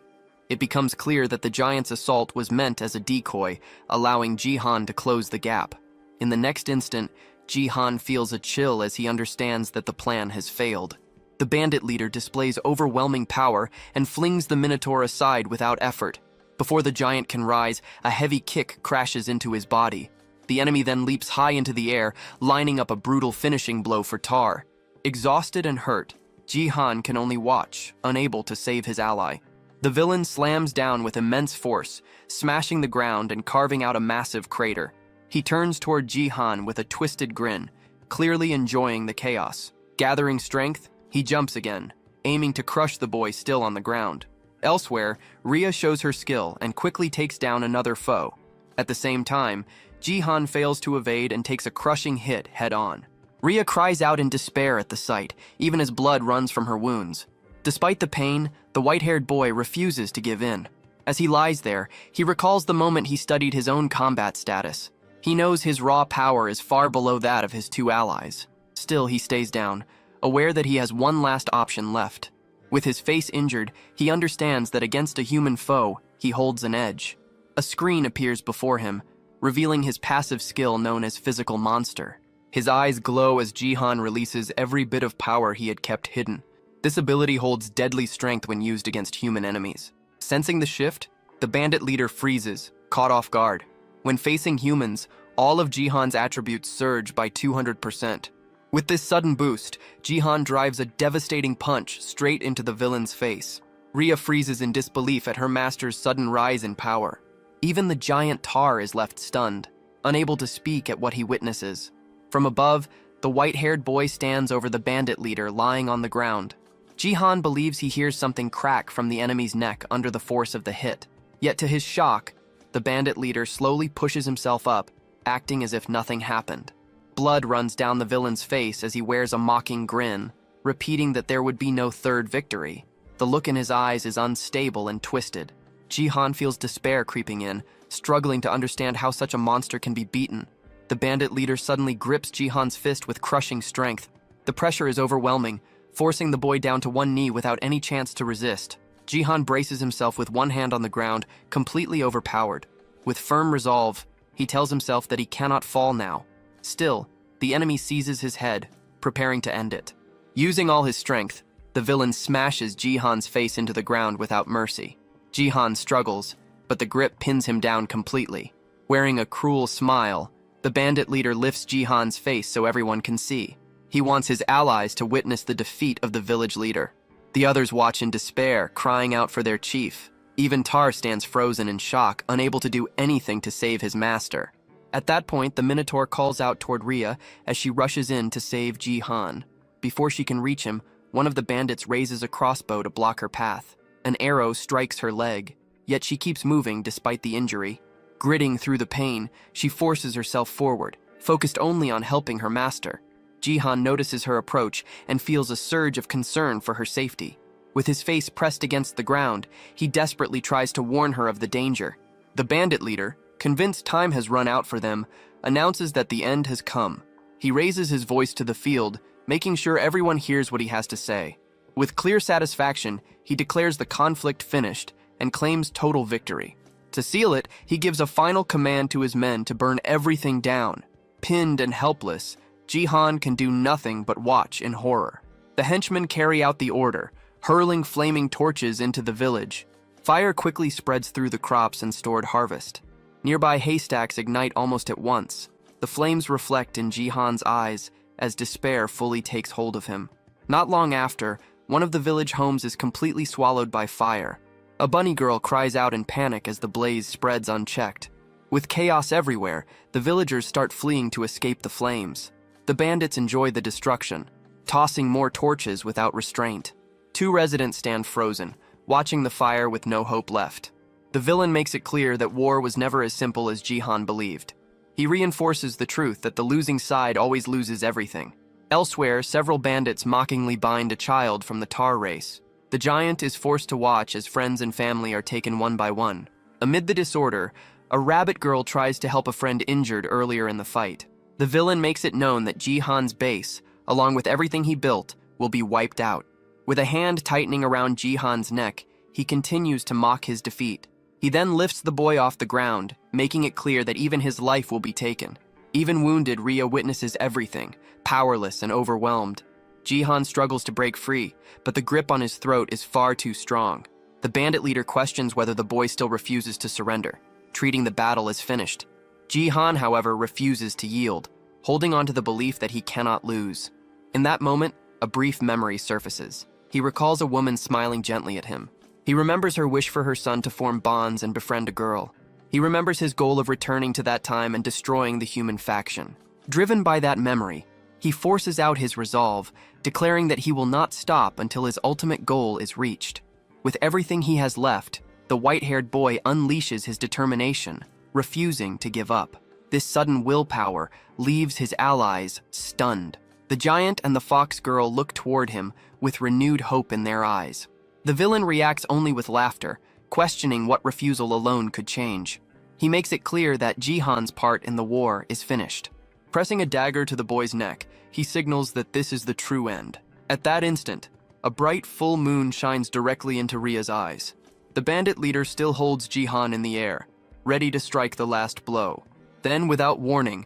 It becomes clear that the giant's assault was meant as a decoy, allowing Jihan to close the gap. In the next instant, Jihan feels a chill as he understands that the plan has failed. The bandit leader displays overwhelming power and flings the Minotaur aside without effort. Before the giant can rise, a heavy kick crashes into his body. The enemy then leaps high into the air, lining up a brutal finishing blow for Tar. Exhausted and hurt, Jihan can only watch, unable to save his ally. The villain slams down with immense force, smashing the ground and carving out a massive crater. He turns toward Jihan with a twisted grin, clearly enjoying the chaos. Gathering strength, he jumps again, aiming to crush the boy still on the ground. Elsewhere, Rhea shows her skill and quickly takes down another foe. At the same time, Jihan fails to evade and takes a crushing hit head-on. Rhea cries out in despair at the sight, even as blood runs from her wounds. Despite the pain, the white-haired boy refuses to give in. As he lies there, he recalls the moment he studied his own combat status. He knows his raw power is far below that of his two allies. Still, he stays down, aware that he has one last option left. With his face injured, he understands that against a human foe, he holds an edge. A screen appears before him, revealing his passive skill known as Physical Monster. His eyes glow as Jihan releases every bit of power he had kept hidden. This ability holds deadly strength when used against human enemies. Sensing the shift, the bandit leader freezes, caught off guard. When facing humans, all of Jihan's attributes surge by 200%. With this sudden boost, Jihan drives a devastating punch straight into the villain's face. Ria freezes in disbelief at her master's sudden rise in power. Even the giant Tar is left stunned, unable to speak at what he witnesses. From above, the white-haired boy stands over the bandit leader lying on the ground. Jihan believes he hears something crack from the enemy's neck under the force of the hit. Yet to his shock, the bandit leader slowly pushes himself up, acting as if nothing happened. Blood runs down the villain's face as he wears a mocking grin, repeating that there would be no third victory. The look in his eyes is unstable and twisted. Jihan feels despair creeping in, struggling to understand how such a monster can be beaten. The bandit leader suddenly grips Jihan's fist with crushing strength. The pressure is overwhelming, forcing the boy down to one knee without any chance to resist. Jihan braces himself with one hand on the ground, completely overpowered. With firm resolve, he tells himself that he cannot fall now. Still, the enemy seizes his head, preparing to end it. Using all his strength, the villain smashes Jihan's face into the ground without mercy. Jihan struggles, but the grip pins him down completely. Wearing a cruel smile, the bandit leader lifts Jihan's face so everyone can see. He wants his allies to witness the defeat of the village leader. The others watch in despair, crying out for their chief. Even Tar stands frozen in shock, unable to do anything to save his master. At that point, the Minotaur calls out toward Ria as she rushes in to save Jihan. Before she can reach him, one of the bandits raises a crossbow to block her path. An arrow strikes her leg, yet she keeps moving despite the injury. Gritting through the pain, she forces herself forward, focused only on helping her master. Jihan notices her approach and feels a surge of concern for her safety. With his face pressed against the ground, he desperately tries to warn her of the danger. The bandit leader, convinced time has run out for them, announces that the end has come. He raises his voice to the field, making sure everyone hears what he has to say. With clear satisfaction, he declares the conflict finished and claims total victory. To seal it, he gives a final command to his men to burn everything down. Pinned and helpless, Jihan can do nothing but watch in horror. The henchmen carry out the order, hurling flaming torches into the village. Fire quickly spreads through the crops and stored harvest. Nearby haystacks ignite almost at once. The flames reflect in Jihan's eyes as despair fully takes hold of him. Not long after, one of the village homes is completely swallowed by fire. A bunny girl cries out in panic as the blaze spreads unchecked. With chaos everywhere, the villagers start fleeing to escape the flames. The bandits enjoy the destruction, tossing more torches without restraint. Two residents stand frozen, watching the fire with no hope left. The villain makes it clear that war was never as simple as Jihan believed. He reinforces the truth that the losing side always loses everything. Elsewhere, several bandits mockingly bind a child from the Tar race. The giant is forced to watch as friends and family are taken one by one. Amid the disorder, a rabbit girl tries to help a friend injured earlier in the fight. The villain makes it known that Jihan's base, along with everything he built, will be wiped out. With a hand tightening around Jihan's neck, he continues to mock his defeat. He then lifts the boy off the ground, making it clear that even his life will be taken. Even wounded, Ria witnesses everything, powerless and overwhelmed. Jihan struggles to break free, but the grip on his throat is far too strong. The bandit leader questions whether the boy still refuses to surrender, treating the battle as finished. Jihan, however, refuses to yield, holding on to the belief that he cannot lose. In that moment, a brief memory surfaces. He recalls a woman smiling gently at him. He remembers her wish for her son to form bonds and befriend a girl. He remembers his goal of returning to that time and destroying the human faction. Driven by that memory, he forces out his resolve, declaring that he will not stop until his ultimate goal is reached. With everything he has left, the white-haired boy unleashes his determination, refusing to give up. This sudden willpower leaves his allies stunned. The giant and the fox girl look toward him with renewed hope in their eyes. The villain reacts only with laughter, questioning what refusal alone could change. He makes it clear that Jihan's part in the war is finished. Pressing a dagger to the boy's neck, he signals that this is the true end. At that instant, a bright full moon shines directly into Ria's eyes. The bandit leader still holds Jihan in the air, ready to strike the last blow. Then, without warning,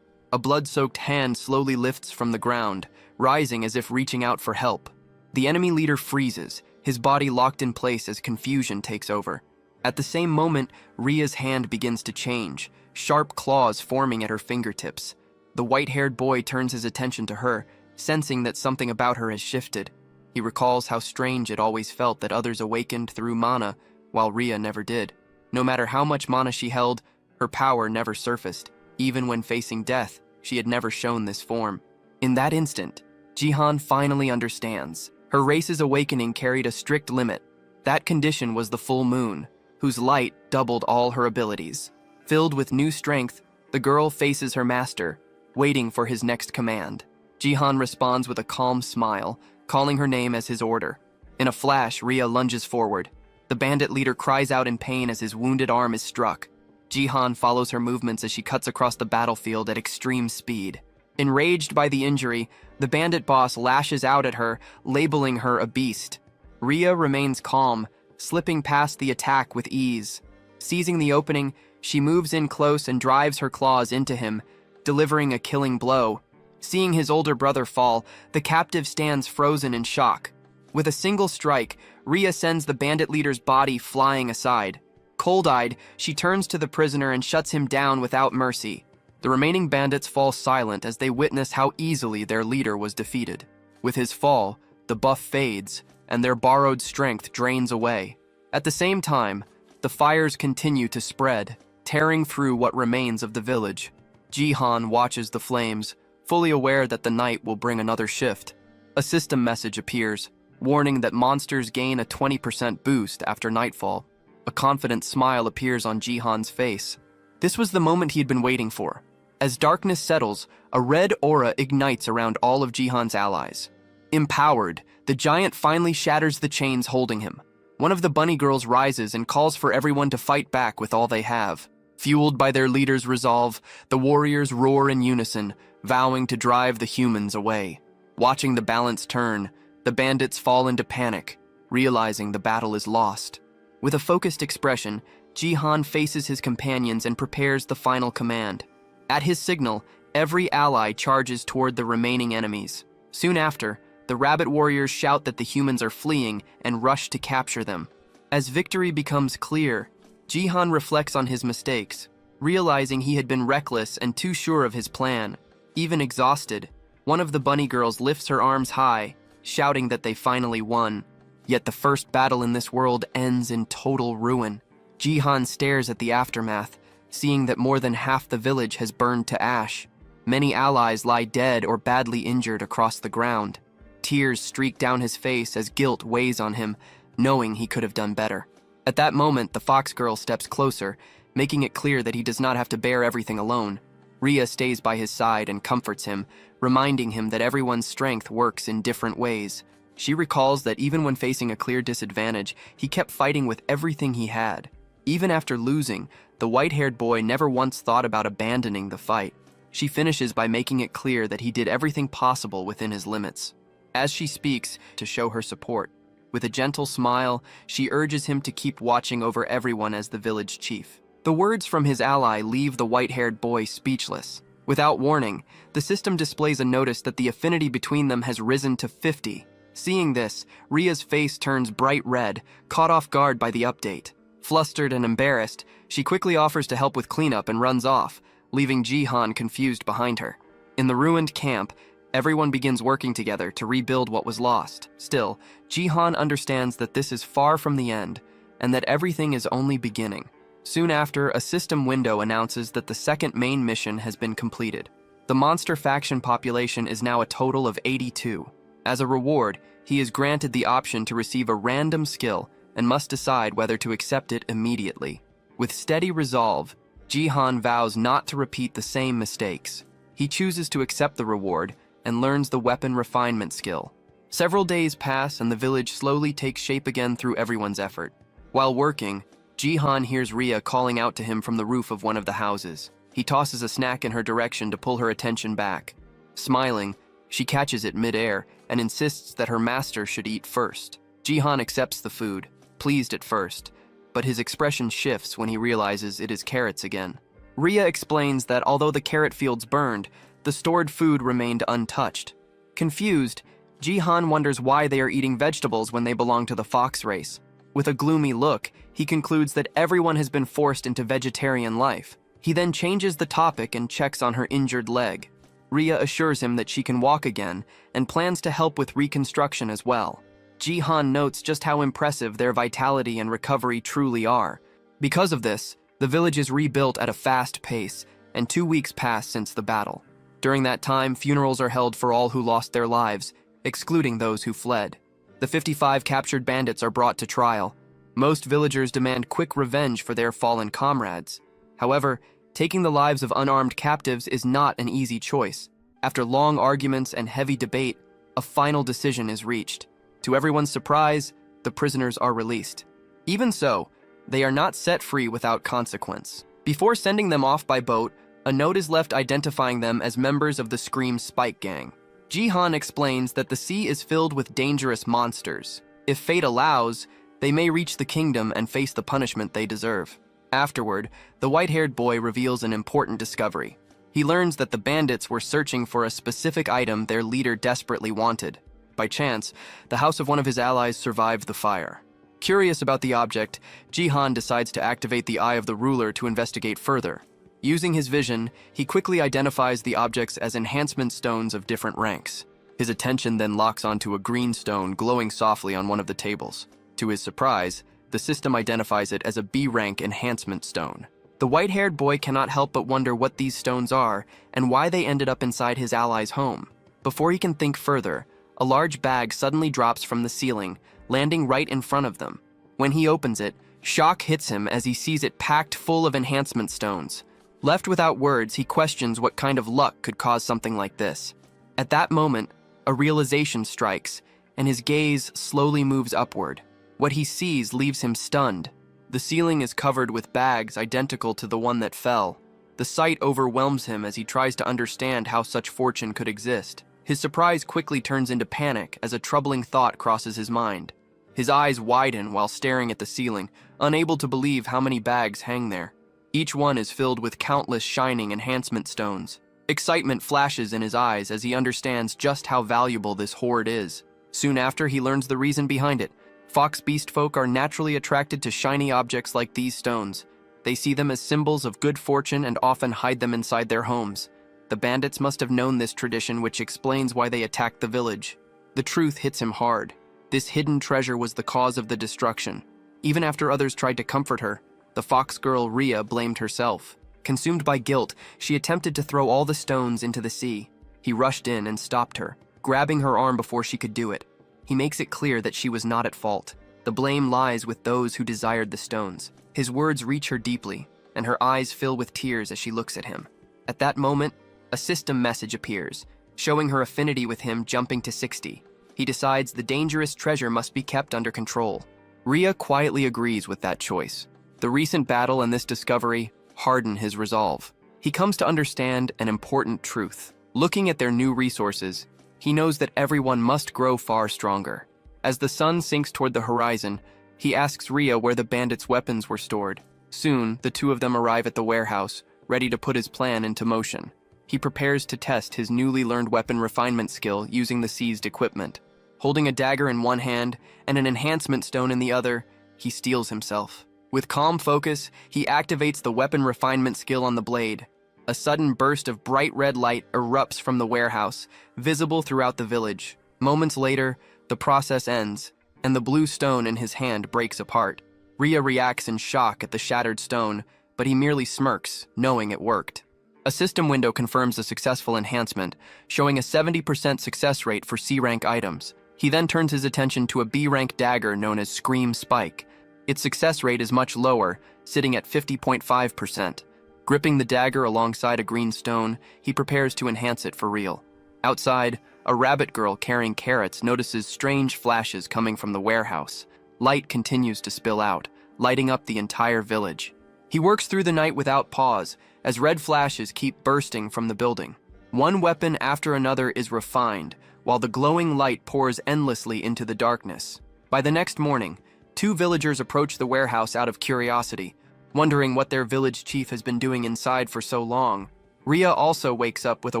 a blood-soaked hand slowly lifts from the ground, rising as if reaching out for help. The enemy leader freezes, his body locked in place as confusion takes over. At the same moment, Ria's hand begins to change, sharp claws forming at her fingertips. The white-haired boy turns his attention to her, sensing that something about her has shifted. He recalls how strange it always felt that others awakened through mana, while Ria never did. No matter how much mana she held, her power never surfaced. Even when facing death, she had never shown this form. In that instant, Jihan finally understands. Her race's awakening carried a strict limit. That condition was the full moon, whose light doubled all her abilities. Filled with new strength, the girl faces her master, waiting for his next command. Jihan responds with a calm smile, calling her name as his order. In a flash, Ria lunges forward. The bandit leader cries out in pain as his wounded arm is struck. Jihan follows her movements as she cuts across the battlefield at extreme speed. Enraged by the injury, the bandit boss lashes out at her, labeling her a beast. Ria remains calm, slipping past the attack with ease. Seizing the opening, she moves in close and drives her claws into him, delivering a killing blow. Seeing his older brother fall, the captive stands frozen in shock. With a single strike, Ria sends the bandit leader's body flying aside. Cold-eyed, she turns to the prisoner and shuts him down without mercy. The remaining bandits fall silent as they witness how easily their leader was defeated. With his fall, the buff fades, and their borrowed strength drains away. At the same time, the fires continue to spread, tearing through what remains of the village. Jihan watches the flames, fully aware that the night will bring another shift. A system message appears, warning that monsters gain a 20% boost after nightfall. A confident smile appears on Jihan's face. This was the moment he had been waiting for. As darkness settles, a red aura ignites around all of Jihan's allies. Empowered, the giant finally shatters the chains holding him. One of the bunny girls rises and calls for everyone to fight back with all they have. Fueled by their leader's resolve, the warriors roar in unison, vowing to drive the humans away. Watching the balance turn, the bandits fall into panic, realizing the battle is lost. With a focused expression, Jihan faces his companions and prepares the final command. At his signal, every ally charges toward the remaining enemies. Soon after, the rabbit warriors shout that the humans are fleeing and rush to capture them. As victory becomes clear, Jihan reflects on his mistakes, realizing he had been reckless and too sure of his plan. Even exhausted, one of the bunny girls lifts her arms high, shouting that they finally won. Yet the first battle in this world ends in total ruin. Jihan stares at the aftermath, seeing that more than half the village has burned to ash. Many allies lie dead or badly injured across the ground. Tears streak down his face as guilt weighs on him, knowing he could have done better. At that moment, the fox girl steps closer, making it clear that he does not have to bear everything alone. Ria stays by his side and comforts him, reminding him that everyone's strength works in different ways. She recalls that even when facing a clear disadvantage, he kept fighting with everything he had. Even after losing, the white-haired boy never once thought about abandoning the fight. She finishes by making it clear that he did everything possible within his limits. As she speaks, to show her support, with a gentle smile, she urges him to keep watching over everyone as the village chief. The words from his ally leave the white-haired boy speechless. Without warning, the system displays a notice that the affinity between them has risen to 50. Seeing this, Ria's face turns bright red, caught off guard by the update. Flustered and embarrassed, she quickly offers to help with cleanup and runs off, leaving Jihan confused behind her. In the ruined camp, everyone begins working together to rebuild what was lost. Still, Jihan understands that this is far from the end, and that everything is only beginning. Soon after, a system window announces that the second main mission has been completed. The monster faction population is now a total of 82. As a reward, he is granted the option to receive a random skill and must decide whether to accept it immediately. With steady resolve, Jihan vows not to repeat the same mistakes. He chooses to accept the reward and learns the weapon refinement skill. Several days pass and the village slowly takes shape again through everyone's effort. While working, Jihan hears Ria calling out to him from the roof of one of the houses. He tosses a snack in her direction to pull her attention back. Smiling, she catches it mid-air and insists that her master should eat first. Jihan accepts the food, pleased at first, but his expression shifts when he realizes it is carrots again. Ria explains that although the carrot fields burned, the stored food remained untouched. Confused, Jihan wonders why they are eating vegetables when they belong to the fox race. With a gloomy look, he concludes that everyone has been forced into vegetarian life. He then changes the topic and checks on her injured leg. Rhea assures him that she can walk again and plans to help with reconstruction as well. Jihan notes just how impressive their vitality and recovery truly are. Because of this, the village is rebuilt at a fast pace, and 2 weeks pass since the battle. During that time, funerals are held for all who lost their lives, excluding those who fled. The 55 captured bandits are brought to trial. Most villagers demand quick revenge for their fallen comrades. However, taking the lives of unarmed captives is not an easy choice. After long arguments and heavy debate, a final decision is reached. To everyone's surprise, the prisoners are released. Even so, they are not set free without consequence. Before sending them off by boat, a note is left identifying them as members of the Scream Spike Gang. Jihan explains that the sea is filled with dangerous monsters. If fate allows, they may reach the kingdom and face the punishment they deserve. Afterward, the white-haired boy reveals an important discovery. He learns that the bandits were searching for a specific item their leader desperately wanted. By chance, the house of one of his allies survived the fire. Curious about the object, Jihan decides to activate the Eye of the Ruler to investigate further. Using his vision, he quickly identifies the objects as enhancement stones of different ranks. His attention then locks onto a green stone glowing softly on one of the tables. To his surprise, the system identifies it as a B-rank enhancement stone. The white-haired boy cannot help but wonder what these stones are and why they ended up inside his ally's home. Before he can think further, a large bag suddenly drops from the ceiling, landing right in front of them. When he opens it, shock hits him as he sees it packed full of enhancement stones. Left without words, he questions what kind of luck could cause something like this. At that moment, a realization strikes, and his gaze slowly moves upward. What he sees leaves him stunned. The ceiling is covered with bags identical to the one that fell. The sight overwhelms him as he tries to understand how such fortune could exist. His surprise quickly turns into panic as a troubling thought crosses his mind. His eyes widen while staring at the ceiling, unable to believe how many bags hang there. Each one is filled with countless shining enhancement stones. Excitement flashes in his eyes as he understands just how valuable this hoard is. Soon after, he learns the reason behind it. Fox beast folk are naturally attracted to shiny objects like these stones. They see them as symbols of good fortune and often hide them inside their homes. The bandits must have known this tradition, which explains why they attacked the village. The truth hits him hard. This hidden treasure was the cause of the destruction. Even after others tried to comfort her, the fox girl Rhea blamed herself. Consumed by guilt, she attempted to throw all the stones into the sea. He rushed in and stopped her, grabbing her arm before she could do it. He makes it clear that she was not at fault. The blame lies with those who desired the stones. His words reach her deeply, and her eyes fill with tears as she looks at him. At that moment, a system message appears, showing her affinity with him jumping to 60. He decides the dangerous treasure must be kept under control. Rhea quietly agrees with that choice. The recent battle and this discovery harden his resolve. He comes to understand an important truth. Looking at their new resources, he knows that everyone must grow far stronger. As the sun sinks toward the horizon, he asks Rhea where the bandits' weapons were stored. Soon, the two of them arrive at the warehouse, ready to put his plan into motion. He prepares to test his newly learned weapon refinement skill using the seized equipment. Holding a dagger in one hand and an enhancement stone in the other, he steels himself. With calm focus, he activates the weapon refinement skill on the blade. A sudden burst of bright red light erupts from the warehouse, visible throughout the village. Moments later, the process ends, and the blue stone in his hand breaks apart. Rhea reacts in shock at the shattered stone, but he merely smirks, knowing it worked. A system window confirms a successful enhancement, showing a 70% success rate for C-rank items. He then turns his attention to a B-rank dagger known as Scream Spike. Its success rate is much lower, sitting at 50.5%. Gripping the dagger alongside a green stone, he prepares to enhance it for real. Outside, a rabbit girl carrying carrots notices strange flashes coming from the warehouse. Light continues to spill out, lighting up the entire village. He works through the night without pause, as red flashes keep bursting from the building. One weapon after another is refined, while the glowing light pours endlessly into the darkness. By the next morning, 2 villagers approach the warehouse out of curiosity, wondering what their village chief has been doing inside for so long. Rhea also wakes up with a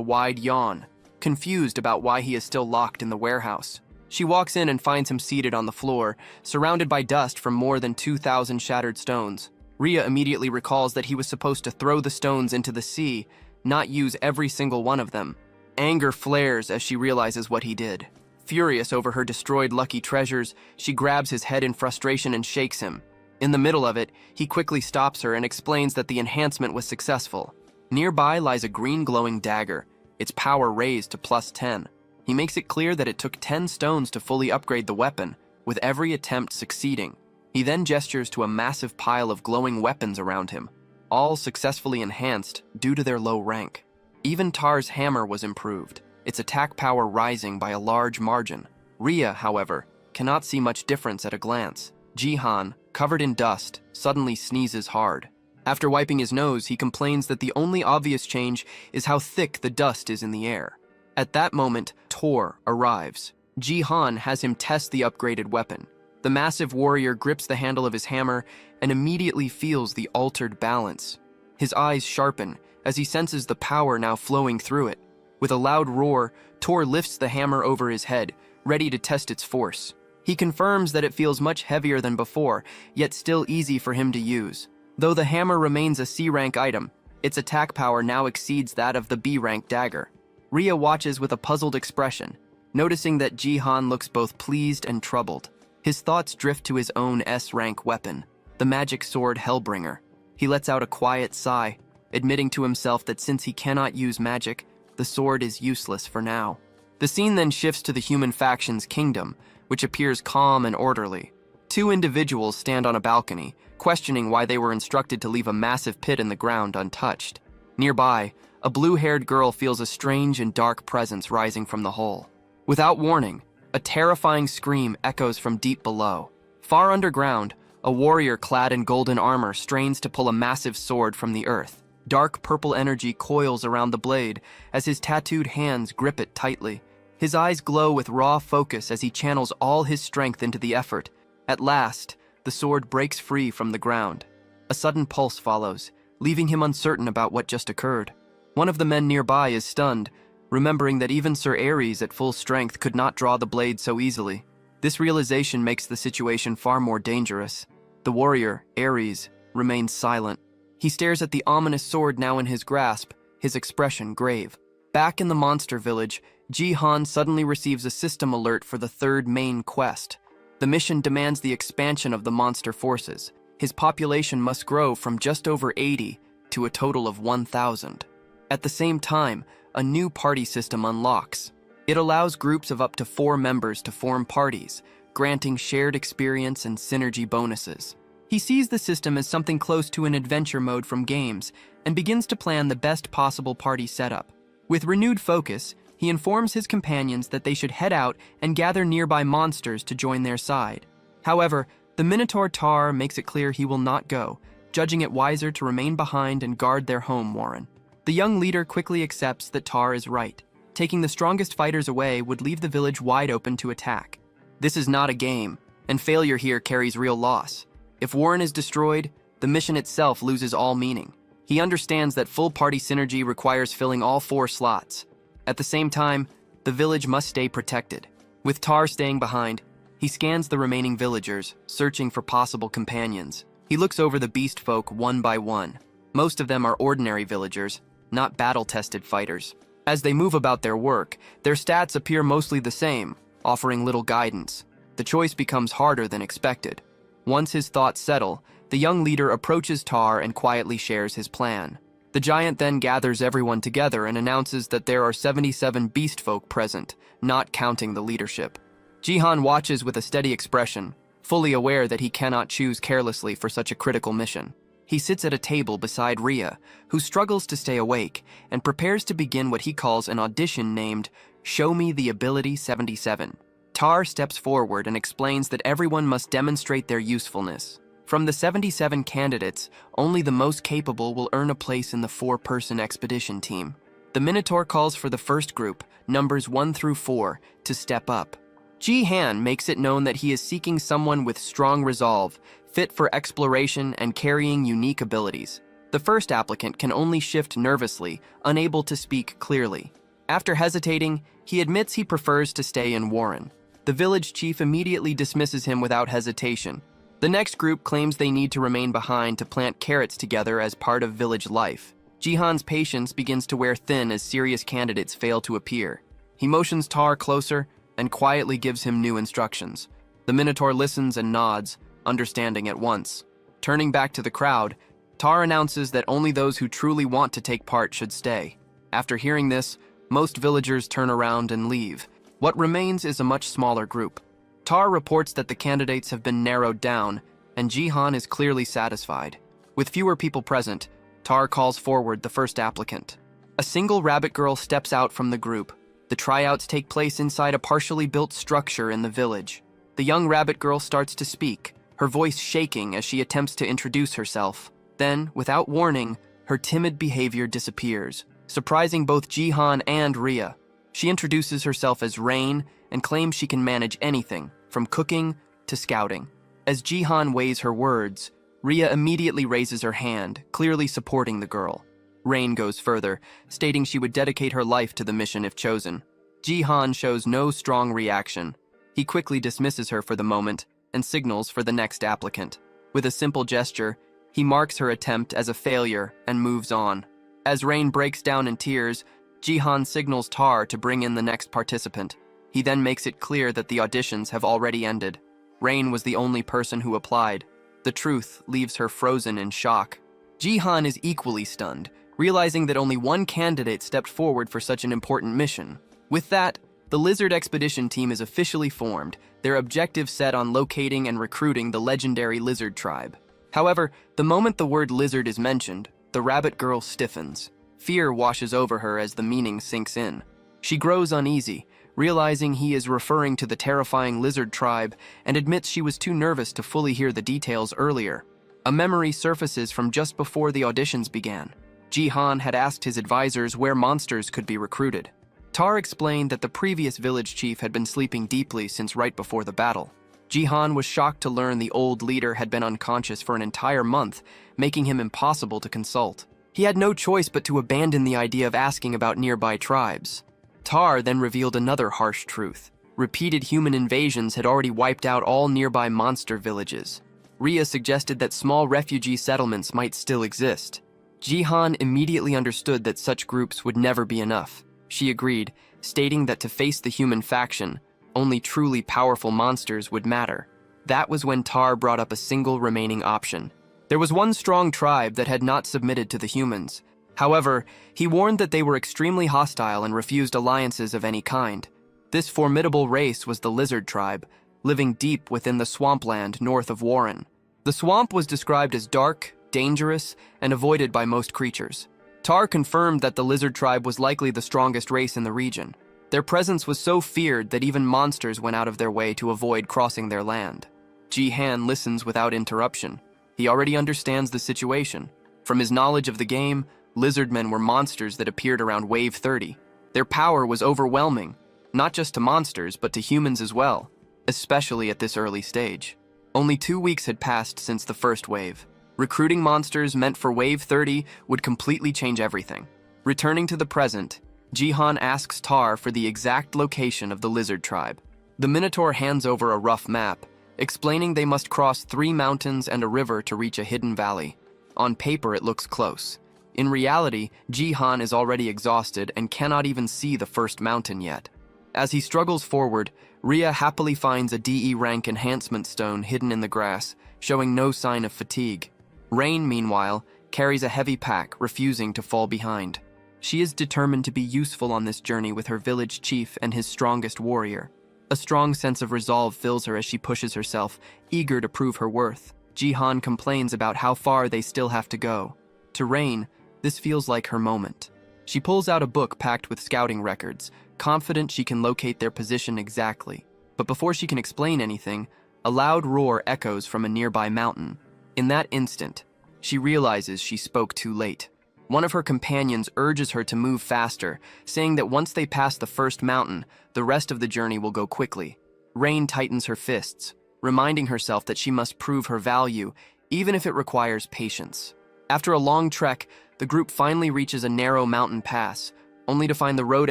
wide yawn, confused about why he is still locked in the warehouse. She walks in and finds him seated on the floor, surrounded by dust from more than 2,000 shattered stones. Rhea immediately recalls that he was supposed to throw the stones into the sea, not use every single one of them. Anger flares as she realizes what he did. Furious over her destroyed lucky treasures, she grabs his head in frustration and shakes him. In the middle of it, he quickly stops her and explains that the enhancement was successful. Nearby lies a green glowing dagger, its power raised to +10. He makes it clear that it took 10 stones to fully upgrade the weapon, with every attempt succeeding. He then gestures to a massive pile of glowing weapons around him, all successfully enhanced due to their low rank. Even Tar's hammer was improved, its attack power rising by a large margin. Rhea, however, cannot see much difference at a glance. Jihan, covered in dust, suddenly sneezes hard. After wiping his nose, he complains that the only obvious change is how thick the dust is in the air. At that moment, Tor arrives. Jihan has him test the upgraded weapon. The massive warrior grips the handle of his hammer and immediately feels the altered balance. His eyes sharpen as he senses the power now flowing through it. With a loud roar, Tor lifts the hammer over his head, ready to test its force. He confirms that it feels much heavier than before, yet still easy for him to use. Though the hammer remains a C-rank item, its attack power now exceeds that of the B-rank dagger. Rhea watches with a puzzled expression, noticing that Jihan looks both pleased and troubled. His thoughts drift to his own S-rank weapon, the magic sword Hellbringer. He lets out a quiet sigh, admitting to himself that since he cannot use magic, the sword is useless for now. The scene then shifts to the human faction's kingdom, which appears calm and orderly. Two individuals stand on a balcony, questioning why they were instructed to leave a massive pit in the ground untouched. Nearby, a blue-haired girl feels a strange and dark presence rising from the hole. Without warning, a terrifying scream echoes from deep below. Far underground, a warrior clad in golden armor strains to pull a massive sword from the earth. Dark purple energy coils around the blade as his tattooed hands grip it tightly. His eyes glow with raw focus as he channels all his strength into the effort. At last, the sword breaks free from the ground. A sudden pulse follows, leaving him uncertain about what just occurred. One of the men nearby is stunned, remembering that even Sir Ares at full strength could not draw the blade so easily. This realization makes the situation far more dangerous. The warrior, Ares, remains silent. He stares at the ominous sword now in his grasp, his expression grave. Back in the monster village, Jihan suddenly receives a system alert for the third main quest. The mission demands the expansion of the monster forces. His population must grow from just over 80 to a total of 1,000. At the same time, a new party system unlocks. It allows groups of up to 4 members to form parties, granting shared experience and synergy bonuses. He sees the system as something close to an adventure mode from games and begins to plan the best possible party setup. With renewed focus, he informs his companions that they should head out and gather nearby monsters to join their side. However, the Minotaur Tar makes it clear he will not go, judging it wiser to remain behind and guard their home warren. The young leader quickly accepts that Tar is right. Taking the strongest fighters away would leave the village wide open to attack. This is not a game, and failure here carries real loss. If Warren is destroyed, the mission itself loses all meaning. He understands that full party synergy requires filling all 4 slots. At the same time, the village must stay protected. With Tar staying behind, he scans the remaining villagers, searching for possible companions. He looks over the beast folk one by one. Most of them are ordinary villagers, not battle-tested fighters. As they move about their work, their stats appear mostly the same, offering little guidance. The choice becomes harder than expected. Once his thoughts settle, the young leader approaches Tar and quietly shares his plan. The giant then gathers everyone together and announces that there are 77 beast folk present, not counting the leadership. Jihan watches with a steady expression, fully aware that he cannot choose carelessly for such a critical mission. He sits at a table beside Rhea, who struggles to stay awake, and prepares to begin what he calls an audition named Show Me the Ability 77. Tar steps forward and explains that everyone must demonstrate their usefulness. From the 77 candidates, only the most capable will earn a place in the 4-person expedition team. The Minotaur calls for the first group, numbers 1 through 4, to step up. Jihan makes it known that he is seeking someone with strong resolve, fit for exploration and carrying unique abilities. The first applicant can only shift nervously, unable to speak clearly. After hesitating, he admits he prefers to stay in Warren. The village chief immediately dismisses him without hesitation. The next group claims they need to remain behind to plant carrots together as part of village life. Jihan's patience begins to wear thin as serious candidates fail to appear. He motions Tar closer and quietly gives him new instructions. The Minotaur listens and nods, understanding at once. Turning back to the crowd, Tar announces that only those who truly want to take part should stay. After hearing this, most villagers turn around and leave. What remains is a much smaller group. Tar reports that the candidates have been narrowed down, and Jihan is clearly satisfied. With fewer people present, Tar calls forward the first applicant. A single rabbit girl steps out from the group. The tryouts take place inside a partially built structure in the village. The young rabbit girl starts to speak, her voice shaking as she attempts to introduce herself. Then, without warning, her timid behavior disappears, surprising both Jihan and Rhea. She introduces herself as Rain and claims she can manage anything, from cooking to scouting. As Jihan weighs her words, Rhea immediately raises her hand, clearly supporting the girl. Rain goes further, stating she would dedicate her life to the mission if chosen. Jihan shows no strong reaction. He quickly dismisses her for the moment and signals for the next applicant. With a simple gesture, he marks her attempt as a failure and moves on. As Rain breaks down in tears, Jihan signals Tar to bring in the next participant. He then makes it clear that the auditions have already ended. Rain was the only person who applied. The truth leaves her frozen in shock. Jihan is equally stunned, realizing that only one candidate stepped forward for such an important mission. With that, the Lizard Expedition team is officially formed, their objective set on locating and recruiting the legendary Lizard tribe. However, the moment the word lizard is mentioned, the rabbit girl stiffens. Fear washes over her as the meaning sinks in. She grows uneasy, realizing he is referring to the terrifying lizard tribe, and admits she was too nervous to fully hear the details earlier. A memory surfaces from just before the auditions began. Jihan had asked his advisors where monsters could be recruited. Tar explained that the previous village chief had been sleeping deeply since right before the battle. Jihan was shocked to learn the old leader had been unconscious for an entire month, making him impossible to consult. He had no choice but to abandon the idea of asking about nearby tribes. Tar then revealed another harsh truth. Repeated human invasions had already wiped out all nearby monster villages. Rhea suggested that small refugee settlements might still exist. Jihan immediately understood that such groups would never be enough. She agreed, stating that to face the human faction, only truly powerful monsters would matter. That was when Tar brought up a single remaining option. There was one strong tribe that had not submitted to the humans. However, he warned that they were extremely hostile and refused alliances of any kind. This formidable race was the Lizard tribe, living deep within the swampland north of Warren. The swamp was described as dark, dangerous, and avoided by most creatures. Tar confirmed that the Lizard tribe was likely the strongest race in the region. Their presence was so feared that even monsters went out of their way to avoid crossing their land. Jihan listens without interruption. He already understands the situation. From his knowledge of the game, lizardmen were monsters that appeared around Wave 30. Their power was overwhelming, not just to monsters, but to humans as well, especially at this early stage. Only 2 weeks had passed since the first wave. Recruiting monsters meant for Wave 30 would completely change everything. Returning to the present, Jihan asks Tar for the exact location of the Lizard tribe. The Minotaur hands over a rough map, explaining they must cross 3 mountains and a river to reach a hidden valley. On paper, it looks close. In reality, Jihan is already exhausted and cannot even see the first mountain yet. As he struggles forward, Rhea happily finds a DE rank enhancement stone hidden in the grass, showing no sign of fatigue. Rain, meanwhile, carries a heavy pack, refusing to fall behind. She is determined to be useful on this journey with her village chief and his strongest warrior. A strong sense of resolve fills her as she pushes herself, eager to prove her worth. Jihan complains about how far they still have to go. To Rain, this feels like her moment. She pulls out a book packed with scouting records, confident she can locate their position exactly. But before she can explain anything, a loud roar echoes from a nearby mountain. In that instant, she realizes she spoke too late. One of her companions urges her to move faster, saying that once they pass the first mountain, the rest of the journey will go quickly. Rain tightens her fists, reminding herself that she must prove her value, even if it requires patience. After a long trek, the group finally reaches a narrow mountain pass, only to find the road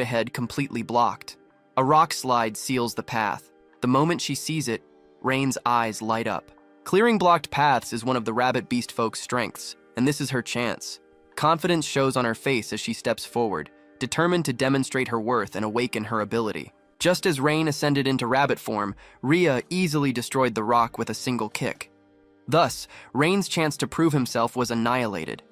ahead completely blocked. A rock slide seals the path. The moment she sees it, Rain's eyes light up. Clearing blocked paths is one of the rabbit beast folk's strengths, and this is her chance. Confidence shows on her face as she steps forward, determined to demonstrate her worth and awaken her ability. Just as Rain ascended into rabbit form, Rhea easily destroyed the rock with a single kick. Thus, Rain's chance to prove himself was annihilated.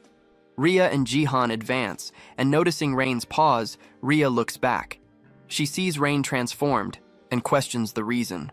Rhea and Jihan advance, and noticing Rain's pause, Rhea looks back. She sees Rain transformed and questions the reason.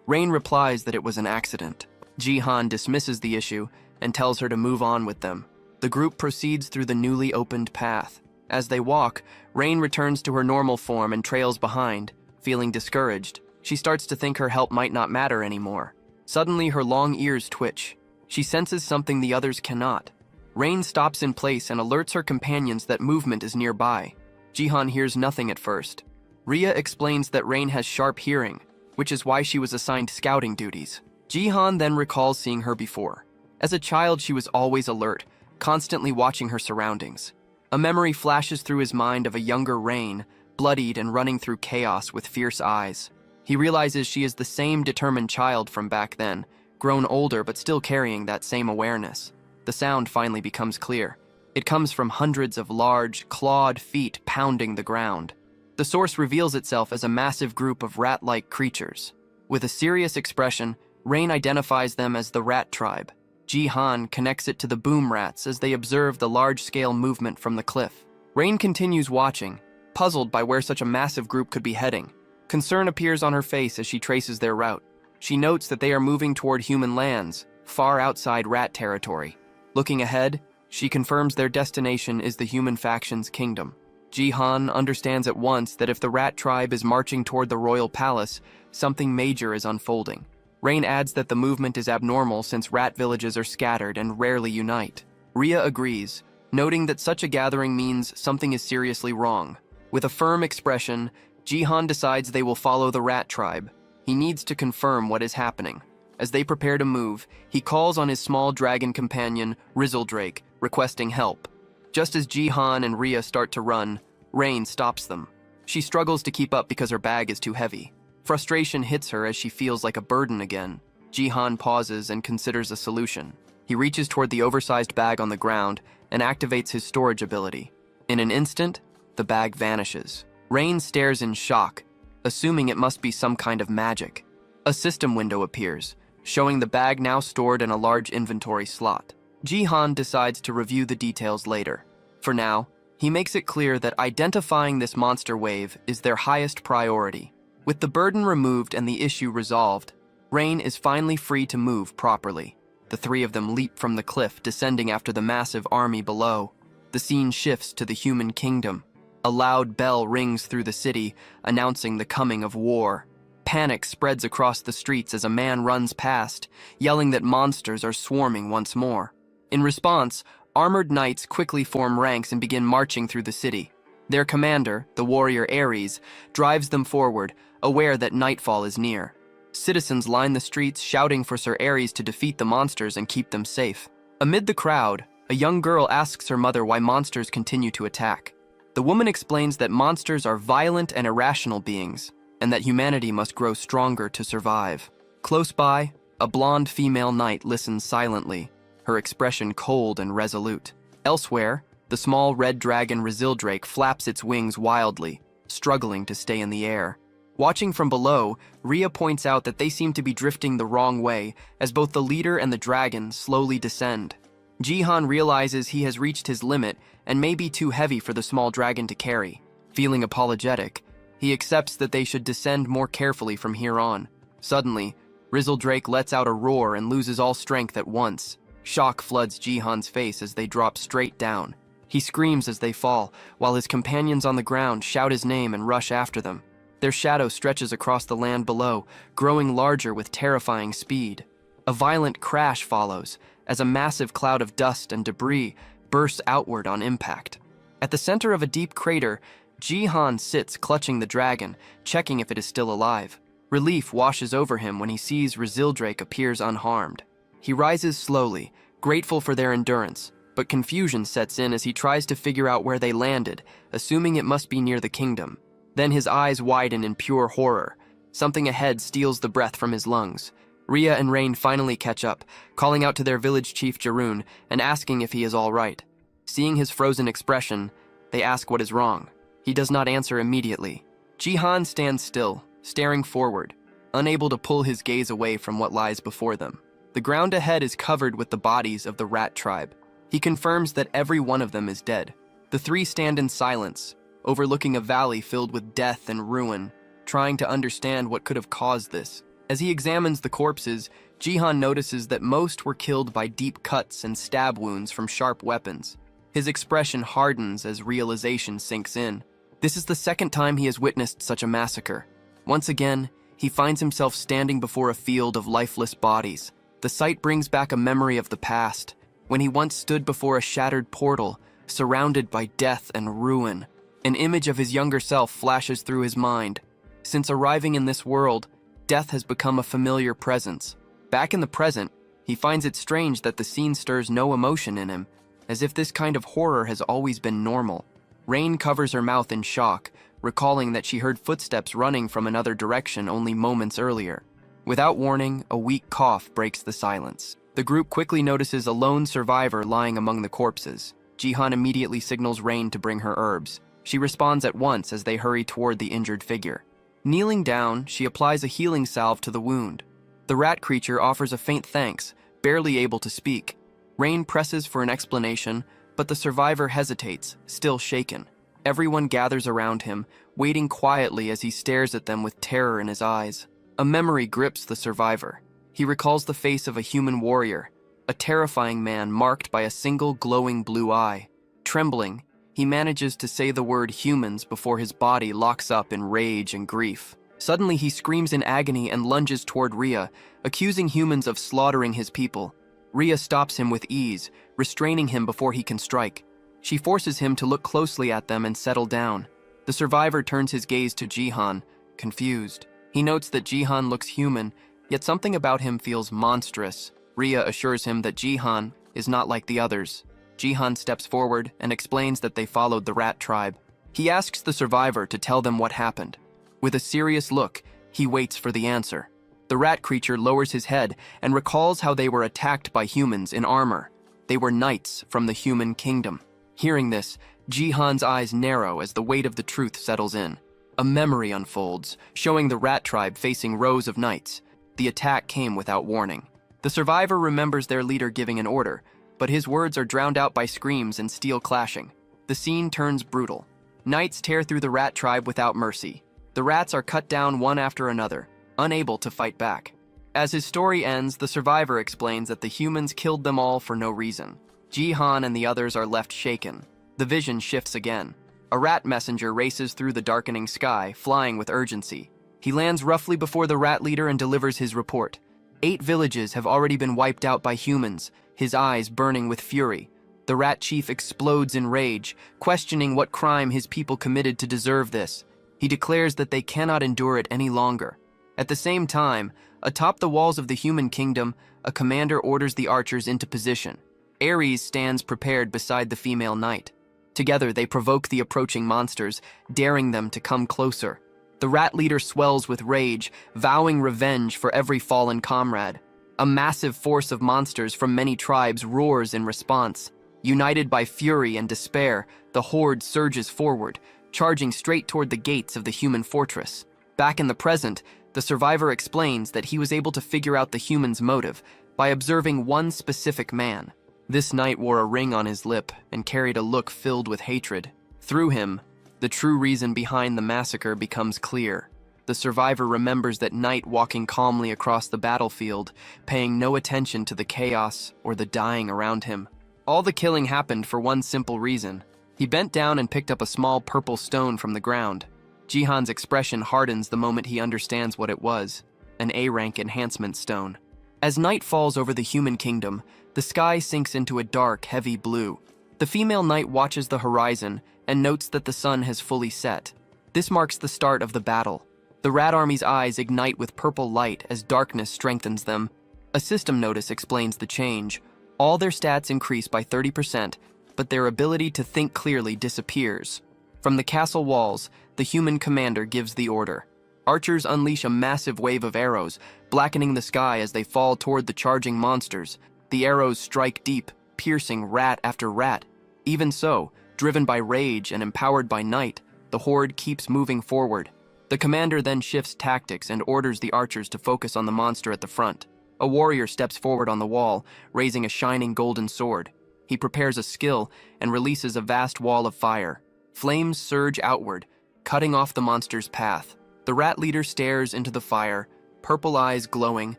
Rain replies that it was an accident. Jihan dismisses the issue and tells her to move on with them. The group proceeds through the newly opened path. As they walk, Rain returns to her normal form and trails behind. Feeling discouraged, she starts to think her help might not matter anymore. Suddenly, her long ears twitch. She senses something the others cannot. Rain stops in place and alerts her companions that movement is nearby. Jihan hears nothing at first. Rhea explains that Rain has sharp hearing, which is why she was assigned scouting duties. Jihan then recalls seeing her before. As a child, she was always alert, constantly watching her surroundings. A memory flashes through his mind of a younger Rain, bloodied and running through chaos with fierce eyes. He realizes she is the same determined child from back then, grown older but still carrying that same awareness. The sound finally becomes clear. It comes from hundreds of large, clawed feet pounding the ground. The source reveals itself as a massive group of rat-like creatures. With a serious expression, Rain identifies them as the Rat Tribe. Jihan connects it to the Boom Rats as they observe the large-scale movement from the cliff. Rain continues watching, puzzled by where such a massive group could be heading. Concern appears on her face as she traces their route. She notes that they are moving toward human lands, far outside rat territory. Looking ahead, she confirms their destination is the human faction's kingdom. Jihan understands at once that if the Rat Tribe is marching toward the royal palace, something major is unfolding. Rain adds that the movement is abnormal since rat villages are scattered and rarely unite. Rhea agrees, noting that such a gathering means something is seriously wrong. With a firm expression, Jihan decides they will follow the Rat Tribe. He needs to confirm what is happening. As they prepare to move, he calls on his small dragon companion, Rizzledrake, requesting help. Just as Jihan and Rhea start to run, Rain stops them. She struggles to keep up because her bag is too heavy. Frustration hits her as she feels like a burden again. Jihan pauses and considers a solution. He reaches toward the oversized bag on the ground and activates his storage ability. In an instant, the bag vanishes. Rain stares in shock, assuming it must be some kind of magic. A system window appears, showing the bag now stored in a large inventory slot. Jihan decides to review the details later. For now, he makes it clear that identifying this monster wave is their highest priority. With the burden removed and the issue resolved, Rain is finally free to move properly. The three of them leap from the cliff, descending after the massive army below. The scene shifts to the human kingdom. A loud bell rings through the city, announcing the coming of war. Panic spreads across the streets as a man runs past, yelling that monsters are swarming once more. In response, armored knights quickly form ranks and begin marching through the city. Their commander, the warrior Ares, drives them forward, aware that nightfall is near. Citizens line the streets shouting for Sir Ares to defeat the monsters and keep them safe. Amid the crowd, a young girl asks her mother why monsters continue to attack. The woman explains that monsters are violent and irrational beings, and that humanity must grow stronger to survive. Close by, a blonde female knight listens silently, her expression cold and resolute. Elsewhere, the small red dragon Rizzledrake flaps its wings wildly, struggling to stay in the air. Watching from below, Rhea points out that they seem to be drifting the wrong way as both the leader and the dragon slowly descend. Jihan realizes he has reached his limit and may be too heavy for the small dragon to carry. Feeling apologetic, he accepts that they should descend more carefully from here on. Suddenly, Rizzledrake lets out a roar and loses all strength at once. Shock floods Jihan's face as they drop straight down. He screams as they fall, while his companions on the ground shout his name and rush after them. Their shadow stretches across the land below, growing larger with terrifying speed. A violent crash follows, as a massive cloud of dust and debris bursts outward on impact. At the center of a deep crater, Jihan sits clutching the dragon, checking if it is still alive. Relief washes over him when he sees Rizzledrake appears unharmed. He rises slowly, grateful for their endurance, but confusion sets in as he tries to figure out where they landed, assuming it must be near the kingdom. Then his eyes widen in pure horror. Something ahead steals the breath from his lungs. Rhea and Rain finally catch up, calling out to their village chief Jarun and asking if he is all right. Seeing his frozen expression, they ask what is wrong. He does not answer immediately. Jihan stands still, staring forward, unable to pull his gaze away from what lies before them. The ground ahead is covered with the bodies of the rat tribe. He confirms that every one of them is dead. The three stand in silence, overlooking a valley filled with death and ruin, trying to understand what could have caused this. As he examines the corpses, Jihan notices that most were killed by deep cuts and stab wounds from sharp weapons. His expression hardens as realization sinks in. This is the second time he has witnessed such a massacre. Once again, he finds himself standing before a field of lifeless bodies. The sight brings back a memory of the past, when he once stood before a shattered portal, surrounded by death and ruin. An image of his younger self flashes through his mind. Since arriving in this world, death has become a familiar presence. Back in the present, he finds it strange that the scene stirs no emotion in him, as if this kind of horror has always been normal. Rain covers her mouth in shock, recalling that she heard footsteps running from another direction only moments earlier. Without warning, a weak cough breaks the silence. The group quickly notices a lone survivor lying among the corpses. Jihan immediately signals Rain to bring her herbs. She responds at once as they hurry toward the injured figure. Kneeling down, she applies a healing salve to the wound. The rat creature offers a faint thanks, barely able to speak. Rain presses for an explanation, but the survivor hesitates, still shaken. Everyone gathers around him, waiting quietly as he stares at them with terror in his eyes. A memory grips the survivor. He recalls the face of a human warrior, a terrifying man marked by a single glowing blue eye. Trembling, he manages to say the word humans before his body locks up in rage and grief. Suddenly he screams in agony and lunges toward Rhea, accusing humans of slaughtering his people. Rhea stops him with ease, restraining him before he can strike. She forces him to look closely at them and settle down. The survivor turns his gaze to Jihan, confused. He notes that Jihan looks human, yet something about him feels monstrous. Rhea assures him that Jihan is not like the others. Jihan steps forward and explains that they followed the rat tribe. He asks the survivor to tell them what happened. With a serious look, he waits for the answer. The rat creature lowers his head and recalls how they were attacked by humans in armor. They were knights from the human kingdom. Hearing this, Jihan's eyes narrow as the weight of the truth settles in. A memory unfolds, showing the rat tribe facing rows of knights. The attack came without warning. The survivor remembers their leader giving an order, but his words are drowned out by screams and steel clashing. The scene turns brutal. Knights tear through the rat tribe without mercy. The rats are cut down one after another, unable to fight back. As his story ends, the survivor explains that the humans killed them all for no reason. Jihan and the others are left shaken. The vision shifts again. A rat messenger races through the darkening sky, flying with urgency. He lands roughly before the rat leader and delivers his report. 8 villages have already been wiped out by humans, his eyes burning with fury. The rat chief explodes in rage, questioning what crime his people committed to deserve this. He declares that they cannot endure it any longer. At the same time, atop the walls of the human kingdom, a commander orders the archers into position. Ares stands prepared beside the female knight. Together, they provoke the approaching monsters, daring them to come closer. The rat leader swells with rage, vowing revenge for every fallen comrade. A massive force of monsters from many tribes roars in response. United by fury and despair, the horde surges forward, charging straight toward the gates of the human fortress. Back in the present, the survivor explains that he was able to figure out the human's motive by observing one specific man. This knight wore a ring on his lip and carried a look filled with hatred. Through him, the true reason behind the massacre becomes clear. The survivor remembers that knight walking calmly across the battlefield, paying no attention to the chaos or the dying around him. All the killing happened for one simple reason. He bent down and picked up a small purple stone from the ground. Jihan's expression hardens the moment he understands what it was, an A-rank enhancement stone. As night falls over the human kingdom, the sky sinks into a dark, heavy blue. The female knight watches the horizon and notes that the sun has fully set. This marks the start of the battle. The rat army's eyes ignite with purple light as darkness strengthens them. A system notice explains the change. All their stats increase by 30%, but their ability to think clearly disappears. From the castle walls, the human commander gives the order. Archers unleash a massive wave of arrows, blackening the sky as they fall toward the charging monsters. The arrows strike deep, piercing rat after rat. Even so, driven by rage and empowered by night, the horde keeps moving forward. The commander then shifts tactics and orders the archers to focus on the monster at the front. A warrior steps forward on the wall, raising a shining golden sword. He prepares a skill and releases a vast wall of fire. Flames surge outward, cutting off the monster's path. The rat leader stares into the fire, purple eyes glowing,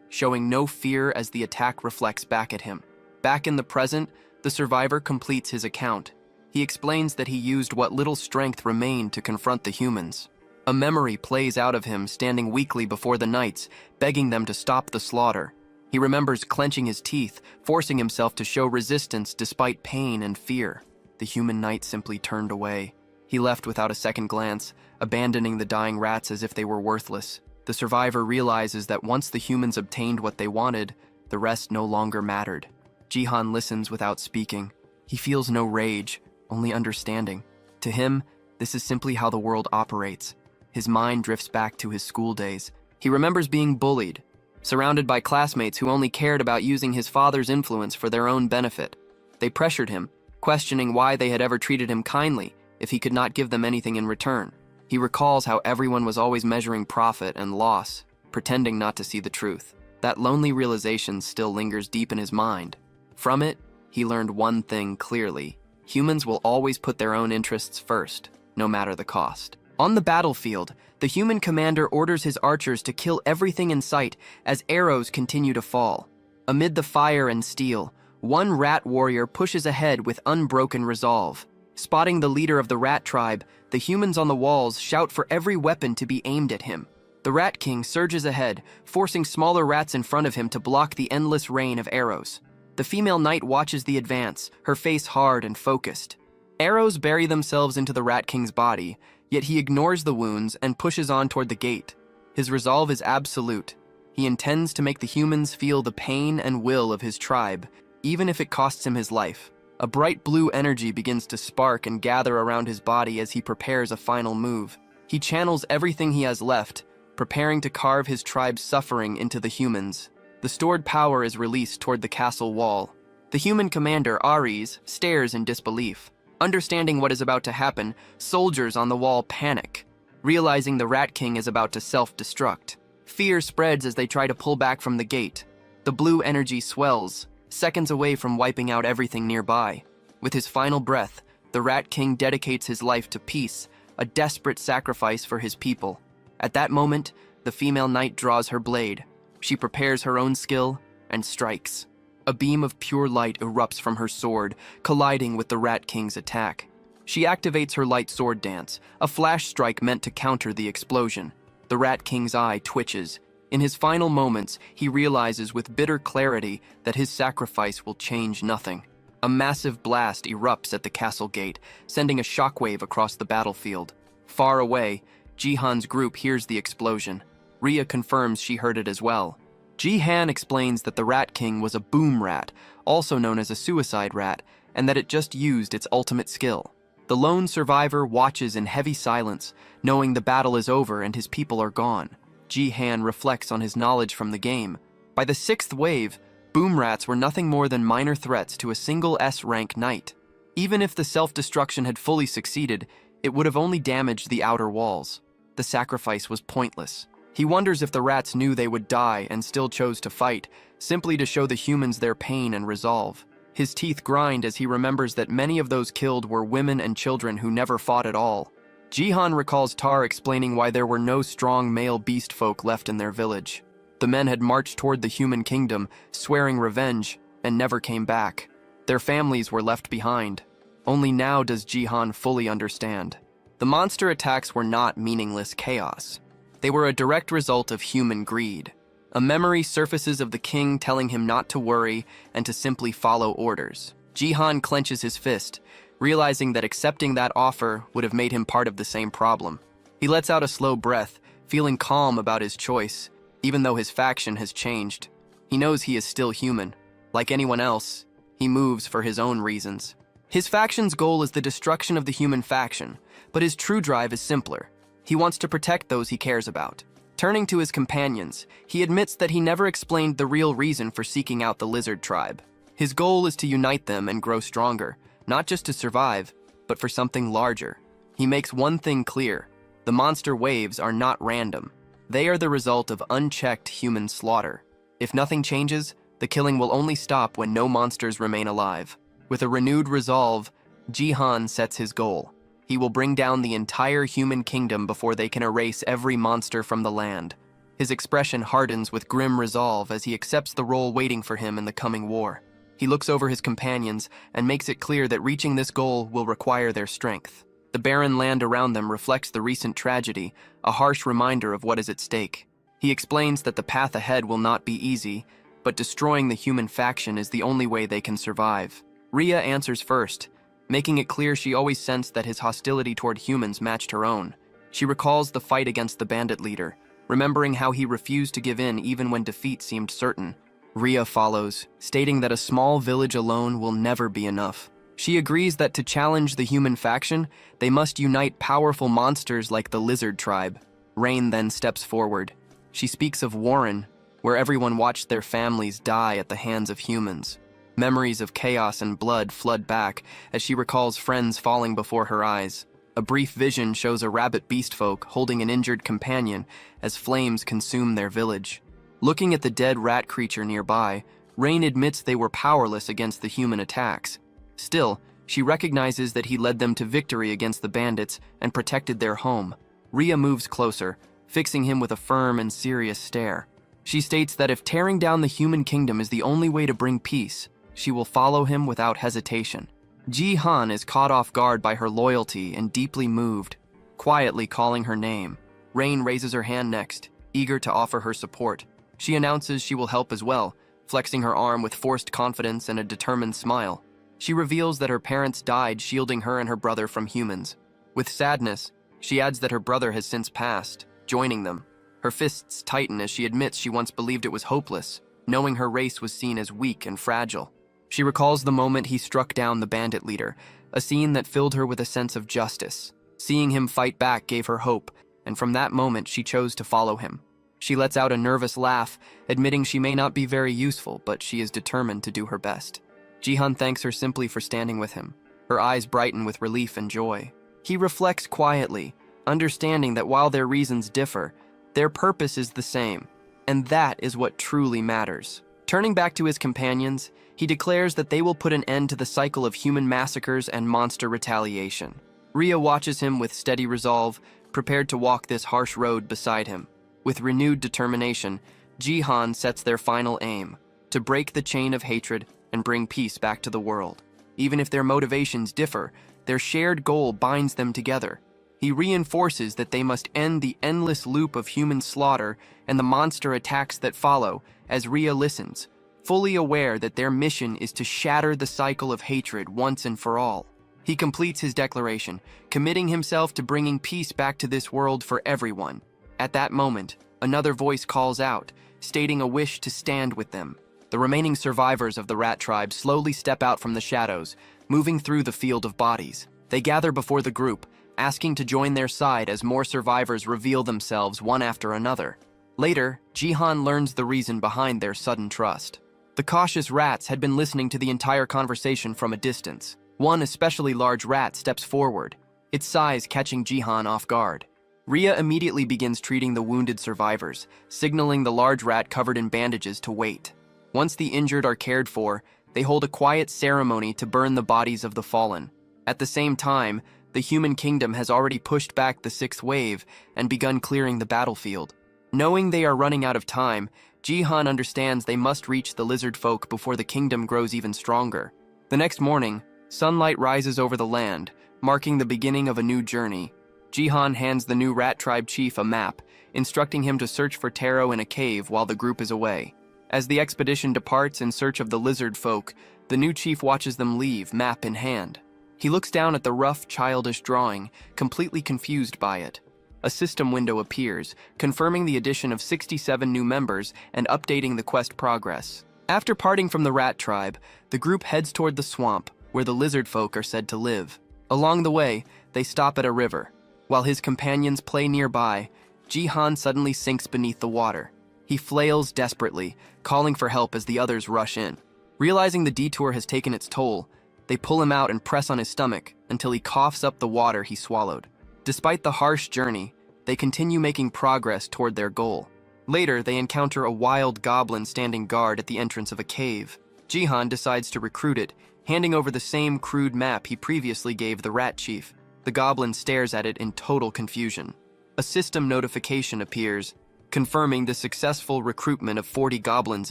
showing no fear as the attack reflects back at him. Back in the present, the survivor completes his account. He explains that he used what little strength remained to confront the humans. A memory plays out of him standing weakly before the knights, begging them to stop the slaughter. He remembers clenching his teeth, forcing himself to show resistance despite pain and fear. The human knight simply turned away. He left without a second glance, abandoning the dying rats as if they were worthless. The survivor realizes that once the humans obtained what they wanted, the rest no longer mattered. Jihan listens without speaking. He feels no rage, only understanding. To him, this is simply how the world operates. His mind drifts back to his school days. He remembers being bullied, surrounded by classmates who only cared about using his father's influence for their own benefit. They pressured him, questioning why they had ever treated him kindly if he could not give them anything in return. He recalls how everyone was always measuring profit and loss, pretending not to see the truth. That lonely realization still lingers deep in his mind. From it, he learned one thing clearly. Humans will always put their own interests first, no matter the cost. On the battlefield, the human commander orders his archers to kill everything in sight as arrows continue to fall. Amid the fire and steel, one rat warrior pushes ahead with unbroken resolve. Spotting the leader of the rat tribe, the humans on the walls shout for every weapon to be aimed at him. The Rat King surges ahead, forcing smaller rats in front of him to block the endless rain of arrows. The female knight watches the advance, her face hard and focused. Arrows bury themselves into the Rat King's body, yet he ignores the wounds and pushes on toward the gate. His resolve is absolute. He intends to make the humans feel the pain and will of his tribe, even if it costs him his life. A bright blue energy begins to spark and gather around his body as he prepares a final move. He channels everything he has left, preparing to carve his tribe's suffering into the humans. The stored power is released toward the castle wall. The human commander, Ares, stares in disbelief. Understanding what is about to happen, soldiers on the wall panic, realizing the Rat King is about to self-destruct. Fear spreads as they try to pull back from the gate. The blue energy swells, seconds away from wiping out everything nearby. With his final breath, the Rat King dedicates his life to peace, a desperate sacrifice for his people. At that moment, the female knight draws her blade. She prepares her own skill and strikes. A beam of pure light erupts from her sword, colliding with the Rat King's attack. She activates her light sword dance, a flash strike meant to counter the explosion. The Rat King's eye twitches. In his final moments, he realizes with bitter clarity that his sacrifice will change nothing. A massive blast erupts at the castle gate, sending a shockwave across the battlefield. Far away, Jihan's group hears the explosion. Rhea confirms she heard it as well. Jihan explains that the Rat King was a boom rat, also known as a suicide rat, and that it just used its ultimate skill. The lone survivor watches in heavy silence, knowing the battle is over and his people are gone. Jihan reflects on his knowledge from the game. By the 6th wave, boom rats were nothing more than minor threats to a single S-rank knight. Even if the self-destruction had fully succeeded, it would have only damaged the outer walls. The sacrifice was pointless. He wonders if the rats knew they would die and still chose to fight, simply to show the humans their pain and resolve. His teeth grind as he remembers that many of those killed were women and children who never fought at all. Jihan recalls Tar explaining why there were no strong male beast folk left in their village. The men had marched toward the human kingdom, swearing revenge, and never came back. Their families were left behind. Only now does Jihan fully understand. The monster attacks were not meaningless chaos. They were a direct result of human greed. A memory surfaces of the king telling him not to worry and to simply follow orders. Jihan clenches his fist, realizing that accepting that offer would have made him part of the same problem. He lets out a slow breath, feeling calm about his choice, even though his faction has changed. He knows he is still human. Like anyone else, he moves for his own reasons. His faction's goal is the destruction of the human faction, but his true drive is simpler. He wants to protect those he cares about. Turning to his companions, he admits that he never explained the real reason for seeking out the lizard tribe. His goal is to unite them and grow stronger, not just to survive, but for something larger. He makes one thing clear: the monster waves are not random. They are the result of unchecked human slaughter. If nothing changes, the killing will only stop when no monsters remain alive. With a renewed resolve, Jihan sets his goal. He will bring down the entire human kingdom before they can erase every monster from the land. His expression hardens with grim resolve as he accepts the role waiting for him in the coming war. He looks over his companions and makes it clear that reaching this goal will require their strength. The barren land around them reflects the recent tragedy, a harsh reminder of what is at stake. He explains that the path ahead will not be easy, but destroying the human faction is the only way they can survive. Ria answers first, making it clear she always sensed that his hostility toward humans matched her own. She recalls the fight against the bandit leader, remembering how he refused to give in even when defeat seemed certain. Ria follows, stating that a small village alone will never be enough. She agrees that to challenge the human faction, they must unite powerful monsters like the lizard tribe. Rain then steps forward. She speaks of Warren, where everyone watched their families die at the hands of humans. Memories of chaos and blood flood back as she recalls friends falling before her eyes. A brief vision shows a rabbit beast folk holding an injured companion as flames consume their village. Looking at the dead rat creature nearby, Rain admits they were powerless against the human attacks. Still, she recognizes that he led them to victory against the bandits and protected their home. Ria moves closer, fixing him with a firm and serious stare. She states that if tearing down the human kingdom is the only way to bring peace, she will follow him without hesitation. Ji-han is caught off guard by her loyalty and deeply moved, quietly calling her name. Rain raises her hand next, eager to offer her support. She announces she will help as well, flexing her arm with forced confidence and a determined smile. She reveals that her parents died shielding her and her brother from humans. With sadness, she adds that her brother has since passed, joining them. Her fists tighten as she admits she once believed it was hopeless, knowing her race was seen as weak and fragile. She recalls the moment he struck down the bandit leader, a scene that filled her with a sense of justice. Seeing him fight back gave her hope, and from that moment she chose to follow him. She lets out a nervous laugh, admitting she may not be very useful, but she is determined to do her best. Jihan thanks her simply for standing with him. Her eyes brighten with relief and joy. He reflects quietly, understanding that while their reasons differ, their purpose is the same, and that is what truly matters. Turning back to his companions, he declares that they will put an end to the cycle of human massacres and monster retaliation. Ria watches him with steady resolve, prepared to walk this harsh road beside him. With renewed determination, Jihan sets their final aim, to break the chain of hatred and bring peace back to the world. Even if their motivations differ, their shared goal binds them together. He reinforces that they must end the endless loop of human slaughter and the monster attacks that follow as Ria listens, fully aware that their mission is to shatter the cycle of hatred once and for all. He completes his declaration, committing himself to bringing peace back to this world for everyone. At that moment, another voice calls out, stating a wish to stand with them. The remaining survivors of the rat tribe slowly step out from the shadows, moving through the field of bodies. They gather before the group, asking to join their side as more survivors reveal themselves one after another. Later, Jihan learns the reason behind their sudden trust. The cautious rats had been listening to the entire conversation from a distance. One especially large rat steps forward, its size catching Jihan off guard. Ria immediately begins treating the wounded survivors, signaling the large rat covered in bandages to wait. Once the injured are cared for, they hold a quiet ceremony to burn the bodies of the fallen. At the same time, the human kingdom has already pushed back the sixth wave and begun clearing the battlefield. Knowing they are running out of time, Jihan understands they must reach the lizard folk before the kingdom grows even stronger. The next morning, sunlight rises over the land, marking the beginning of a new journey. Jihan hands the new rat tribe chief a map, instructing him to search for Taro in a cave while the group is away. As the expedition departs in search of the lizard folk, the new chief watches them leave, map in hand. He looks down at the rough, childish drawing, completely confused by it. A system window appears, confirming the addition of 67 new members and updating the quest progress. After parting from the rat tribe, the group heads toward the swamp, where the lizard folk are said to live. Along the way, they stop at a river. While his companions play nearby, Jihan suddenly sinks beneath the water. He flails desperately, calling for help as the others rush in. Realizing the detour has taken its toll, They pull him out and press on his stomach until he coughs up the water he swallowed. Despite the harsh journey, they continue making progress toward their goal. Later, they encounter a wild goblin standing guard at the entrance of a cave. Jihan decides to recruit it, handing over the same crude map he previously gave the rat chief. The goblin stares at it in total confusion. A system notification appears, confirming the successful recruitment of 40 goblins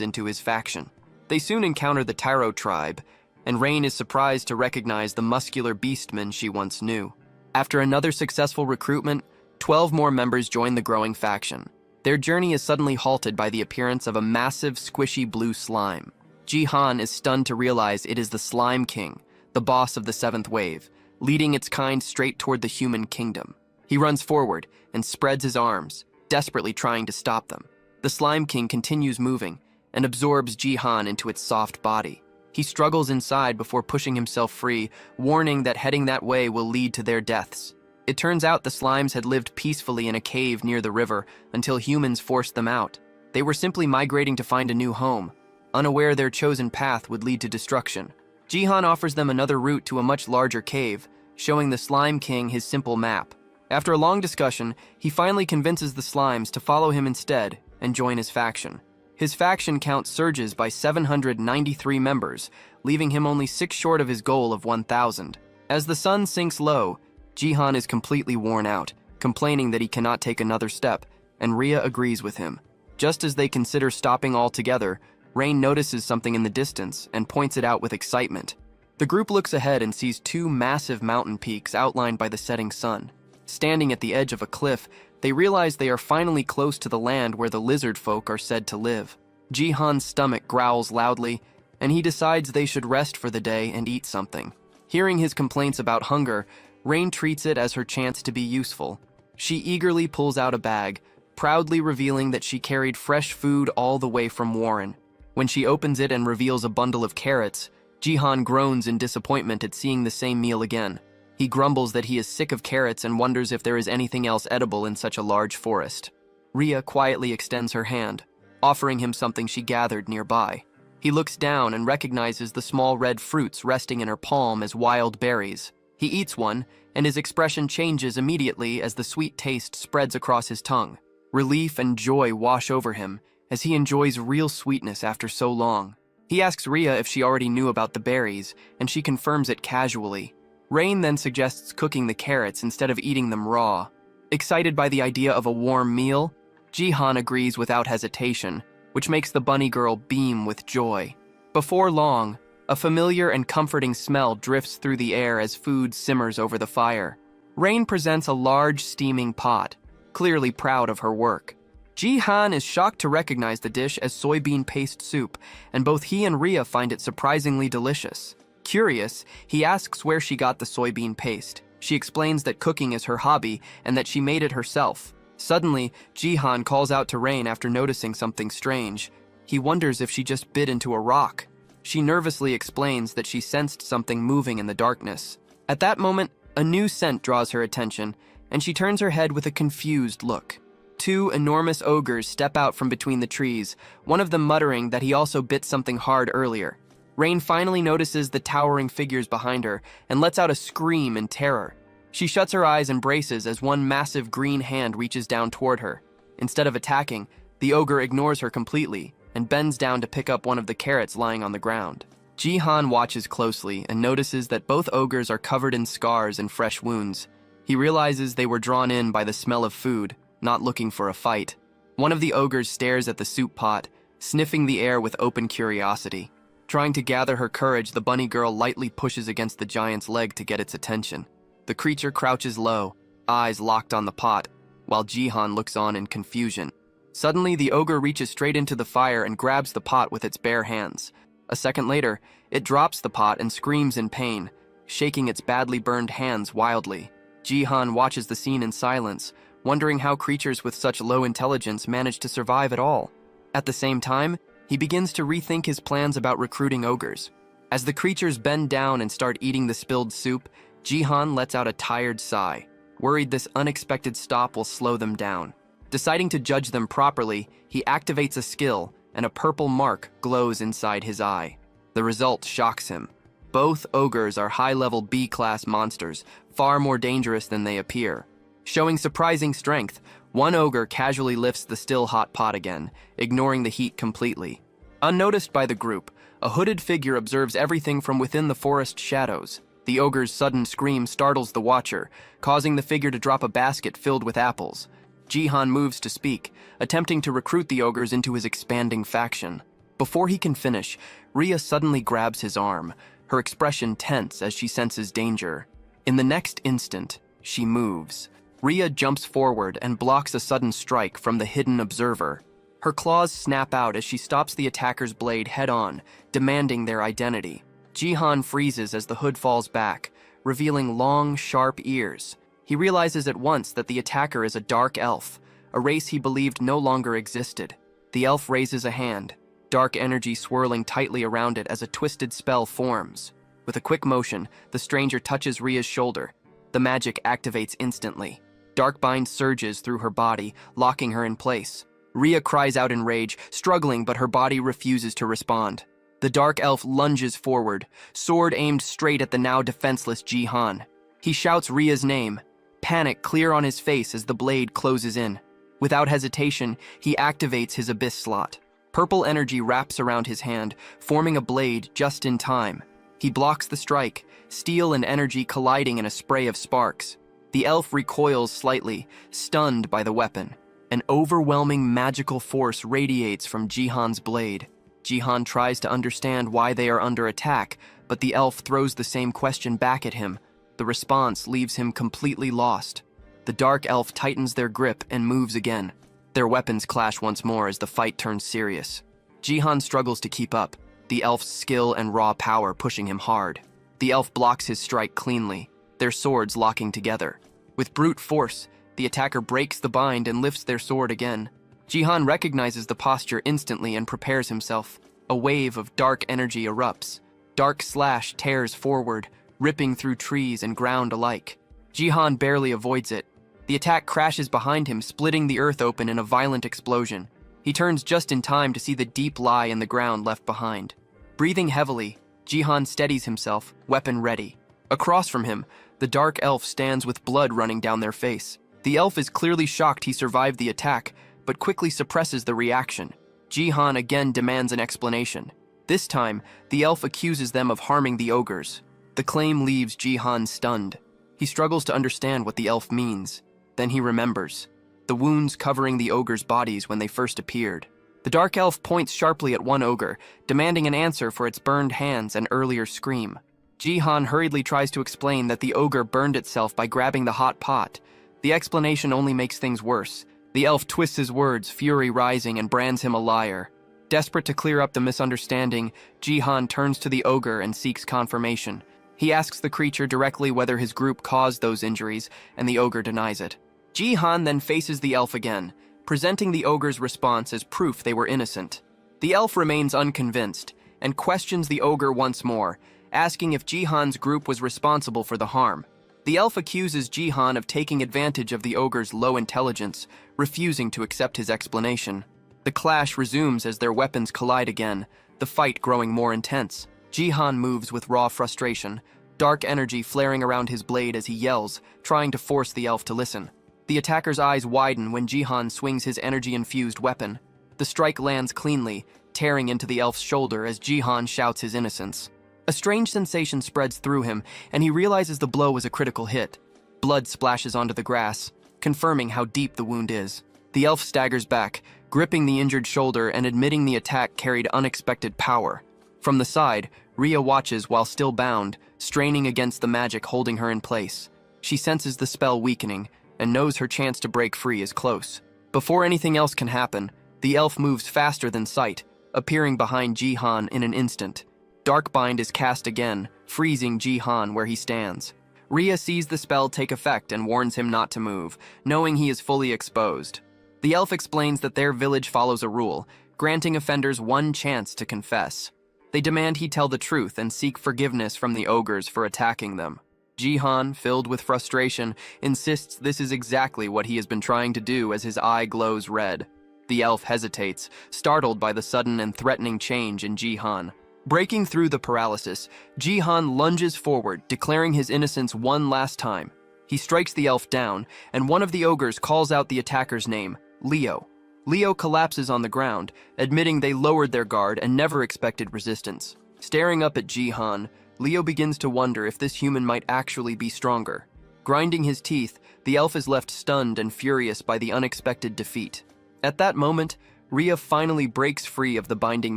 into his faction. They soon encounter the Taro tribe, and Rain is surprised to recognize the muscular beastmen she once knew. After another successful recruitment, 12 more members join the growing faction. Their journey is suddenly halted by the appearance of a massive, squishy blue slime. Jihan is stunned to realize it is the Slime King, the boss of the 7th wave, leading its kind straight toward the human kingdom. He runs forward and spreads his arms, desperately trying to stop them. The Slime King continues moving and absorbs Jihan into its soft body. He struggles inside before pushing himself free, warning that heading that way will lead to their deaths. It turns out the slimes had lived peacefully in a cave near the river until humans forced them out. They were simply migrating to find a new home, unaware their chosen path would lead to destruction. Jihan offers them another route to a much larger cave, showing the Slime King his simple map. After a long discussion, he finally convinces the slimes to follow him instead and join his faction. His faction count surges by 793 members, leaving him only 6 short of his goal of 1,000. As the sun sinks low, Jihan is completely worn out, complaining that he cannot take another step, and Ria agrees with him. Just as they consider stopping altogether, Rain notices something in the distance and points it out with excitement. The group looks ahead and sees 2 massive mountain peaks outlined by the setting sun. Standing at the edge of a cliff, they realize they are finally close to the land where the lizard folk are said to live. Jihan's stomach growls loudly, and he decides they should rest for the day and eat something. Hearing his complaints about hunger, Rain treats it as her chance to be useful. She eagerly pulls out a bag, proudly revealing that she carried fresh food all the way from Warren. When she opens it and reveals a bundle of carrots, Jihan groans in disappointment at seeing the same meal again. He grumbles that he is sick of carrots and wonders if there is anything else edible in such a large forest. Ria quietly extends her hand, offering him something she gathered nearby. He looks down and recognizes the small red fruits resting in her palm as wild berries. He eats one, and his expression changes immediately as the sweet taste spreads across his tongue. Relief and joy wash over him as he enjoys real sweetness after so long. He asks Ria if she already knew about the berries, and she confirms it casually. Rain then suggests cooking the carrots instead of eating them raw. Excited by the idea of a warm meal, Jihan agrees without hesitation, which makes the bunny girl beam with joy. Before long, a familiar and comforting smell drifts through the air as food simmers over the fire. Rain presents a large steaming pot, clearly proud of her work. Jihan is shocked to recognize the dish as soybean paste soup, and both he and Ria find it surprisingly delicious. Curious, he asks where she got the soybean paste. She explains that cooking is her hobby and that she made it herself. Suddenly, Jihan calls out to Rain after noticing something strange. He wonders if she just bit into a rock. She nervously explains that she sensed something moving in the darkness. At that moment, a new scent draws her attention, and she turns her head with a confused look. 2 enormous ogres step out from between the trees, one of them muttering that he also bit something hard earlier. Rain finally notices the towering figures behind her and lets out a scream in terror. She shuts her eyes and braces as one massive green hand reaches down toward her. Instead of attacking, the ogre ignores her completely and bends down to pick up one of the carrots lying on the ground. Jihan watches closely and notices that both ogres are covered in scars and fresh wounds. He realizes they were drawn in by the smell of food, not looking for a fight. One of the ogres stares at the soup pot, sniffing the air with open curiosity. Trying to gather her courage, the bunny girl lightly pushes against the giant's leg to get its attention. The creature crouches low, eyes locked on the pot, while Jihan looks on in confusion. Suddenly, the ogre reaches straight into the fire and grabs the pot with its bare hands. A second later, it drops the pot and screams in pain, shaking its badly burned hands wildly. Jihan watches the scene in silence, wondering how creatures with such low intelligence manage to survive at all. At the same time, he begins to rethink his plans about recruiting ogres. As the creatures bend down and start eating the spilled soup, Jihan lets out a tired sigh, worried this unexpected stop will slow them down. Deciding to judge them properly, he activates a skill, and a purple mark glows inside his eye. The result shocks him. Both ogres are high-level B-class monsters, far more dangerous than they appear. Showing surprising strength, one ogre casually lifts the still hot pot again, ignoring the heat completely. Unnoticed by the group, a hooded figure observes everything from within the forest shadows. The ogre's sudden scream startles the watcher, causing the figure to drop a basket filled with apples. Jihan moves to speak, attempting to recruit the ogres into his expanding faction. Before he can finish, Rhea suddenly grabs his arm, her expression tense as she senses danger. In the next instant, she moves. Rhea jumps forward and blocks a sudden strike from the hidden observer. Her claws snap out as she stops the attacker's blade head-on, demanding their identity. Jihan freezes as the hood falls back, revealing long, sharp ears. He realizes at once that the attacker is a dark elf, a race he believed no longer existed. The elf raises a hand, dark energy swirling tightly around it as a twisted spell forms. With a quick motion, the stranger touches Rhea's shoulder. The magic activates instantly. Darkbind surges through her body, locking her in place. Rhea cries out in rage, struggling, but her body refuses to respond. The dark elf lunges forward, sword aimed straight at the now defenseless Jihan. He shouts Rhea's name, panic clear on his face as the blade closes in. Without hesitation, he activates his abyss slot. Purple energy wraps around his hand, forming a blade just in time. He blocks the strike, steel and energy colliding in a spray of sparks. The elf recoils slightly, stunned by the weapon. An overwhelming magical force radiates from Jihan's blade. Jihan tries to understand why they are under attack, but the elf throws the same question back at him. The response leaves him completely lost. The dark elf tightens their grip and moves again. Their weapons clash once more as the fight turns serious. Jihan struggles to keep up, the elf's skill and raw power pushing him hard. The elf blocks his strike cleanly, their swords locking together. With brute force, the attacker breaks the bind and lifts their sword again. Jihan recognizes the posture instantly and prepares himself. A wave of dark energy erupts. Dark slash tears forward, ripping through trees and ground alike. Jihan barely avoids it. The attack crashes behind him, splitting the earth open in a violent explosion. He turns just in time to see the deep lie in the ground left behind. Breathing heavily, Jihan steadies himself, weapon ready. Across from him, the dark elf stands with blood running down their face. The elf is clearly shocked he survived the attack, but quickly suppresses the reaction. Jihan again demands an explanation. This time, the elf accuses them of harming the ogres. The claim leaves Jihan stunned. He struggles to understand what the elf means. Then he remembers the wounds covering the ogres' bodies when they first appeared. The dark elf points sharply at one ogre, demanding an answer for its burned hands and earlier scream. Jihan hurriedly tries to explain that the ogre burned itself by grabbing the hot pot. The explanation only makes things worse. The elf twists his words, fury rising, and brands him a liar. Desperate to clear up the misunderstanding, Jihan turns to the ogre and seeks confirmation. He asks the creature directly whether his group caused those injuries, and the ogre denies it. Jihan then faces the elf again, presenting the ogre's response as proof they were innocent. The elf remains unconvinced, and questions the ogre once more, asking if Jihan's group was responsible for the harm. The elf accuses Jihan of taking advantage of the ogre's low intelligence, refusing to accept his explanation. The clash resumes as their weapons collide again, the fight growing more intense. Jihan moves with raw frustration, dark energy flaring around his blade as he yells, trying to force the elf to listen. The attacker's eyes widen when Jihan swings his energy-infused weapon. The strike lands cleanly, tearing into the elf's shoulder as Jihan shouts his innocence. A strange sensation spreads through him, and he realizes the blow was a critical hit. Blood splashes onto the grass, confirming how deep the wound is. The elf staggers back, gripping the injured shoulder and admitting the attack carried unexpected power. From the side, Rhea watches while still bound, straining against the magic holding her in place. She senses the spell weakening, and knows her chance to break free is close. Before anything else can happen, the elf moves faster than sight, appearing behind Jihan in an instant. Darkbind is cast again, freezing Jihan where he stands. Rhea sees the spell take effect and warns him not to move, knowing he is fully exposed. The elf explains that their village follows a rule, granting offenders one chance to confess. They demand he tell the truth and seek forgiveness from the ogres for attacking them. Jihan, filled with frustration, insists this is exactly what he has been trying to do as his eye glows red. The elf hesitates, startled by the sudden and threatening change in Jihan. Breaking through the paralysis, Jihan lunges forward, declaring his innocence one last time. He strikes the elf down, and one of the ogres calls out the attacker's name, Leo. Leo collapses on the ground, admitting they lowered their guard and never expected resistance. Staring up at Jihan, Leo begins to wonder if this human might actually be stronger. Grinding his teeth, the elf is left stunned and furious by the unexpected defeat. At that moment, Rhea finally breaks free of the binding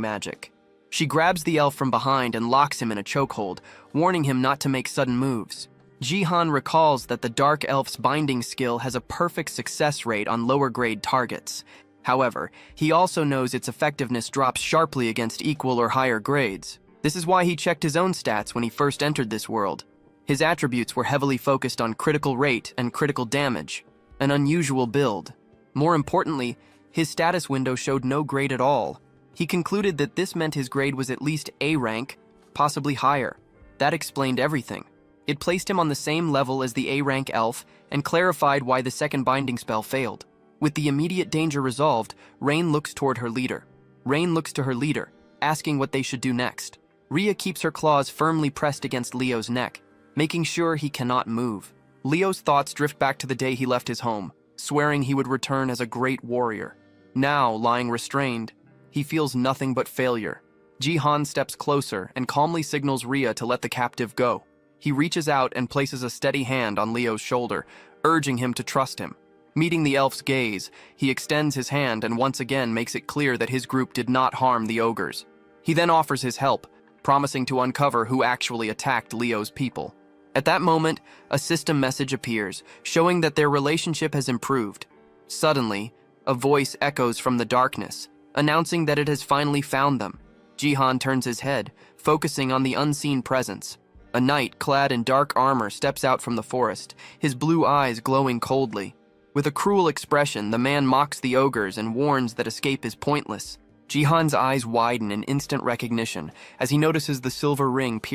magic. She grabs the elf from behind and locks him in a chokehold, warning him not to make sudden moves. Jihan recalls that the dark elf's binding skill has a perfect success rate on lower-grade targets. However, he also knows its effectiveness drops sharply against equal or higher grades. This is why he checked his own stats when he first entered this world. His attributes were heavily focused on critical rate and critical damage, an unusual build. More importantly, his status window showed no grade at all. He concluded that this meant his grade was at least A rank, possibly higher. That explained everything. It placed him on the same level as the A rank elf and clarified why the second binding spell failed. With the immediate danger resolved, Rain looks toward her leader. Rain looks to her leader, asking what they should do next. Rhea keeps her claws firmly pressed against Leo's neck, making sure he cannot move. Leo's thoughts drift back to the day he left his home, swearing he would return as a great warrior. Now, lying restrained, he feels nothing but failure. Jihan steps closer and calmly signals Rhea to let the captive go. He reaches out and places a steady hand on Leo's shoulder, urging him to trust him. Meeting the elf's gaze, he extends his hand and once again makes it clear that his group did not harm the ogres. He then offers his help, promising to uncover who actually attacked Leo's people. At that moment, a system message appears, showing that their relationship has improved. Suddenly, a voice echoes from the darkness, announcing that it has finally found them. Jihan turns his head, focusing on the unseen presence. A knight clad in dark armor steps out from the forest, his blue eyes glowing coldly. With a cruel expression, the man mocks the ogres and warns that escape is pointless. Jihan's eyes widen in instant recognition as he notices the silver ring